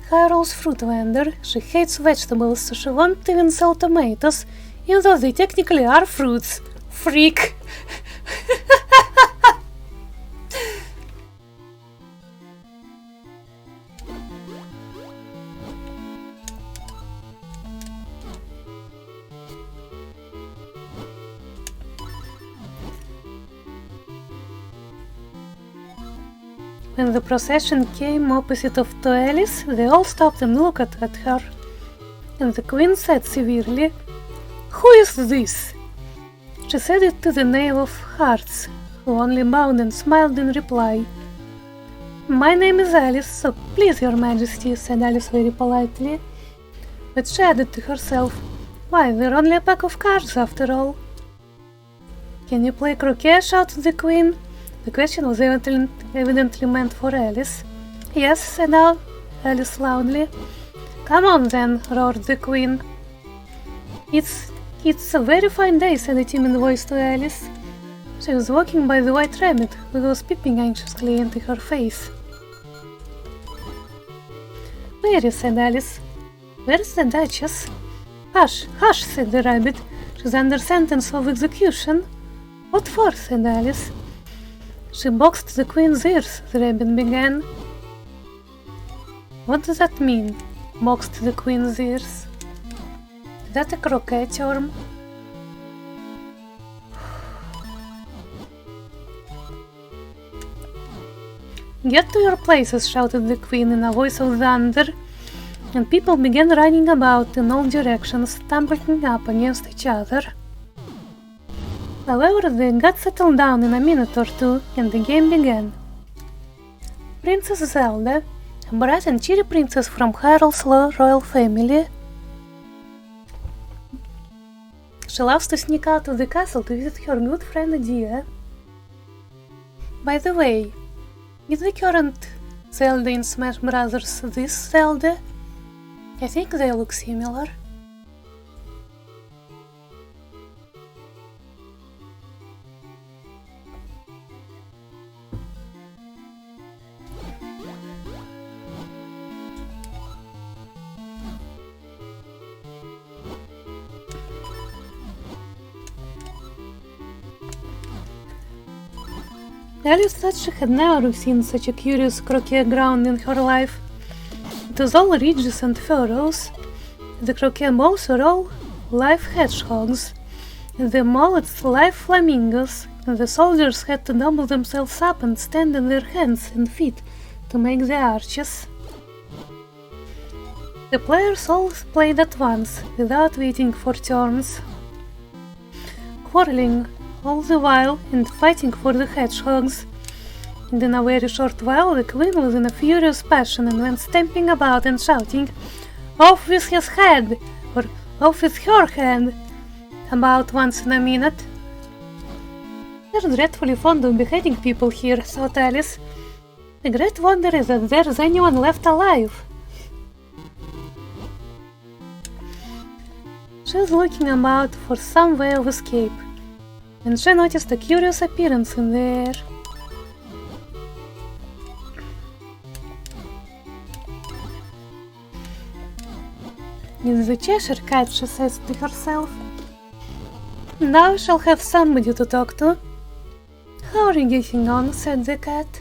Hyrule's fruit vendor, she hates vegetables, so she won't even sell tomatoes, even though they technically are fruits. Freak! When the procession came opposite of to Alice, they all stopped and looked at her. And the queen said severely, "Who is this?" She said it to the knave of hearts, who only bowed and smiled in reply. "My name is Alice, so please, your majesty," said Alice very politely. But she added to herself, "Why, they're only a pack of cards after all." "Can you play croquet?" shouted the queen. The question was evidently meant for Alice. "Yes," said Alice loudly. "Come on then," roared the queen. It's a very fine day," said a timid voice to Alice. She was walking by the white rabbit, who was peeping anxiously into her face. "Mary," said Alice, "where's the Duchess?" "Hush, hush," said the rabbit. "She's under sentence of execution." "What for?" said Alice. "She boxed the queen's ears," the rabbit began. "What does that mean, boxed the queen's ears? Is that a croquet term?" "Get to your places," shouted the queen in a voice of thunder, and people began running about in all directions, tumbling up against each other. However, they got settled down in a minute or two, and the game began. Princess Zelda, a bright and cheery princess from Hyrule's royal family. She loves to sneak out of the castle to visit her good friend Dia. By the way, is the current Zelda in Smash Brothers this Zelda? I think they look similar. Alice thought she had never seen such a curious croquet ground in her life. It was all ridges and furrows. The croquet balls were all live hedgehogs, and the mullets live flamingos, and the soldiers had to double themselves up and stand on their hands and feet to make the arches. The players all played at once, without waiting for turns, quarreling all the while and fighting for the hedgehogs. And in a very short while the queen was in a furious passion and went stamping about and shouting, "Off with his head!" or "Off with her head!" about once in a minute. "They're dreadfully fond of beheading people here," thought Alice. "The great wonder is that there's anyone left alive." She was looking about for some way of escape, and she noticed a curious appearance in the air. "It's the Cheshire Cat," she says to herself. "Now I shall have somebody to talk to." "How are you getting on?" said the cat.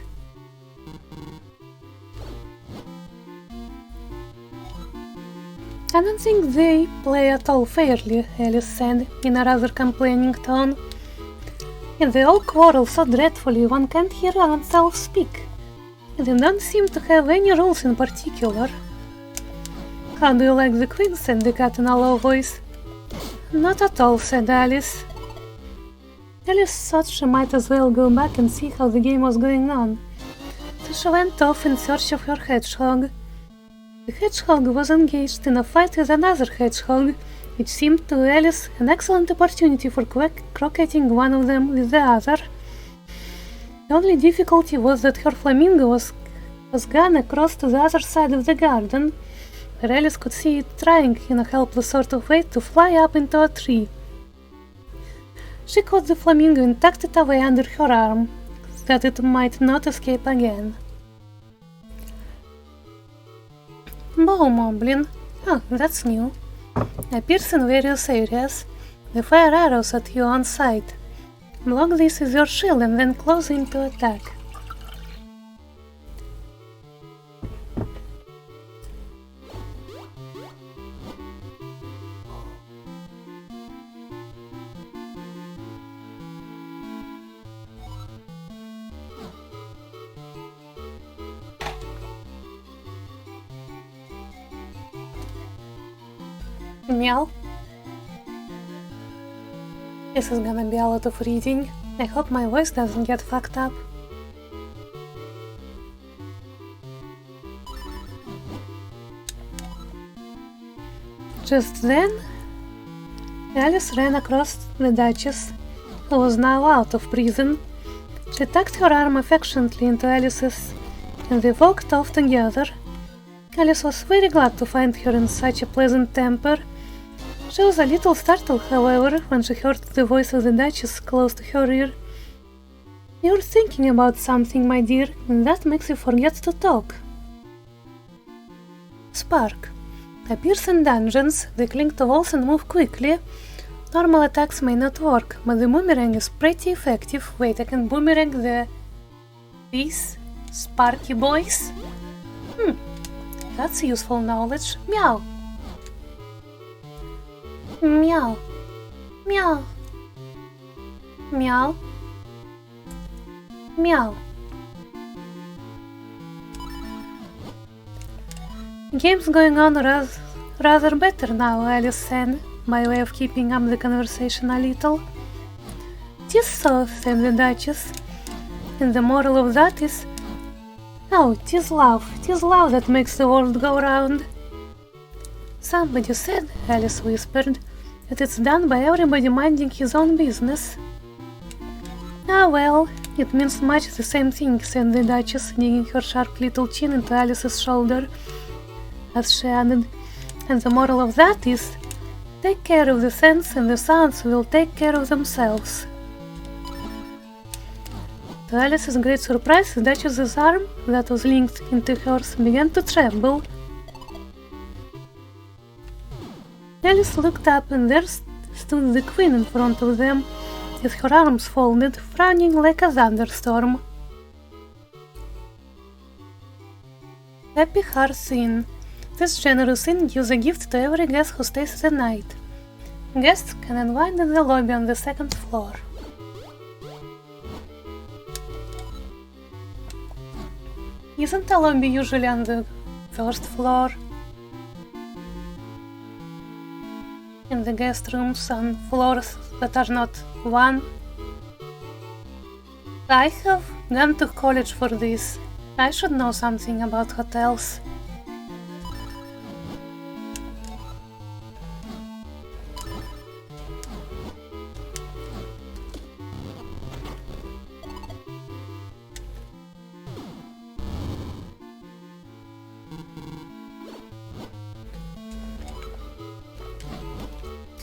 "I don't think they play at all fairly," Alice said, in a rather complaining tone. "And they all quarrel so dreadfully one can't hear oneself speak. And they don't seem to have any rules in particular." "How do you like the queen?" said the cat in a low voice. "Not at all," said Alice. Alice thought she might as well go back and see how the game was going on, so she went off in search of her hedgehog. The hedgehog was engaged in a fight with another hedgehog, which seemed to Alice an excellent opportunity for croqueting one of them with the other. The only difficulty was that her flamingo was gone across to the other side of the garden, where Alice could see it trying in a helpless sort of way to fly up into a tree. She caught the flamingo and tucked it away under her arm, so that it might not escape again. Bow moblin. Oh, that's new. Appears in various areas. They fire arrows at you on sight. Block this with your shield and then close in to attack. Meow. This is gonna be a lot of reading. I hope my voice doesn't get fucked up. Just then, Alice ran across the Duchess, who was now out of prison. She tucked her arm affectionately into Alice's, and they walked off together. Alice was very glad to find her in such a pleasant temper. She was a little startled, however, when she heard the voice of the Duchess close to her ear. "You're thinking about something, my dear, and that makes you forget to talk." Spark. Appears in dungeons. They cling to walls and move quickly. Normal attacks may not work, but the boomerang is pretty effective. Wait, I can boomerang these sparky boys? That's useful knowledge. Meow. Meow. Meow. Meow. Meow. Game's going on rather better now, Alice said, by way of keeping up the conversation a little. "'Tis so," said the Duchess, "and the moral of that is, oh, 'tis love that makes the world go round." "Somebody said," Alice whispered, "that it's done by everybody minding his own business." "Ah well, it means much the same thing," said the Duchess, digging her sharp little chin into Alice's shoulder, as she added, "and the moral of that is, take care of the sands and the sounds will take care of themselves." To Alice's great surprise, the Duchess's arm, that was linked into hers, began to tremble. Alice looked up, and there stood the Queen in front of them, with her arms folded, frowning like a thunderstorm. Happy Hearth Inn. This generous inn gives a gift to every guest who stays the night. Guests can unwind in the lobby on the second floor. Isn't the lobby usually on the first floor? In the guest rooms on floors that are not one? I have gone to college for this. I should know something about hotels.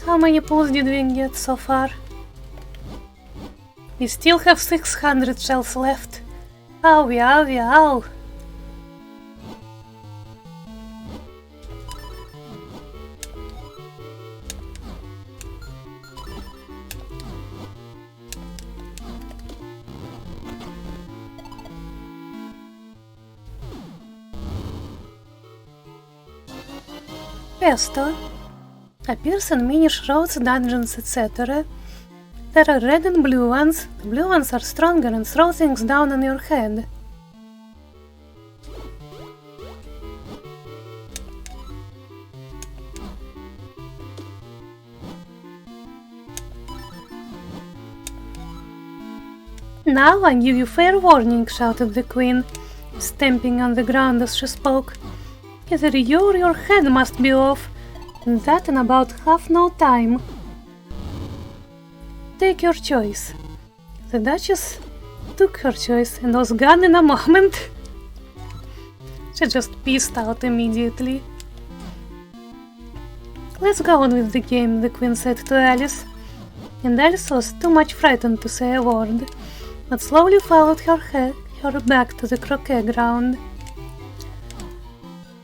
How many pools did we get so far? We still have 600 shells left. Owie, owie, ow! Pesto appears in minish roads, dungeons, etc. There are red and blue ones. The blue ones are stronger and throw things down on your head. Now I give you fair warning, shouted the queen, stamping on the ground as she spoke. Either you or your head must be off, and that in about half no time. Take your choice. The Duchess took her choice and was gone in a moment. She just peaced out immediately. Let's go on with the game, the queen said to Alice, and Alice was too much frightened to say a word, but slowly followed her back to the croquet ground.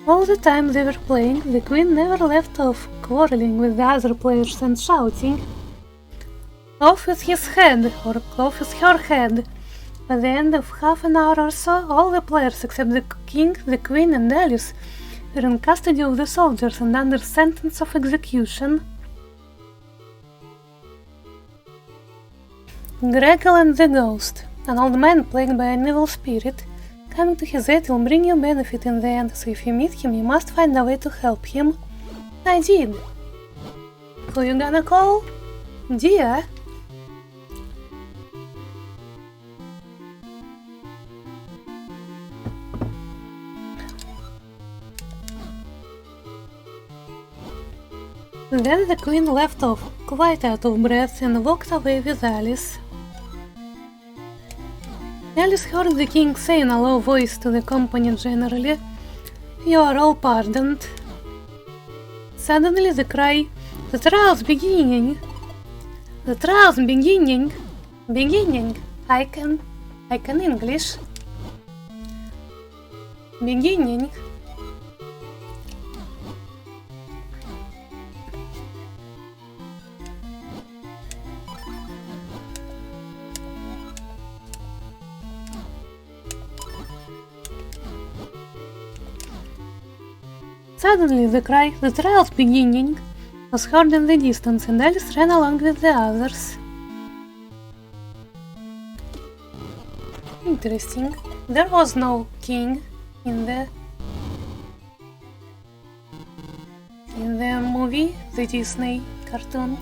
All the time they were playing, the queen never left off quarreling with the other players and shouting, "Off with his head!" or "Off with her head!" By the end of half an hour or so, all the players except the king, the queen and Alice were in custody of the soldiers and under sentence of execution. Gregor and the Ghost, an old man plagued by an evil spirit. Coming to his aid will bring you benefit in the end, so if you meet him, you must find a way to help him. I did. Who you gonna call? Dia? Then the queen left off, quite out of breath, and walked away with Alice. Alice heard the king say in a low voice to the company generally, "You are all pardoned." Suddenly the cry, "The trial's beginning! The trial's beginning! Beginning! I can English. Beginning!" Suddenly the cry, "The trial's beginning!" was heard in the distance, and Alice ran along with the others. Interesting. There was no king in the movie, the Disney cartoon.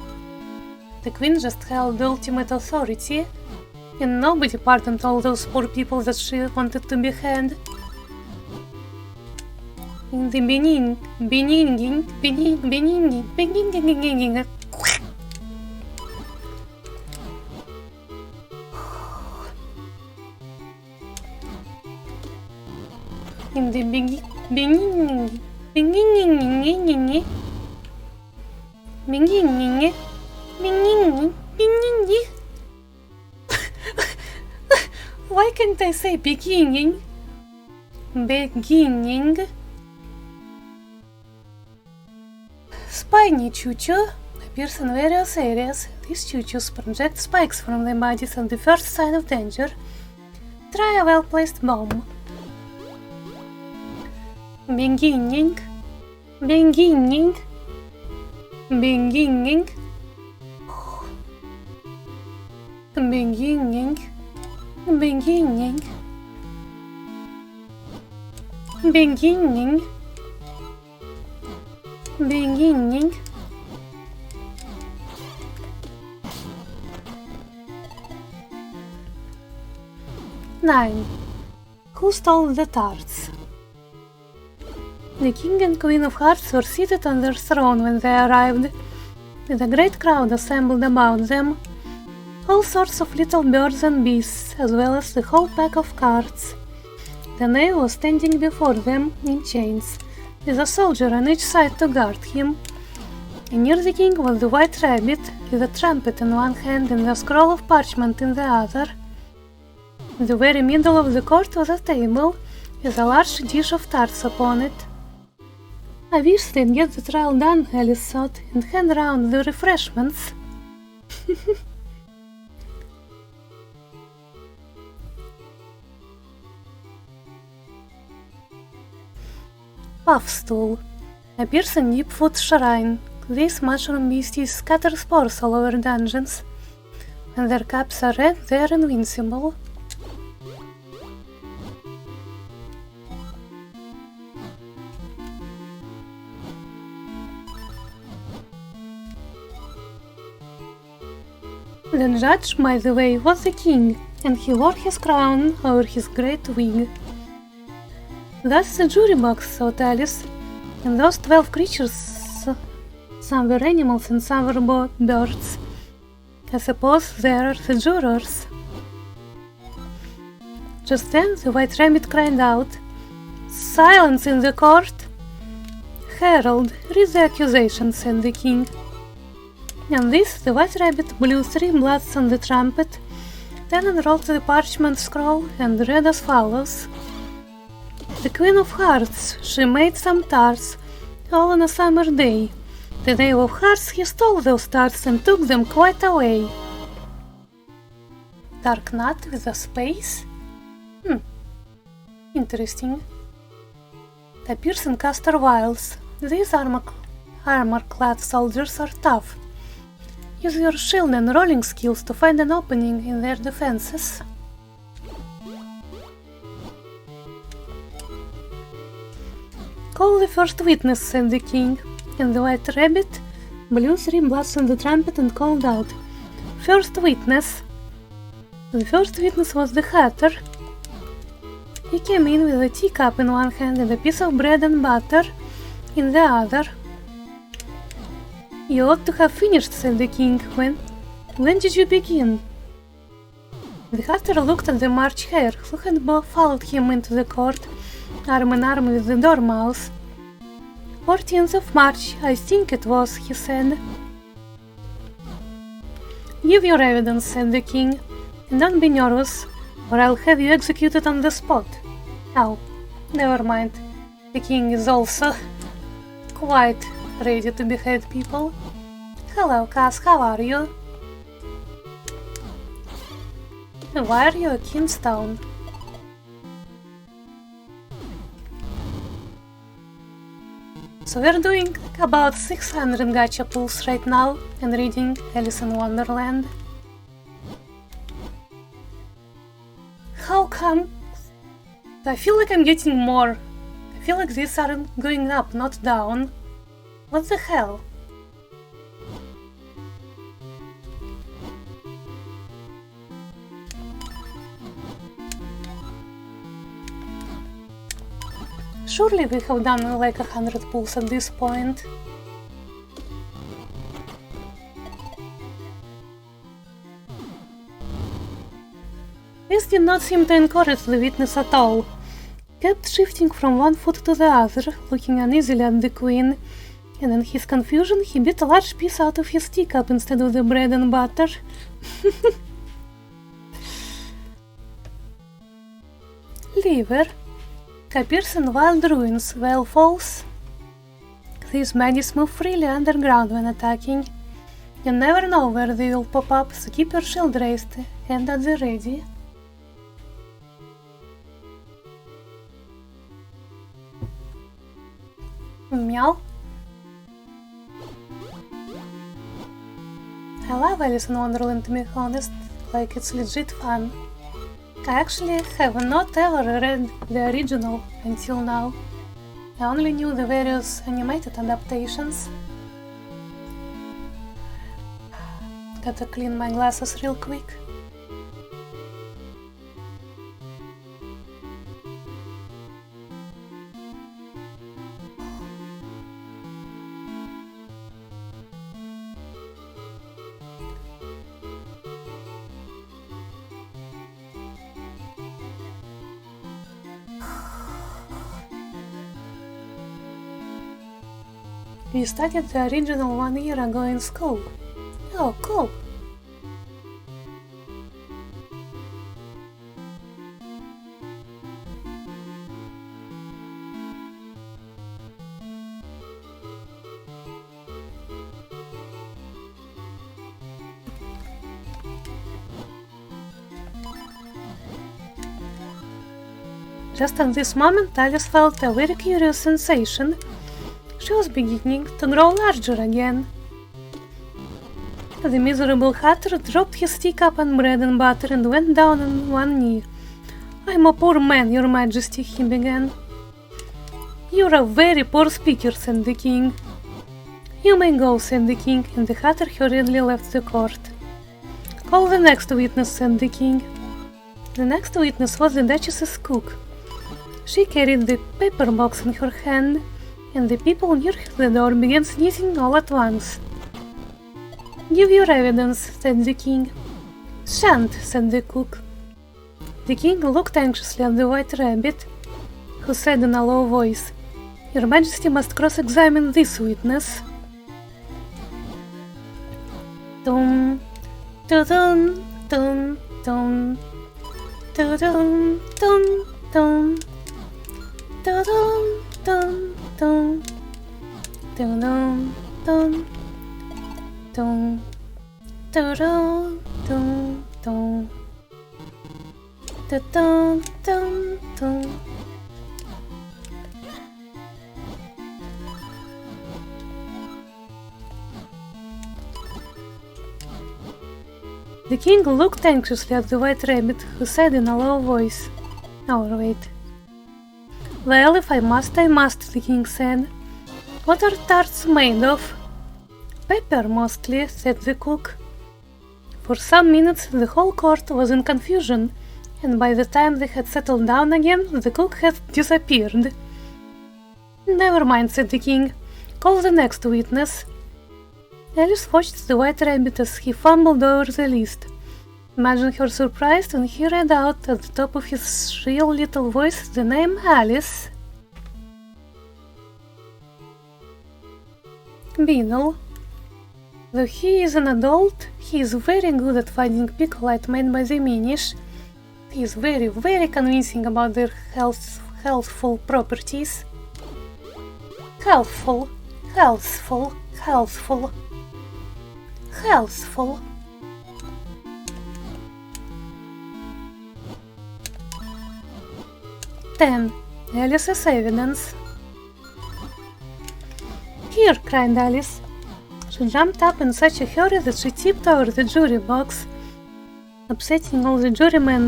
The queen just held ultimate authority, and nobody pardoned all those poor people that she wanted to behead. In the beginning. In the beginning. Why can't I say beginning? Beginning. Spiny choo-choo appears in various areas. These choo-choos project spikes from their bodies at the first sign of danger. Try a well-placed bomb. beginning, beginning, beginning, beginning, beginning, beginning, beginning. Nine. Who stole the tarts? The king and queen of hearts were seated on their throne when they arrived, with a great crowd assembled about them, all sorts of little birds and beasts, as well as the whole pack of carts. The knave was standing before them in chains, with a soldier on each side to guard him. And near the king was the white rabbit, with a trumpet in one hand and a scroll of parchment in the other. In the very middle of the court was a table, with a large dish of tarts upon it. I wish they'd get the trial done, Alice thought, and hand round the refreshments. Puffstool. Appears in Deepfoot Shrine. These mushroom beasties scatter spores all over dungeons. When their caps are red, they are invincible. The judge, by the way, was the king, and he wore his crown over his great wig. That's the jury box, thought Alice, and those 12 creatures, some were animals and some were birds. I suppose they are the jurors. Just then the white rabbit cried out, "Silence in the court!" "Herald, read the accusation," said the king. On this, the white rabbit blew 3 blasts on the trumpet, then unrolled the parchment scroll and read as follows. "The Queen of Hearts, she made some tarts, all on a summer day. The Knave of Hearts, he stole those tarts and took them quite away." Dark nut with a space? Interesting. It appears in Castor Vials. These armor-clad soldiers are tough. Use your shield and rolling skills to find an opening in their defenses. "Call the first witness," said the king, and the white rabbit blew 3 blasts on the trumpet and called out, "First witness." The first witness was the Hatter. He came in with a teacup in one hand and a piece of bread and butter in the other. "You ought to have finished," said the king. When did you begin?" The Hatter looked at the March Hare, who had followed him into the court, arm in arm with the Dormouse. 14th of March, I think it was, he said. "Give your evidence," said the king, "and don't be nervous, or I'll have you executed on the spot." Oh, never mind. The king is also quite ready to behead people. "Hello, Cass, how are you?" "Why are you a Kingstone?" So we're doing about 600 gacha pulls right now and reading Alice in Wonderland. How come? I feel like I'm getting more. I feel like these are going up, not down. What the hell? Surely we have done like 100 pulls at this point. This did not seem to encourage the witness at all. He kept shifting from one foot to the other, looking uneasily at the queen, and in his confusion he bit a large piece out of his teacup instead of the bread and butter. Liver appears in Wild Ruins, Vale Falls. These baddies move freely underground when attacking. You never know where they will pop up, so keep your shield raised and at the ready. Meow. I love Alice in Wonderland, to be honest, like it's legit fun. I actually have not ever read the original until now. I only knew the various animated adaptations. Gotta clean my glasses real quick. We studied the original 1 year ago in school. Oh, cool! Just at this moment, Alice felt a very curious sensation. She was beginning to grow larger again. The miserable Hatter dropped his teacup and bread and butter and went down on one knee. "I'm a poor man, your majesty," he began. "You're a very poor speaker," said the king. "You may go," said the king, and the Hatter hurriedly left the court. "Call the next witness," said the king. The next witness was the Duchess's cook. She carried the paper box in her hand, and the people near the door began sneezing all at once. "Give your evidence," said the king. "Shan't," said the cook. The king looked anxiously at the White Rabbit, who said in a low voice, "Your Majesty must cross-examine this witness." Dum, dum, dum, dum, dum, dum, dum, dum, dum, dum, dum, dum, dum, dum, dum, dum, dum, dum, dum, dum. The king looked anxiously at the White Rabbit, who said in a low voice, "Oh, wait." "Well, if I must, I must," the king said. "What are tarts made of?" "Pepper, mostly," said the cook. For some minutes the whole court was in confusion, and by the time they had settled down again, the cook had disappeared. "Never mind," said the king. "Call the next witness." Alice watched the White Rabbit as he fumbled over the list. Imagine her surprise when he read out at the top of his shrill little voice the name Alice. Beadle. Though he is an adult, he is very good at finding picolite made by the minish. He is very, very convincing about their healthful properties. Healthful, healthful, healthful, healthful. Then, Alice's evidence. "Here!" cried Alice. She jumped up in such a hurry that she tipped over the jury box, upsetting all the jurymen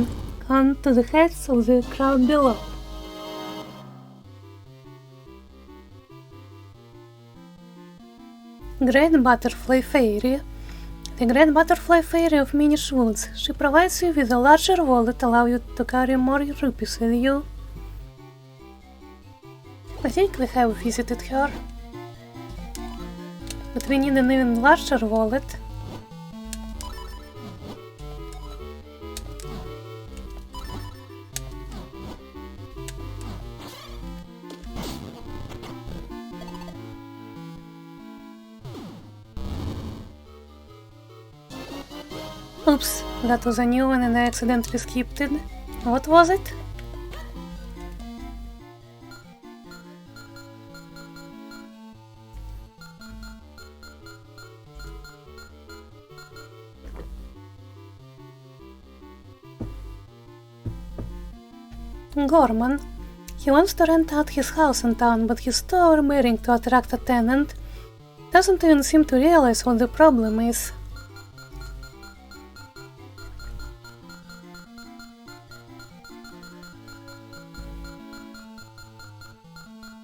onto the heads of the crowd below. Great Butterfly Fairy. The Great Butterfly Fairy of Minish Woods. She provides you with a larger wallet, allow you to carry more rupees with you. I think we have visited her, but we need an even larger wallet. Oops, that was a new one and I accidentally skipped it. What was it? Gorman. He wants to rent out his house in town, but he's too overbearing to attract a tenant. Doesn't even seem to realize what the problem is.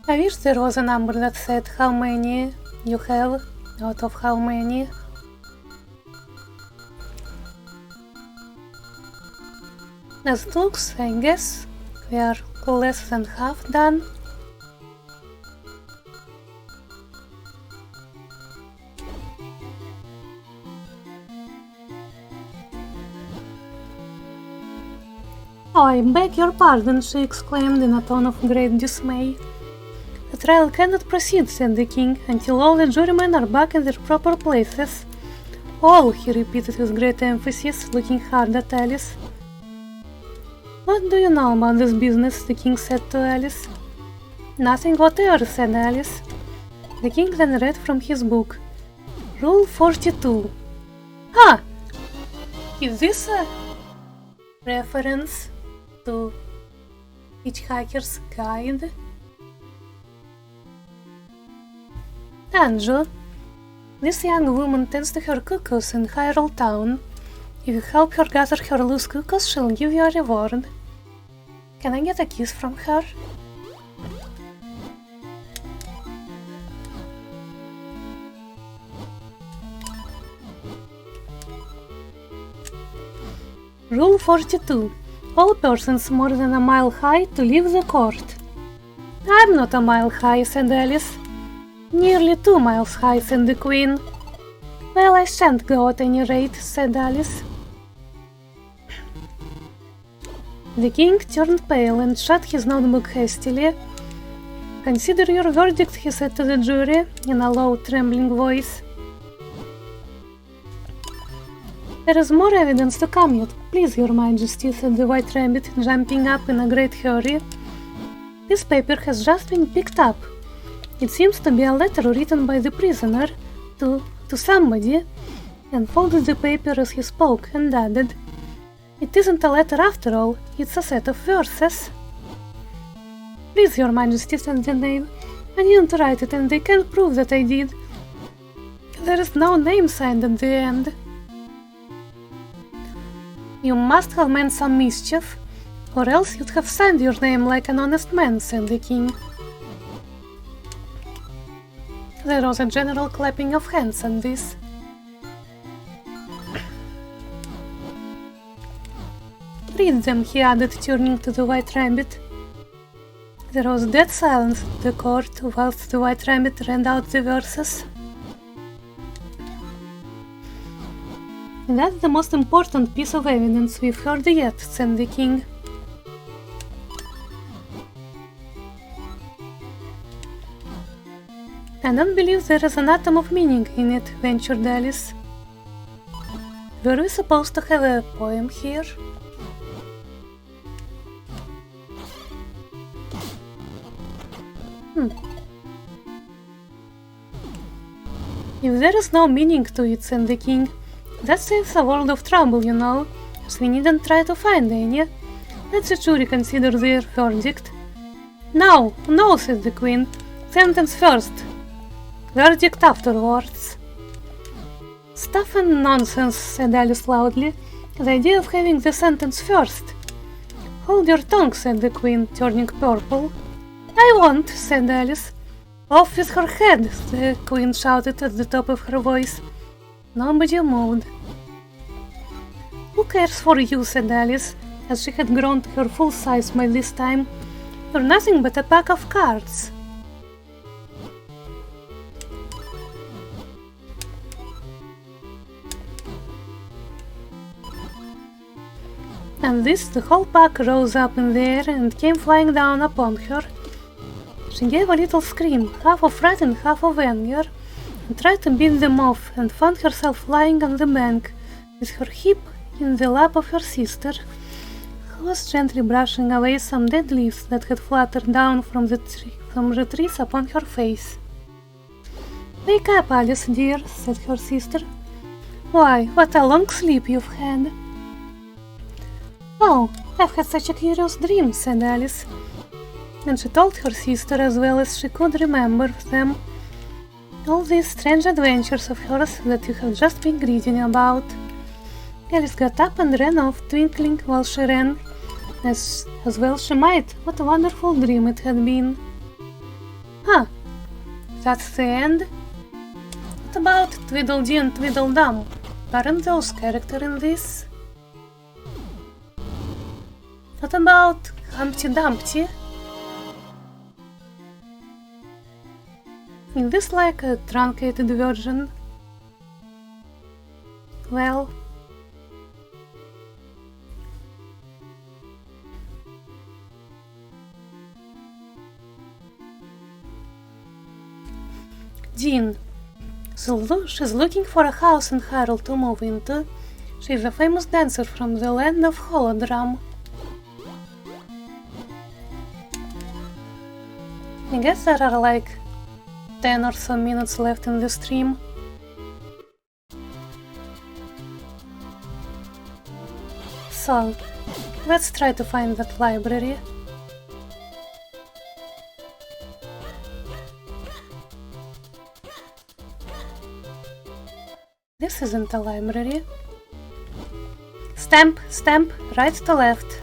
I wish there was a number that said how many you have out of how many. As it looks, I guess we are less than half done. "Oh, I beg your pardon," she exclaimed in a tone of great dismay. "The trial cannot proceed," said the king, "until all the jurymen are back in their proper places." "All," he repeated with great emphasis, looking hard at Alice. "What do you know about this business?" the king said to Alice. "Nothing whatever," said Alice. The king then read from his book. Rule 42. "Ah! Is this a reference to Hitchhiker's Guide?" "Andrew, this young woman tends to her cuckoos in Hyrule Town. If you help her gather her loose cuckoos, she'll give you a reward. Can I get a kiss from her?" Rule 42. All persons more than a mile high to leave the court. "I'm not a mile high," said Alice. "Nearly 2 miles high," said the queen. "Well, I shan't go at any rate," said Alice. The king turned pale and shut his notebook hastily. "Consider your verdict," he said to the jury in a low, trembling voice. "There is more evidence to come yet, please, your majesty," said the white rabbit, jumping up in a great hurry. "This paper has just been picked up. It seems to be a letter written by the prisoner to somebody," and folded the paper as he spoke and added, "It isn't a letter after all, it's a set of verses." "Please, your majesty," said the knave, "I didn't write it and they can't prove that I did. There is no name signed at the end." "You must have meant some mischief, or else you'd have signed your name like an honest man," said the king. There was a general clapping of hands at this. "Read them," he added, turning to the white rabbit. There was dead silence at the court whilst the white rabbit read out the verses. "That's the most important piece of evidence we've heard yet," said the king. "I don't believe there is an atom of meaning in it," ventured Alice. "Were we supposed to have a poem here?" "If there is no meaning to it," said the king, "that saves a world of trouble, you know, as we needn't try to find any. Let the jury consider their verdict." "No, no," said the queen. "Sentence first. Verdict afterwards." "Stuff and nonsense," said Alice loudly. "The idea of having the sentence first." "Hold your tongue," said the queen, turning purple. "I won't," said Alice. "Off with her head," the queen shouted at the top of her voice. Nobody moved. "Who cares for you?" said Alice, as she had grown to her full size by this time. "You're nothing but a pack of cards." At this, the whole pack rose up in the air and came flying down upon her. She gave a little scream, half of fright and half of anger, and tried to beat them off, and found herself lying on the bank, with her hip in the lap of her sister, who was gently brushing away some dead leaves that had fluttered down from the trees upon her face. "Wake up, Alice, dear," said her sister. "Why, what a long sleep you've had." "Oh, I've had such a curious dream," said Alice. and she told her sister as well as she could remember them all these strange adventures of hers that you have just been reading about. Alice got up and ran off, twinkling while she ran, as well she might. What a wonderful dream it had been. Huh, that's the end? What about Tweedledee and Tweedledum? Aren't those characters in this? What about Humpty Dumpty? Is this like a truncated version? Well... Jean. She's looking for a house in Hyrule to move into. She's a famous dancer from the land of Holodrum. I guess there are like 10 or so minutes left in the stream. So, let's try to find that library. This isn't a library. Stamp, stamp, right to left.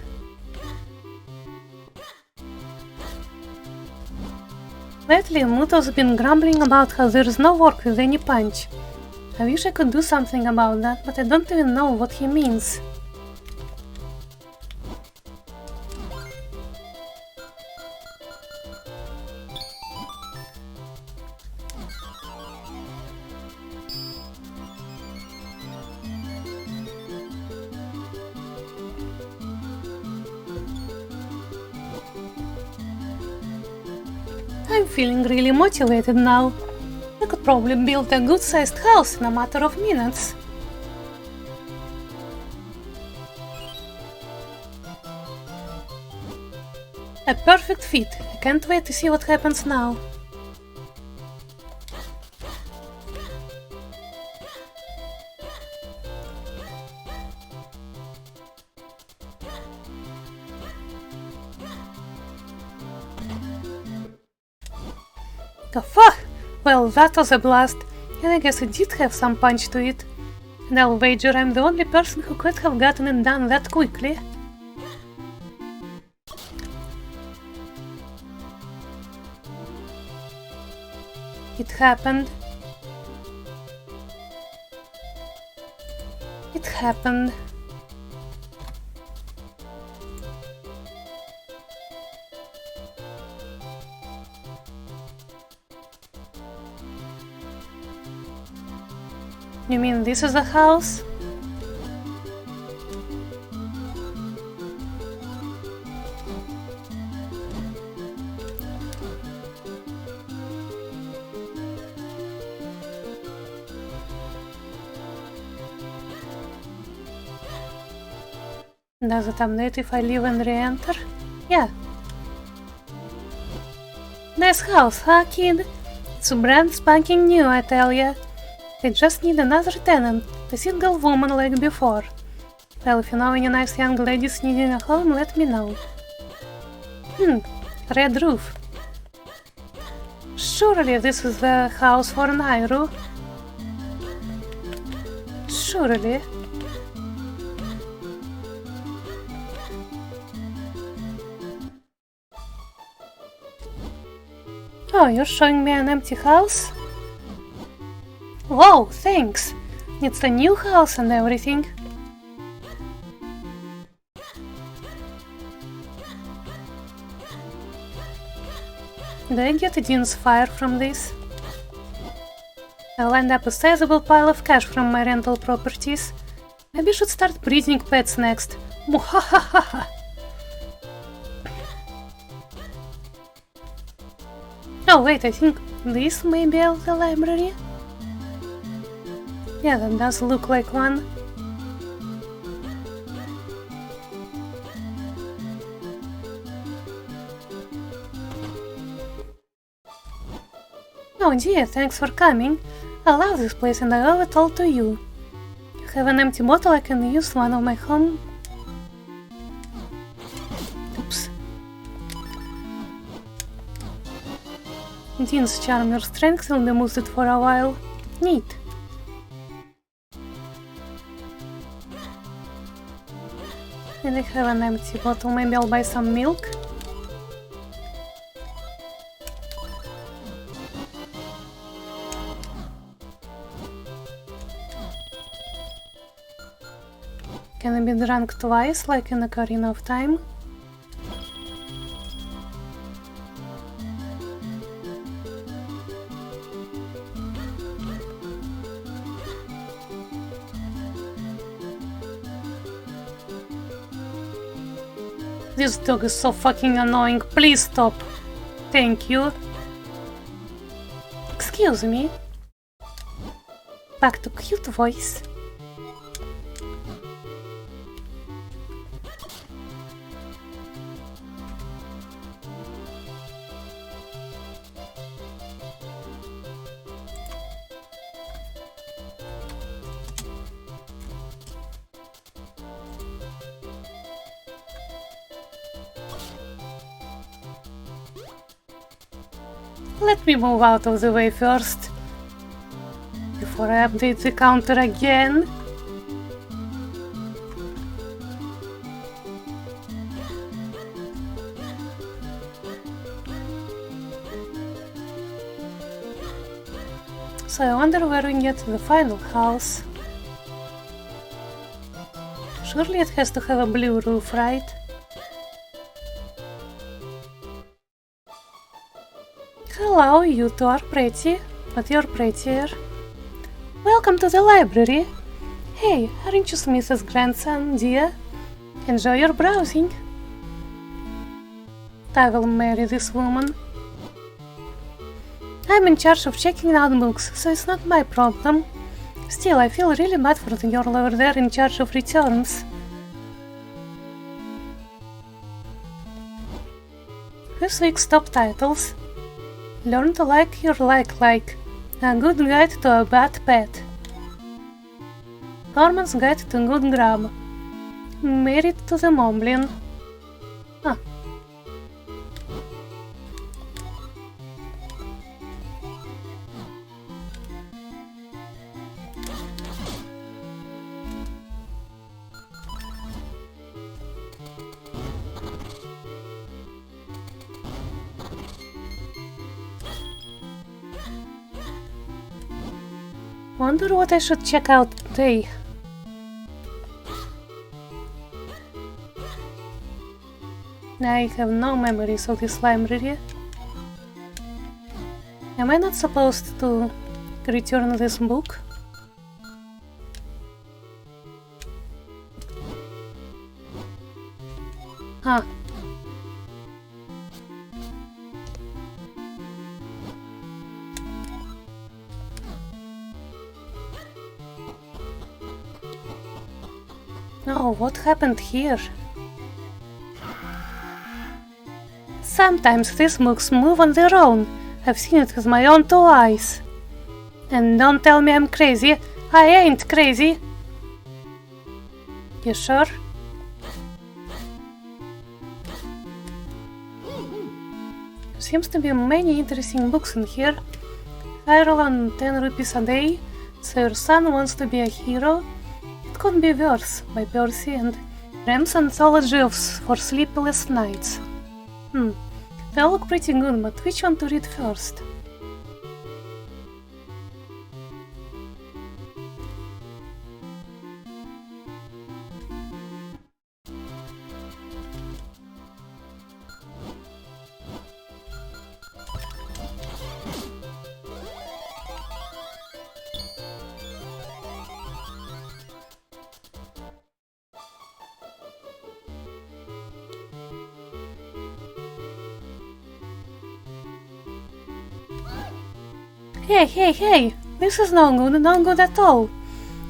Lately, Muto's been grumbling about how there's no work with any punch. I wish I could do something about that, but I don't even know what he means. I'm feeling really motivated now. I could probably build a good-sized house in a matter of minutes. A perfect fit. I can't wait to see what happens now. Gaffa! Well, that was a blast, and I guess it did have some punch to it. And I'll wager I'm the only person who could have gotten it done that quickly. It happened. It happened. You mean this is a house? Does it update if I leave and re-enter? Yeah. Nice house, huh, kid? It's brand spanking new, I tell ya. They just need another tenant, a single woman like before. Well, if you know any nice young ladies needing a home, let me know. Red roof. Surely this is the house for Nairu. Surely. Oh, you're showing me an empty house? Whoa, thanks! It's a new house and everything. Do I get Dean's fire from this? I'll end up a sizable pile of cash from my rental properties. Maybe I should start breeding pets next. Muhahaha! Oh wait, I think this may be the library? Yeah, that does look like one. Oh dear, thanks for coming. I love this place and I owe it all to you. You have an empty bottle, I can use one of my home... Oops. Dean's charm, your strength will be boosted for a while. Neat. And I have an empty bottle, maybe I'll buy some milk. Can I be drunk twice, like in Ocarina of Time? This dog is so fucking annoying, please stop. Thank you. Excuse me. Back to cute voice. Let me move out of the way first, before I update the counter again. So I wonder where we get to the final house. Surely it has to have a blue roof, right? Hello, you two are pretty, but you're prettier. Welcome to the library. Hey, aren't you Smith's grandson, dear? Enjoy your browsing. I will marry this woman. I'm in charge of checking out books, so it's not my problem. Still, I feel really bad for the girl over there in charge of returns. This week's top titles. Learn to like your like. A good guide to a bad pet. Gorman's guide to good grub. Married to the Moblin. Ah. Wonder what I should check out today. I have no memories of this library. Am I not supposed to return this book? Ah. Oh, what happened here? Sometimes these books move on their own. I've seen it with my own 2 eyes. And don't tell me I'm crazy. I ain't crazy. You sure? Seems to be many interesting books in here. Viral on 10 rupees a day. So your son wants to be a hero. Could Be Worse by Percy and Ram's Anthology for Sleepless Nights. They all look pretty good, but which one to read first? Hey, this is not good at all.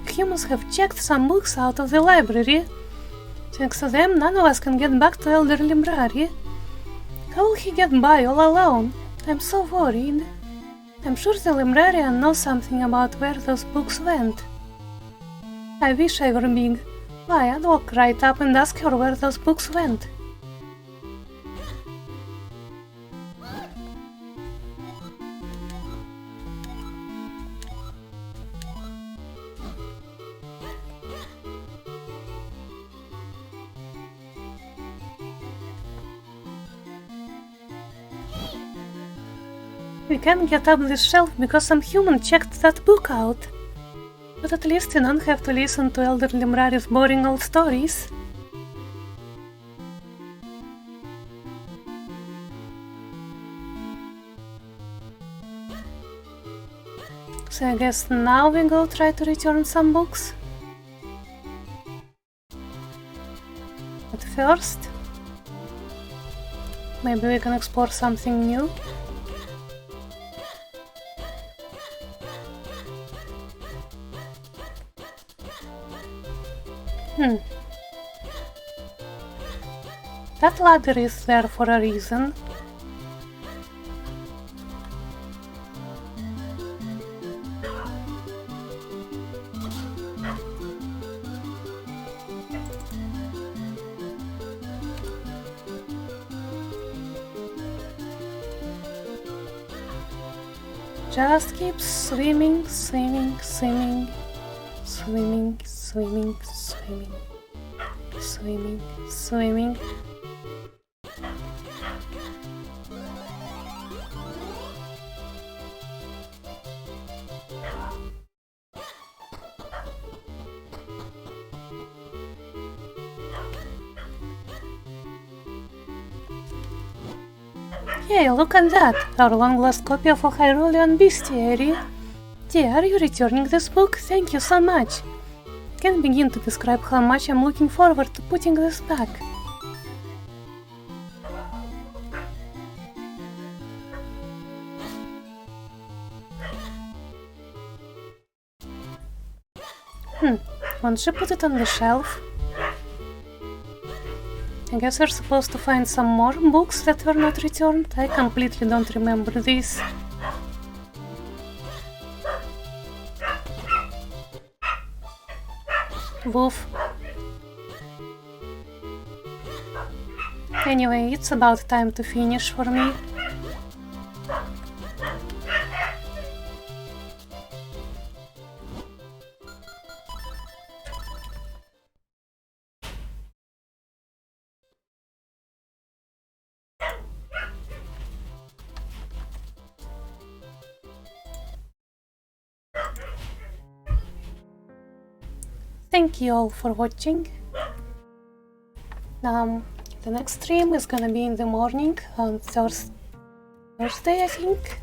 Humans have checked some books out of the library. Thanks to them, none of us can get back to Elderly Library. How will he get by all alone? I'm so worried. I'm sure the librarian knows something about where those books went. I wish I were big. Why, I'd walk right up and ask her where those books went. We can't get up this shelf because some human checked that book out. But at least we don't have to listen to Elder Limrari's boring old stories. So I guess now we go try to return some books. But first, maybe we can explore something new. That ladder is there for a reason. Just keep swimming, swimming, swimming, swimming, swimming, swimming, swimming, swimming. Hey, look at that! Our long-lost copy of a Hyrulean bestiary. Dear, are you returning this book? Thank you so much. Can't begin to describe how much I'm looking forward to putting this back. Once you put it on the shelf, I guess we're supposed to find some more books that were not returned. I completely don't remember this. Woof. Anyway, it's about time to finish for me. Thank you all for watching. The next stream is gonna be in the morning on Thursday, I think.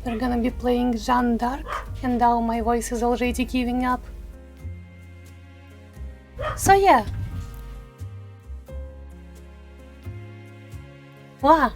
We're gonna be playing Jeanne d'Arc, and now my voice is already giving up. So yeah. Wow.